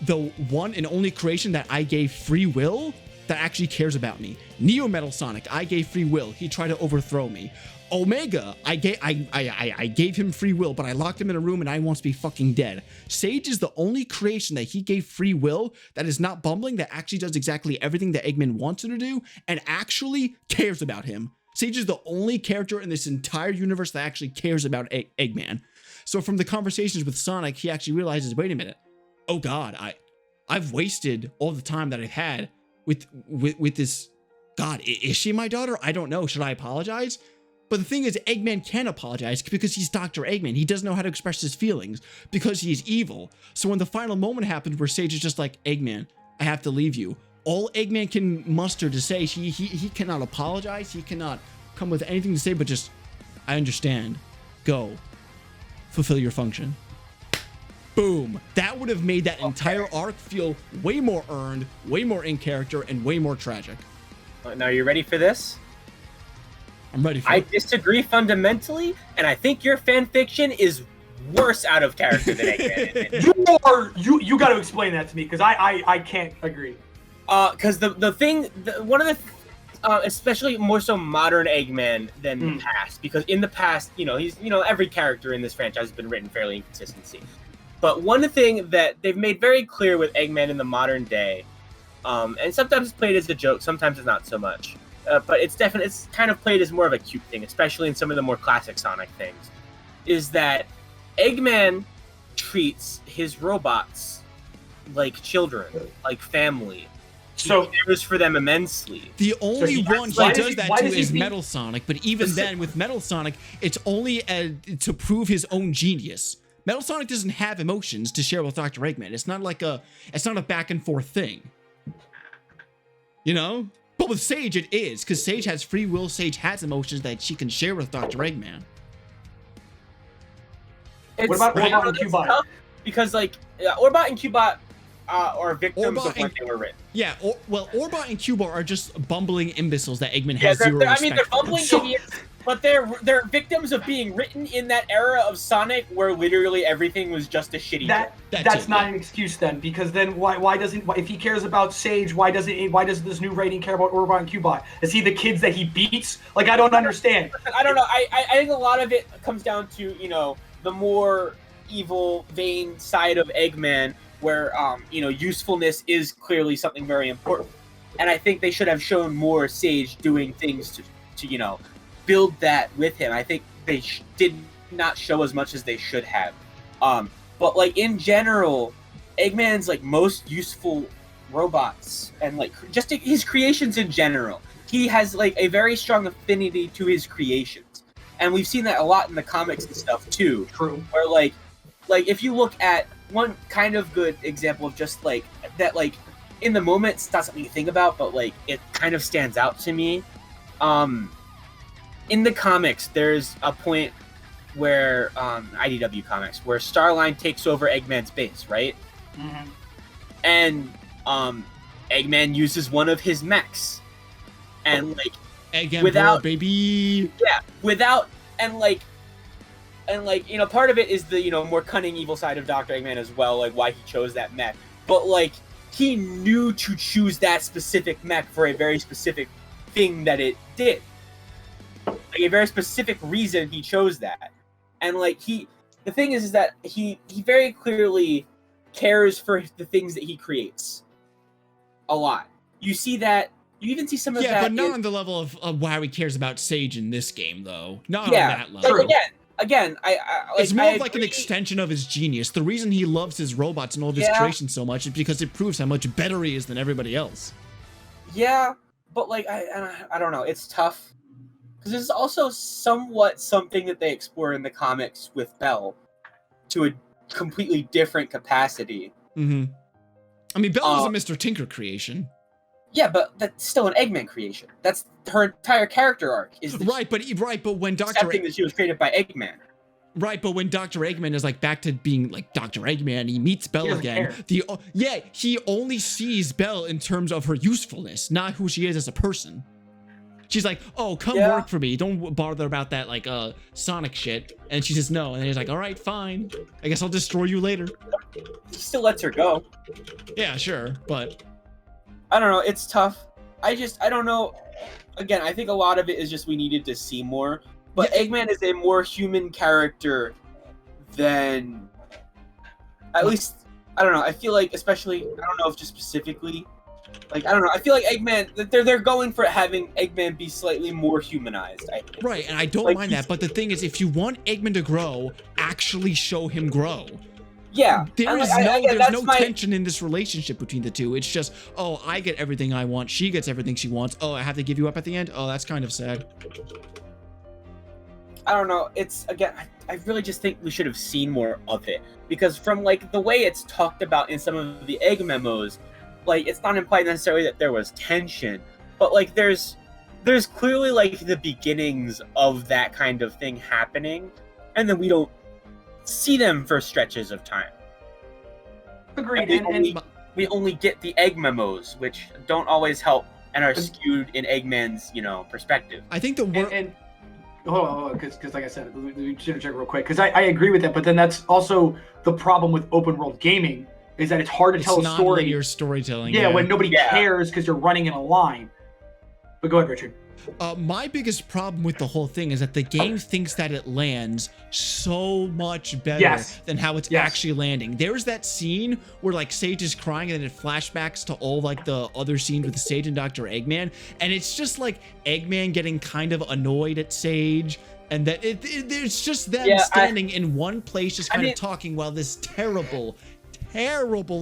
the one and only creation that I gave free will that actually cares about me. Neo Metal Sonic, I gave free will. He tried to overthrow me. Omega, I gave him free will, but I locked him in a room and I want to be fucking dead. Sage is the only creation that he gave free will that is not bumbling, that actually does exactly everything that Eggman wants her to do and actually cares about him. Sage is the only character in this entire universe that actually cares about Eggman. So from the conversations with Sonic, he actually realizes, wait a minute. Oh God, I've wasted all the time that I've had with this. God, is she my daughter? I don't know. Should I apologize? But the thing is, Eggman can't apologize because he's Dr. Eggman. He doesn't know how to express his feelings because he's evil. So when the final moment happens where Sage is just like, Eggman, I have to leave you. All Eggman can muster to say, he cannot apologize. He cannot come with anything to say, but just, I understand. Go. Fulfill your function. Boom. That would have made that entire arc feel way more earned, way more in character, and way more tragic. Now, you ready for this? I'm ready for it. I it. disagree fundamentally, and I think your fan fiction is worse out of character than Eggman. You got to explain that to me, because I can't agree. Because one of the especially more so modern Eggman than the past, because in the past, every character in this franchise has been written fairly inconsistency. But one thing that they've made very clear with Eggman in the modern day, and sometimes it's played as a joke, sometimes it's not so much, but it's kind of played as more of a cute thing, especially in some of the more classic Sonic things, is that Eggman treats his robots like children, like family. So he cares for them immensely. The only one he does that to is Metal Sonic, but even then, with Metal Sonic, it's only to prove his own genius. Metal Sonic doesn't have emotions to share with Dr. Eggman. It's not a back and forth thing. You know? But with Sage, it is, because Sage has free will. Sage has emotions that she can share with Dr. Eggman. What about Orbot and Cubot? Because, Orbot and Cubot are victims of when they were written. Yeah, Orbot and Cubot are just bumbling imbeciles that Eggman has zero respect for. They're bumbling idiots, but they're victims of being written in that era of Sonic where literally everything was just a shitty joke. That's not an excuse then, because then why doesn't, if he cares about Sage, why doesn't this new rating care about Orbot and Cubot? Is he the kids that he beats? I don't understand. I don't know. I think a lot of it comes down to, the more evil, vain side of Eggman, where usefulness is clearly something very important. And I think they should have shown more Sage doing things to build that with him. I think they did not show as much as they should have. But like in general, Eggman's like most useful robots and like just his creations in general. He has like a very strong affinity to his creations, and we've seen that a lot in the comics and stuff too. True. Where like if you look at one kind of good example of just like that, like in the moment it's not something you think about, but like it kind of stands out to me. In the comics, there's a point where IDW comics where Starline takes over Eggman's base, right? Mm-hmm. And Eggman uses one of his mechs. And like Eggman without baby. Yeah, without and part of it is the more cunning evil side of Dr. Eggman as well, like why he chose that mech. But like he knew to choose that specific mech for a very specific thing that it did. Like a very specific reason he chose that. And like the thing is that he very clearly cares for the things that he creates a lot. You see that. You even see some of that. Yeah, but not on the level of how he cares about Sage in this game, though. Not on that like, level. Again, it's more of like an extension of his genius. The reason he loves his robots and all of his creations so much is because it proves how much better he is than everybody else. Yeah, but like I don't know. It's tough because this is also somewhat something that they explore in the comics with Belle to a completely different capacity. Mm-hmm. I mean, Belle was a Mr. Tinker creation. Yeah, but that's still an Eggman creation. That's her entire character arc. But when accepting that she was created by Eggman. Right, but when Dr. Eggman is like back to being like Dr. Eggman, he meets Belle again. He only sees Belle in terms of her usefulness, not who she is as a person. She's like, "Oh, come work for me. Don't bother about that like Sonic shit." And she says no, and he's like, "All right, fine. I guess I'll destroy you later." He still lets her go. Yeah, sure, but I don't know. It's tough. I don't know. Again, I think a lot of it is just we needed to see more. But Eggman is a more human character than, at least, I don't know. I feel like, especially, I don't know if just specifically, like, I don't know. I feel like Eggman, they're going for having Eggman be slightly more humanized, I think. Right, and I don't mind that. But the thing is, if you want Eggman to grow, actually show him grow. Yeah. There's no tension in this relationship between the two. It's just, oh, I get everything I want. She gets everything she wants. Oh, I have to give you up at the end? Oh, that's kind of sad. I don't know. It's, again, I really just think we should have seen more of it. Because from, like, the way it's talked about in some of the egg memos, like, it's not implied necessarily that there was tension. But, like, there's clearly, like, the beginnings of that kind of thing happening. And then we don't see them for stretches of time. Agreed. We only get the egg memos, which don't always help and are skewed in Eggman's, perspective. I think the word... Hold on, because like I said, we should check real quick, because I agree with that, but then that's also the problem with open world gaming, is that it's hard to tell a story. It's not storytelling. Yeah, when nobody cares because you're running in a line. But go ahead, Richard. My biggest problem with the whole thing is that the game thinks that it lands so much better than how it's actually landing. There's that scene where like Sage is crying and then it flashbacks to all like the other scenes with Sage and Dr. Eggman, and it's just like Eggman getting kind of annoyed at Sage, and that there's just them standing in one place just kind of talking while this terrible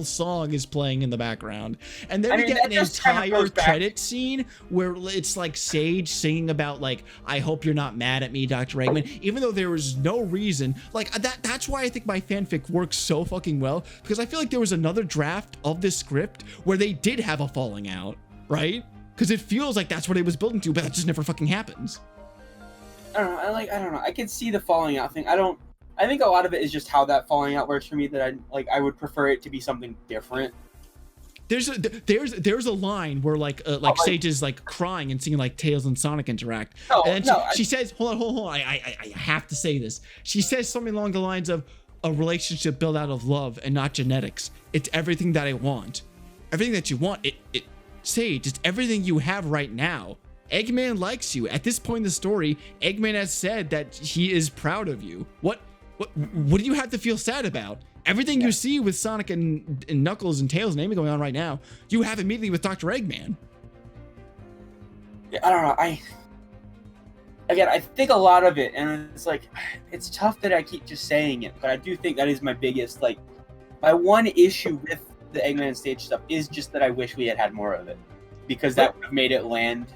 song is playing in the background. And then we get an entire credit scene where it's like Sage singing about like, I hope you're not mad at me, Dr. Eggman, even though there was no reason. Like that's why I think my fanfic works so fucking well, because I feel like there was another draft of this script where they did have a falling out, right? Because it feels like that's what it was building to, but that just never fucking happens. I don't know. I can see the falling out thing. I think a lot of it is just how that falling out works for me, that I would prefer it to be something different. There's a line where Sage is like crying and singing like Tails and Sonic interact. She says, hold on, I have to say this. She says something along the lines of, a relationship built out of love and not genetics. It's everything that I want. Everything that you want. Sage, it's everything you have right now. Eggman likes you. At this point in the story, Eggman has said that he is proud of you. What do you have to feel sad about? Everything you see with Sonic and Knuckles and Tails and Amy going on right now, you have immediately with Dr. Eggman. Yeah, I don't know. I think a lot of it, and it's like, it's tough that I keep just saying it, but I do think that is my biggest, like, my one issue with the Eggman stage stuff is just that I wish we had more of it, because that would have made it land.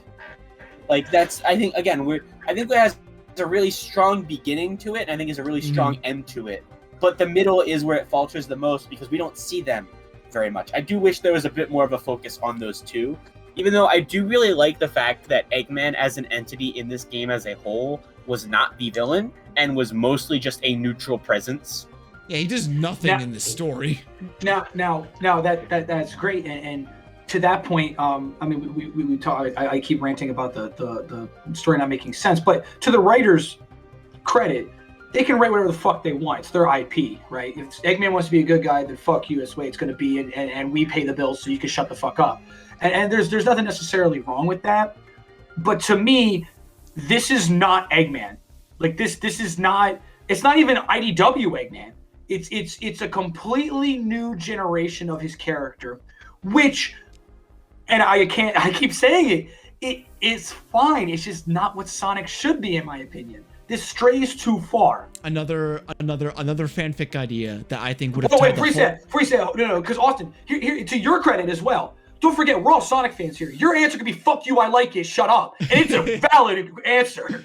Like, that's, I think, again, I think it has a really strong beginning to it, and I think it's a really strong end to it. But the middle is where it falters the most, because we don't see them very much. I do wish there was a bit more of a focus on those two. Even though I do really like the fact that Eggman as an entity in this game as a whole was not the villain and was mostly just a neutral presence. Yeah, he does nothing in the story. Now that's great, and to that point, I mean, we talk. I keep ranting about the story not making sense, but to the writers' credit, they can write whatever the fuck they want. It's their IP, right? If Eggman wants to be a good guy, then fuck you. That's the way it's going to be, and we pay the bills, so you can shut the fuck up. And there's nothing necessarily wrong with that, but to me, this is not Eggman. Like this is not. It's not even IDW Eggman. It's a completely new generation of his character, which, and I keep saying it is fine. It's just not what Sonic should be, in my opinion. This strays too far. Another fanfic idea that I think would have. Oh wait, freeze. No, because Austin, here to your credit as well. Don't forget, we're all Sonic fans here. Your answer could be "fuck you, I like it, shut up," and it's a valid answer.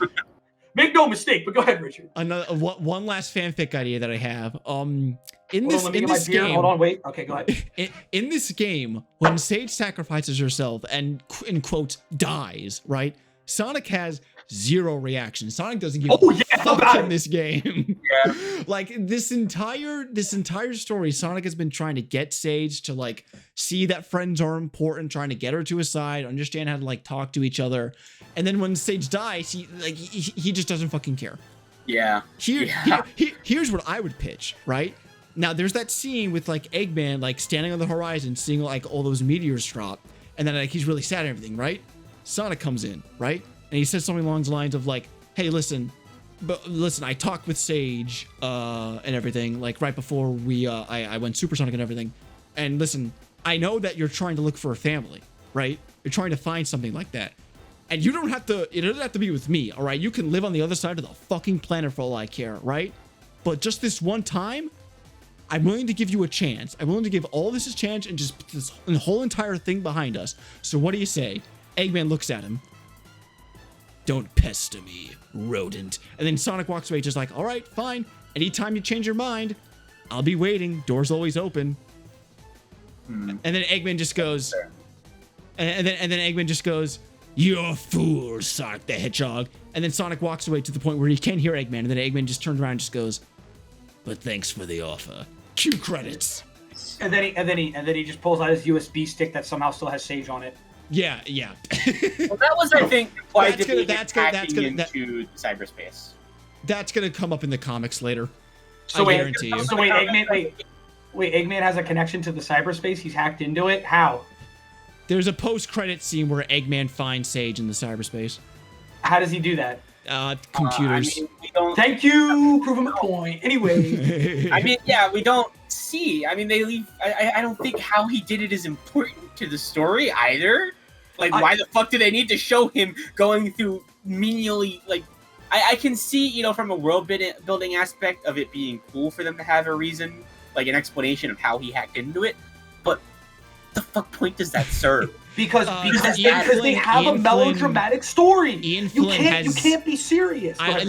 Make no mistake. But go ahead, Richard. One last fanfic idea that I have. In this game, hold on, wait. Okay, go ahead. In this game, when Sage sacrifices herself and in quotes dies, right? Sonic has zero reaction. Sonic doesn't give a fuck in this game. Yeah. Like this entire story, Sonic has been trying to get Sage to like see that friends are important, trying to get her to his side, understand how to like talk to each other. And then when Sage dies, he just doesn't fucking care. Yeah. Here's what I would pitch, right? Now there's that scene with like Eggman like standing on the horizon, seeing like all those meteors drop, and then like he's really sad and everything, right? Sonic comes in, right? And he says something along the lines of like, "Hey, listen, I talked with Sage and everything, like right before I went supersonic and everything. And listen, I know that you're trying to look for a family, right? You're trying to find something like that. And it doesn't have to be with me, all right? You can live on the other side of the fucking planet for all I care, right? But just this one time, I'm willing to give you a chance. I'm willing to give all this a chance and just put this whole entire thing behind us. So what do you say?" Eggman looks at him. "Don't pester me, rodent." And then Sonic walks away just like, "All right, fine. Anytime you change your mind, I'll be waiting. Door's always open." And then Eggman just goes, and then Eggman just goes, "You're a fool, Sonic the Hedgehog." And then Sonic walks away to the point where he can't hear Eggman. And then Eggman just turns around and just goes, "But thanks for the offer." Cue credits. And then he just pulls out his USB stick that somehow still has Sage on it. Yeah. Well, that was, I think, why into cyberspace. That's gonna come up in the comics later. So I guarantee you. So wait, Eggman has a connection to the cyberspace. He's hacked into it. How? There's a post-credit scene where Eggman finds Sage in the cyberspace. How does he do that? Computers. We don't. Thank you. Prove him a point. Anyway. We don't see. I mean, they leave. I don't think how he did it is important to the story either. Like, why the fuck do they need to show him going through menially? Like, I can see, from a world building aspect of it being cool for them to have a reason, like an explanation of how he hacked into it. But the fuck point does that serve? Because they have a melodramatic story. You can't be serious. I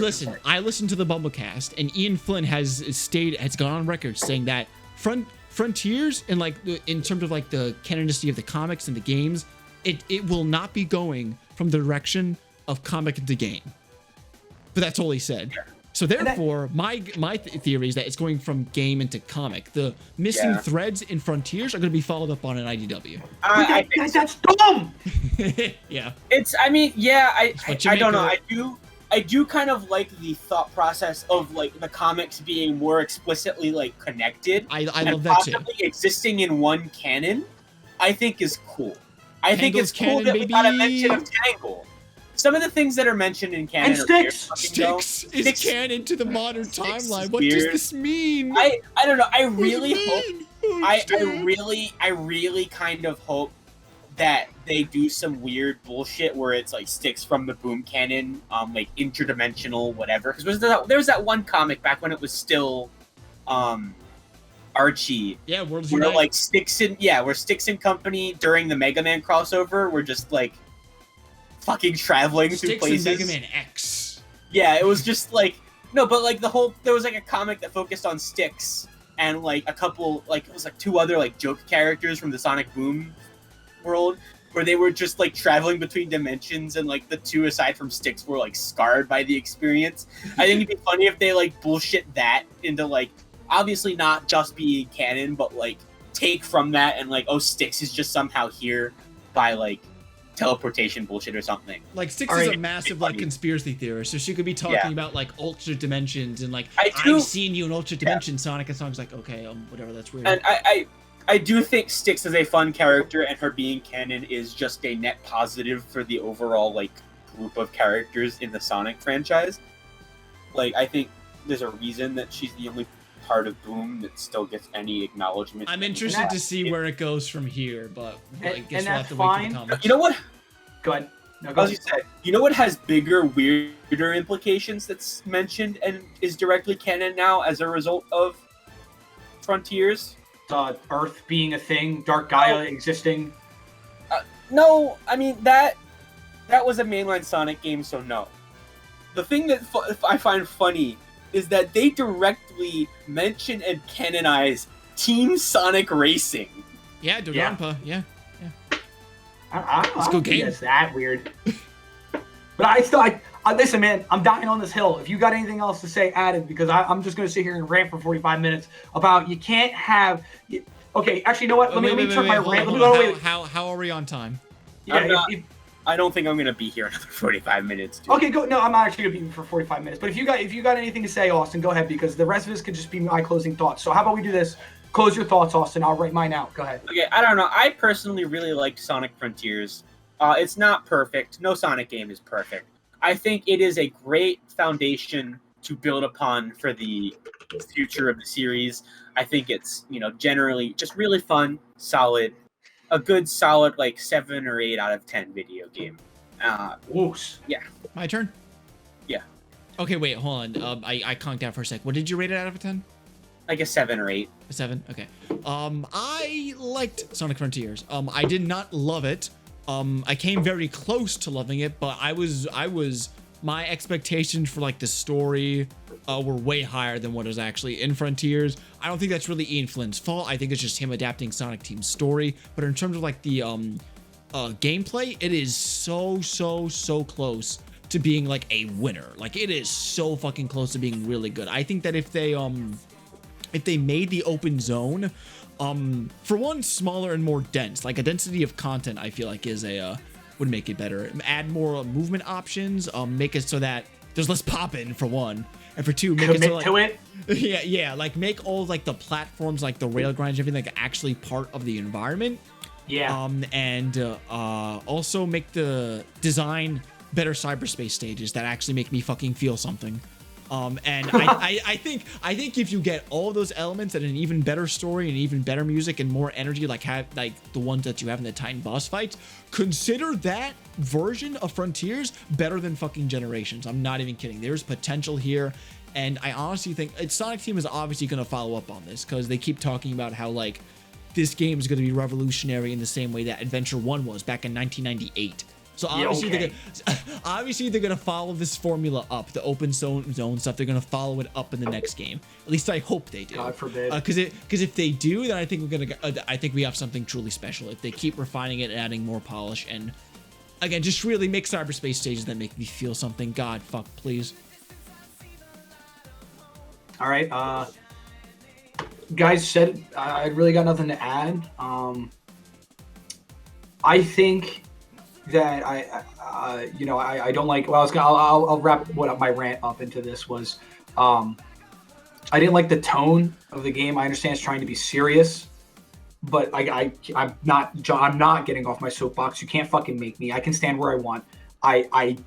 listened to the Bumblecast, and Ian Flynn has gone on record saying that Frontiers and in terms of like the canonicity of the comics and the games, it will not be going from the direction of comic into game. But that's all he said. So therefore, my theory is that it's going from game into comic. The missing threads in Frontiers are going to be followed up on an IDW. That's dumb. Yeah. I don't know. I do kind of like the thought process of like the comics being more explicitly like connected. I love that too. Possibly existing in one canon, I think is cool. I think it's cool canon, that we got a baby. mention of Tangle. some of the things that are mentioned in canon And are weird Styx. fucking, though. Styx is Styx- canon to the modern Styx is timeline. What does weird. this mean? I don't know. I What does really it hope. mean? I really kind of hope that they do some weird bullshit where it's like Styx from the Boom canon, like interdimensional, whatever. Because there was that one comic back when it was still, Archie. Yeah, Worlds Where Unite. like where Styx and company during the Mega Man crossover were just like fucking traveling through Styx places. and Mega Man X. Yeah, it was just like no, but like there was like a comic that focused on Styx and like a couple like it was like two other like joke characters from the Sonic Boom world where they were just like traveling between dimensions and like the two aside from Styx were like scarred by the experience. I think it'd be funny if they like bullshit that into like obviously not just being canon, but like take from that and like, oh, Styx is just somehow here by like teleportation bullshit or something. Like Styx All is right, a massive it's like funny. conspiracy theorist, so she could be talking Yeah. about like ultra dimensions and like I do- I've seen you in ultra dimension, Sonic, and Sonic's like, okay, whatever, that's weird. And I do think Styx is a fun character, and her being canon is just a net positive for the overall like group of characters in the Sonic franchise. Like, I think there's a reason that she's the only part of Boom that still gets any acknowledgement. I'm interested to see where it goes from here, but I And- guess and we'll that's have to wait for fine. the comments. You know what? Go ahead. No, go As you ahead. said, you know what has bigger, weirder implications that's mentioned and is directly canon now as a result of Frontiers? Earth being a thing, Dark Gaia existing. No, I mean that was a mainline Sonic game, so no. The thing that I find funny is that they directly mention and canonize Team Sonic Racing. Yeah, Dodanpa, yeah. I Let's don't go think game. that's that weird. But I listen, man. I'm dying on this hill. If you got anything else to say, add it, because I'm just going to sit here and rant for 45 minutes about you can't have. Okay, actually, you know what? Let me turn my rant. Hold Let me on. go. Wait. How are we on time? Yeah, I'm not- if- I don't think I'm gonna be here another 45 minutes. Dude. okay, go. No, I'm not actually gonna be here for 45 minutes. But if you got anything to say, Austin, go ahead, because the rest of this could just be my closing thoughts. So how about we do this? Close your thoughts, Austin. I'll write mine out. Go ahead. Okay, I don't know. I personally really liked Sonic Frontiers. It's not perfect. No Sonic game is perfect. I think it is a great foundation to build upon for the future of the series. I think it's, generally just really fun, solid, a good solid like 7 or 8 out of 10 video game. Woos. My turn? Yeah. Okay, wait, hold on. I conked out for a sec. What did you rate it out of a 10? Like a 7 or 8. A 7? Okay. I liked Sonic Frontiers. I did not love it. I came very close to loving it, but my expectations for like the story were way higher than what is actually in Frontiers. I don't think that's really Ian Flynn's fault. I think it's just him adapting Sonic Team's story. But in terms of like the gameplay, it is so close to being like a winner. Like it is so fucking close to being really good. I think that if they made the open zone, for one, smaller and more dense, like a density of content, I feel like would make it better. Add more movement options, make it so that there's less popping for one, and for two, make Commit it so like, to it. yeah, like make all like the platforms, like the rail grinds, everything like actually part of the environment. Yeah. And also make the design better cyberspace stages that actually make me fucking feel something. And I think if you get all those elements and an even better story and even better music and more energy, like the ones that you have in the Titan boss fights, consider that version of Frontiers better than fucking Generations. I'm not even kidding. There's potential here, and I honestly think Sonic Team is obviously going to follow up on this because they keep talking about how like this game is going to be revolutionary in the same way that Adventure 1 was back in 1998. So obviously they're gonna follow this formula up, the open zone stuff. They're gonna follow it up in the next game. At least I hope they do. God forbid. Because if they do, then I think I think we have something truly special. If they keep refining it, and adding more polish, and again, just really make cyberspace stages that make me feel something. God, fuck, please. All right. Guys said I really got nothing to add. I think that I don't like. Well, I'll wrap my rant up into this was, I didn't like the tone of the game. I understand it's trying to be serious, but I'm not getting off my soapbox. You can't fucking make me. I can stand where I want. I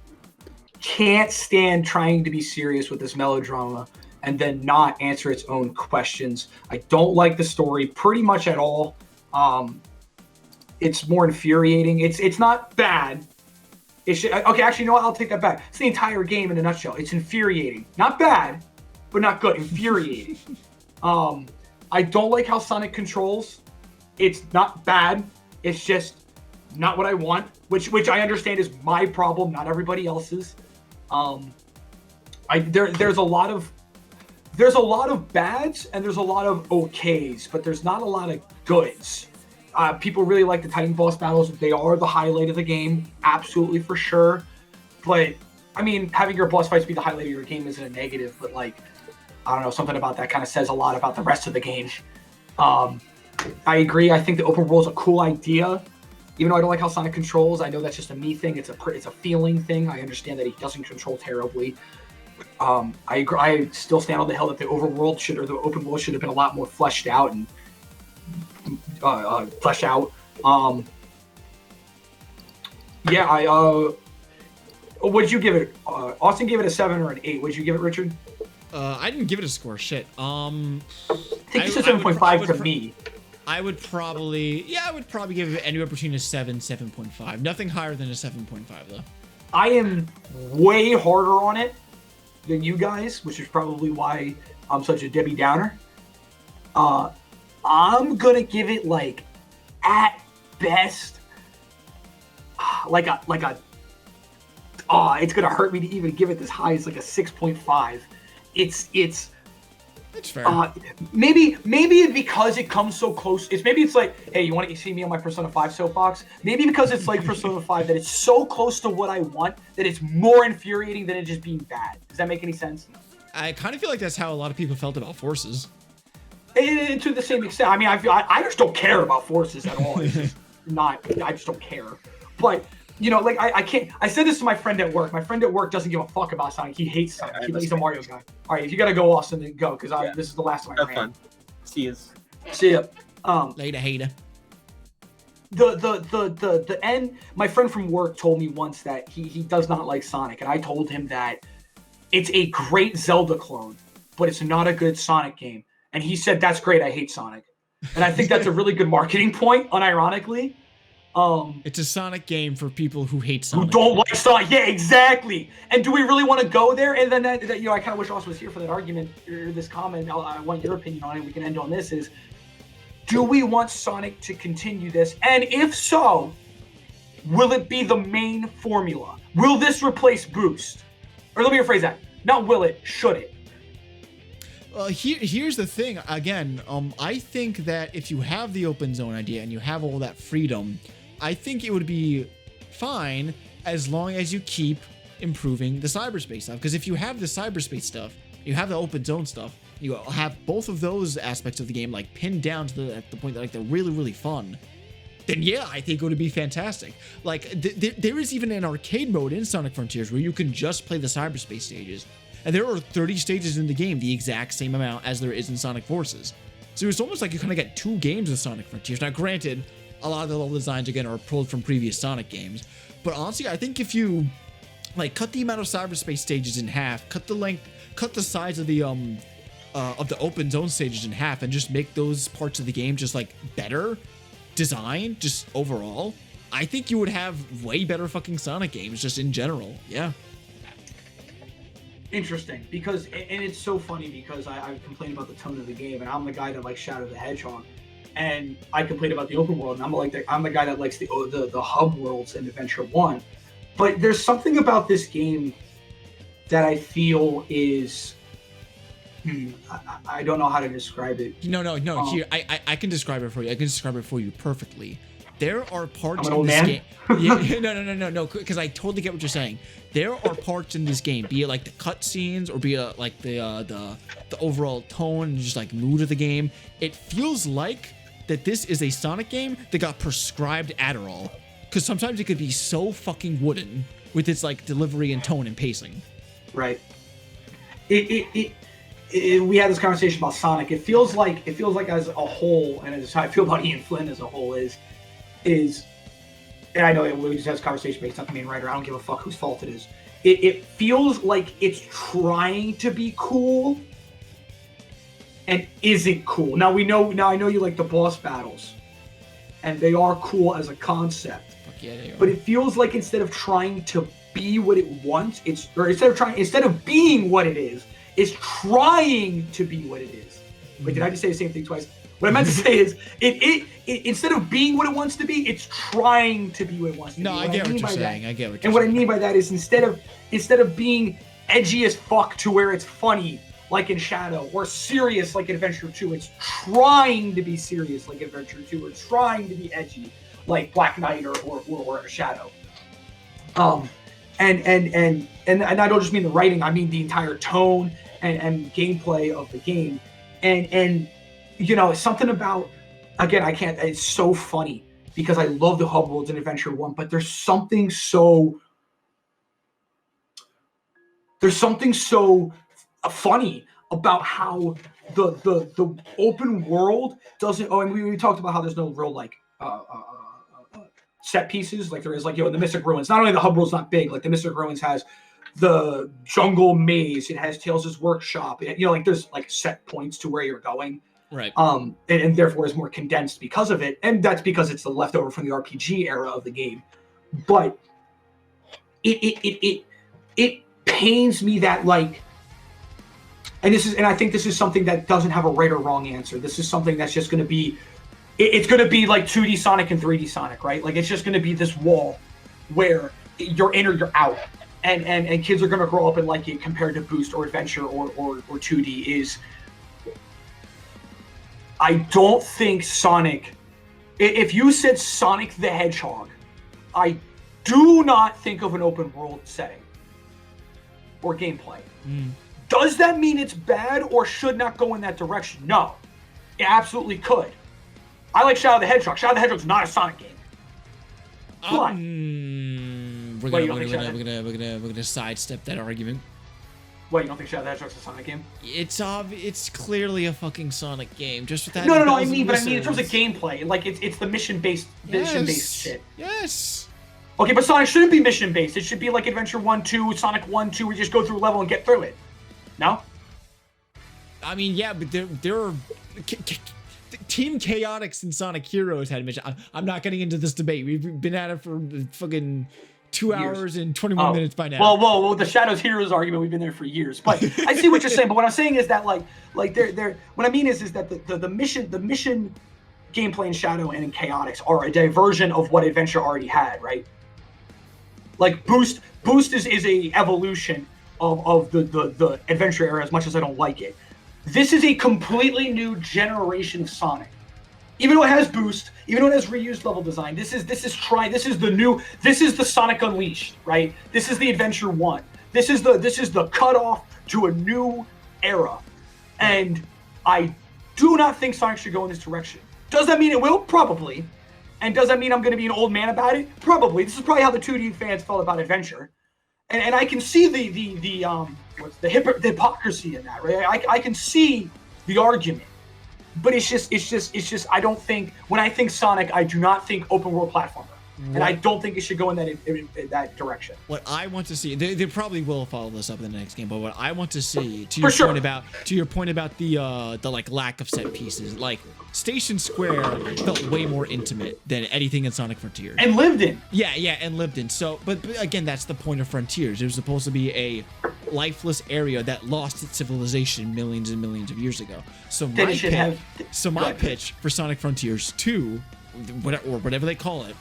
can't stand trying to be serious with this melodrama and then not answer its own questions. I don't like the story pretty much at all. It's more infuriating. It's not bad. Okay, actually, you know what? I'll take that back. It's the entire game in a nutshell. It's infuriating. Not bad, but not good. Infuriating. I don't like how Sonic controls. It's not bad. It's just not what I want, which I understand is my problem, not everybody else's. There's a lot of bads and there's a lot of okays, but there's not a lot of goods. People really like the Titan boss battles. They are the highlight of the game, absolutely for sure. But I mean, having your boss fights be the highlight of your game isn't a negative, but like, I don't know, something about that kind of says a lot about the rest of the game. I agree. I think the open world is a cool idea. Even though I don't like how Sonic controls, I know that's just a me thing. It's a feeling thing. I understand that he doesn't control terribly. I agree. I still stand on the hill that the overworld the open world should have been a lot more fleshed out and fleshed out. What'd you give it? Austin gave it a 7 or an 8. What'd you give it, Richard? I didn't give it a score. Shit. I think it's a 7.5 to me. I would probably give it anywhere between a 7.5. Nothing higher than a 7.5 though. I am way harder on it than you guys, which is probably why I'm such a Debbie Downer. I'm gonna give it like, at best, it's gonna hurt me to even give it this high. It's like a 6.5. It's That's fair. Maybe because it comes so close. It's like, hey, you want to see me on my Persona 5 soapbox? Maybe because it's like Persona 5 that it's so close to what I want that it's more infuriating than it just being bad. Does that make any sense? I kind of feel like that's how a lot of people felt about Forces. And to the same extent. I mean, I just don't care about Forces at all. It's just I just don't care. But you know, like I can't. I said this to my friend at work. My friend at work doesn't give a fuck about Sonic. He hates Sonic. He's a Mario guy. All right, if you gotta go, Austin, then go, because this is the last time I ran. Fun. See ya. Later, hater. The end. My friend from work told me once that he does not like Sonic, and I told him that it's a great Zelda clone, but it's not a good Sonic game. And he said, "That's great. I hate Sonic," and I think that's a really good marketing point. Unironically. It's a Sonic game for people who hate Sonic. Who don't like Sonic. Yeah, exactly. And do we really want to go there? And then I kind of wish Austin was here for that argument or this comment. I want your opinion on it. We can end on this. Is, do we want Sonic to continue this? And if so, will it be the main formula? Will this replace Boost? Or let me rephrase that. Not will it, should it? Here's the thing. Again, I think that if you have the open zone idea and you have all that freedom, I think it would be fine as long as you keep improving the cyberspace stuff. Because if you have the cyberspace stuff, you have the open zone stuff, you have both of those aspects of the game like pinned down to at the point that like they're really, really fun, then yeah, I think it would be fantastic. Like there is even an arcade mode in Sonic Frontiers where you can just play the cyberspace stages. And there are 30 stages in the game, the exact same amount as there is in Sonic Forces. So it's almost like you kind of get 2 games of Sonic Frontiers. Now, granted, a lot of the level designs, again, are pulled from previous Sonic games. But honestly, I think if you, like, cut the amount of cyberspace stages in half, cut the size of the open zone stages in half, and just make those parts of the game just, like, better design, just overall, I think you would have way better fucking Sonic games, just in general. Yeah. Interesting, because and it's so funny because I complain about the tone of the game, and I'm the guy that likes Shadow the Hedgehog, and I complain about the open world, and I'm the guy that likes the hub worlds in Adventure 1. But there's something about this game that I feel is I don't know how to describe it. No. Here, I can describe it for you. I can describe it for you perfectly. There are parts in this game. Yeah, no, because I totally get what you're saying. There are parts in this game, be it like the cutscenes or be it like the overall tone and just like mood of the game. It feels like that this is a Sonic game that got prescribed Adderall, because sometimes it could be so fucking wooden with its like delivery and tone and pacing. Right. We had this conversation about Sonic. It feels like as a whole, and as I feel about Ian Flynn as a whole is and I know we just has conversation based on the main writer. I don't give a fuck whose fault it is. It feels like it's trying to be cool and isn't cool. Now I know you like the boss battles, and they are cool as a concept. Fuck yeah, they are. But it feels like instead of trying to be what it wants, instead of being what it is, it's trying to be what it is. Wait, did I just say the same thing twice? What I meant to say is, it instead of being what it wants to be, it's trying to be what it wants to be. No, I get what you're saying. I get what you're saying. And what I mean by that is instead of being edgy as fuck to where it's funny, like in Shadow, or serious like in Adventure 2, it's trying to be serious like Adventure 2, or trying to be edgy like Black Knight or Shadow. And I don't just mean the writing, I mean the entire tone and gameplay of the game. And you know, something about, again, it's so funny because I love the hub worlds in Adventure 1, but there's something so funny about how the open world doesn't, and we talked about how there's no real like set pieces like there is like, you know, in the Mystic Ruins. Not only the hub world's not big, like the Mystic Ruins has the jungle maze, it has Tails' workshop, you know, like there's like set points to where you're going. Right. And therefore is more condensed because of it. And that's because it's the leftover from the RPG era of the game. But it pains me that like, and I think this is something that doesn't have a right or wrong answer. This is something that's just going to be, it's going to be like 2D Sonic and 3D Sonic, right? Like it's just going to be this wall where you're in or you're out. And kids are going to grow up and like it compared to Boost or Adventure or 2D is, I don't think Sonic, if you said Sonic the Hedgehog, I do not think of an open world setting or gameplay. Does that mean it's bad or should not go in that direction? No, it absolutely could. I like Shadow the Hedgehog. Shadow the Hedgehog's not a Sonic game. But we're gonna sidestep that argument. What, you don't think Shadow the Hedgehog's a Sonic game? It's clearly a fucking Sonic game. Just with that. No. I mean in terms of gameplay, like it's the mission-based shit. Yes. Okay, but Sonic shouldn't be mission-based. It should be like Adventure 1, 2, Sonic 1, 2, where you just go through a level and get through it. No? I mean, yeah, but there are Team Chaotix and Sonic Heroes had a mission. I'm not getting into this debate. We've been at it for fucking 2 hours and 21 minutes by now. Well, the Shadows Heroes argument, we've been there for years. But I see what you're saying. But what I'm saying is that like they're what I mean is that the mission gameplay in Shadow and in Chaotix are a diversion of what Adventure already had, right? Like Boost is a evolution of the Adventure era, as much as I don't like it. This is a completely new generation of Sonic. Even though it has Boost, even though it has reused level design, this is the Sonic Unleashed, right? This is the Adventure 1. This is the cutoff to a new era. And I do not think Sonic should go in this direction. Does that mean it will? Probably. And does that mean I'm going to be an old man about it? Probably. This is probably how the 2D fans felt about Adventure. And I can see the hypocrisy in that, right? I can see the argument. But it's just I don't think, when I think Sonic, I do not think open world platformer. And I don't think it should go in that direction. What I want to see, they probably will follow this up in the next game, but what I want to see, to your point about the like lack of set pieces, like Station Square felt way more intimate than anything in Sonic Frontiers. And lived in. Yeah, and lived in. So, but again, that's the point of Frontiers. It was supposed to be a lifeless area that lost its civilization millions and millions of years ago. So my pitch for Sonic Frontiers 2, or whatever they call it,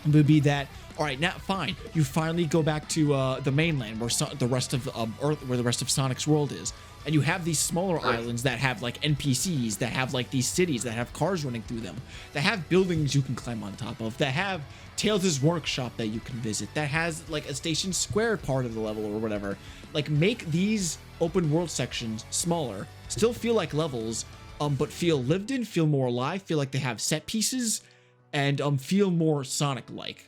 would be that, all right, now fine, you finally go back to the mainland where the rest of Earth, where the rest of Sonic's world is, and you have these smaller islands that have like NPCs, that have like these cities that have cars running through them, that have buildings you can climb on top of, that have Tails' workshop that you can visit, that has like a Station Square part of the level or whatever. Like, make these open world sections smaller, still feel like levels, but feel lived in, feel more alive, feel like they have set pieces, and feel more Sonic-like.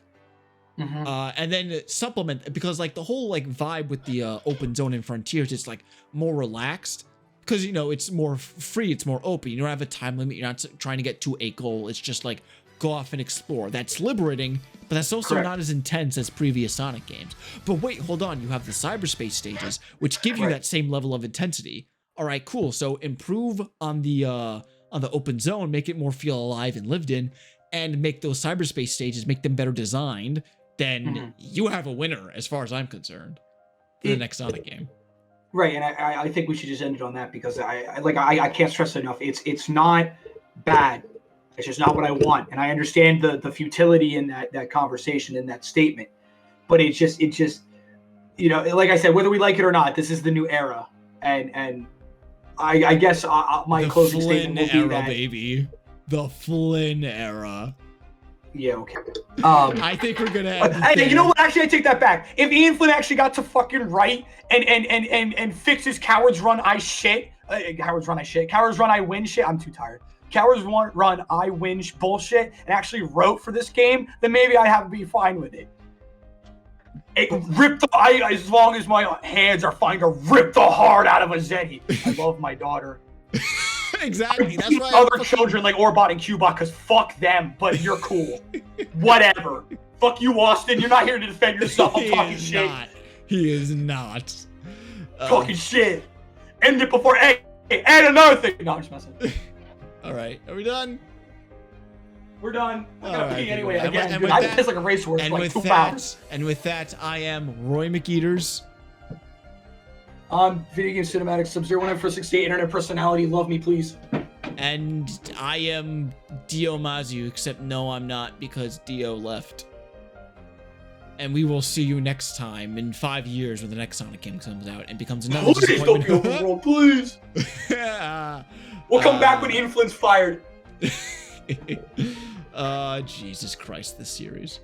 Mm-hmm. And then supplement, because like the whole like vibe with the open zone in Frontiers, it's like more relaxed, because, you know, it's more free, it's more open. You don't have a time limit, you're not trying to get to a goal. It's just like go off and explore. That's liberating, but that's also Correct. not as intense as previous Sonic games. But wait, hold on. You have the cyberspace stages, which give you Right. that same level of intensity. All right, cool. So improve on the open zone, make it more feel alive and lived in, and make those cyberspace stages, make them better designed. Then you have a winner, as far as I'm concerned, for the next Sonic game. Right, and I think we should just end it on that because I can't stress it enough. It's not bad. It's just not what I want, and I understand the futility in that conversation in that statement. But it's just you know, like I said, whether we like it or not, this is the new era, and I guess my The closing Flynn statement will be era, that baby. The Flynn era. yeah, okay. I think we're gonna end Hey, there. you know what? Actually, I take that back. If Ian Flynn actually got to fucking write and fix his Cowards Run I shit, Cowards Run I shit, Cowards Run I win shit. I'm too tired. Cowards Run I win bullshit, and actually wrote for this game, then maybe I'd have to be fine with it. As long as my hands are fine to rip the heart out of a Zeddy. I love my daughter. Exactly. That's why Other children like Orbot and Cubot, because fuck them, but you're cool. Whatever. Fuck you, Austin. You're not here to defend yourself. I'm talking shit. He is not. Talking shit. End it before. Hey, and another thing. No, I'm just messing. All right. Are we done? We're done. I gotta All right, pee anyway. and Again, with dude, I've that- pissed like a racehorse for And like with 2 that, hours. I am Roy McEaters. Video Game Cinematics, Sub-01948, Internet Personality. Love me, please. And I am Dio Mazu, except no, I'm not, because Dio left. And we will see you next time in 5 years when the next Sonic game comes out and becomes another Please don't be disappointment. overruled, please. We'll come back when Ian Flynn's fired. Jesus Christ, this series.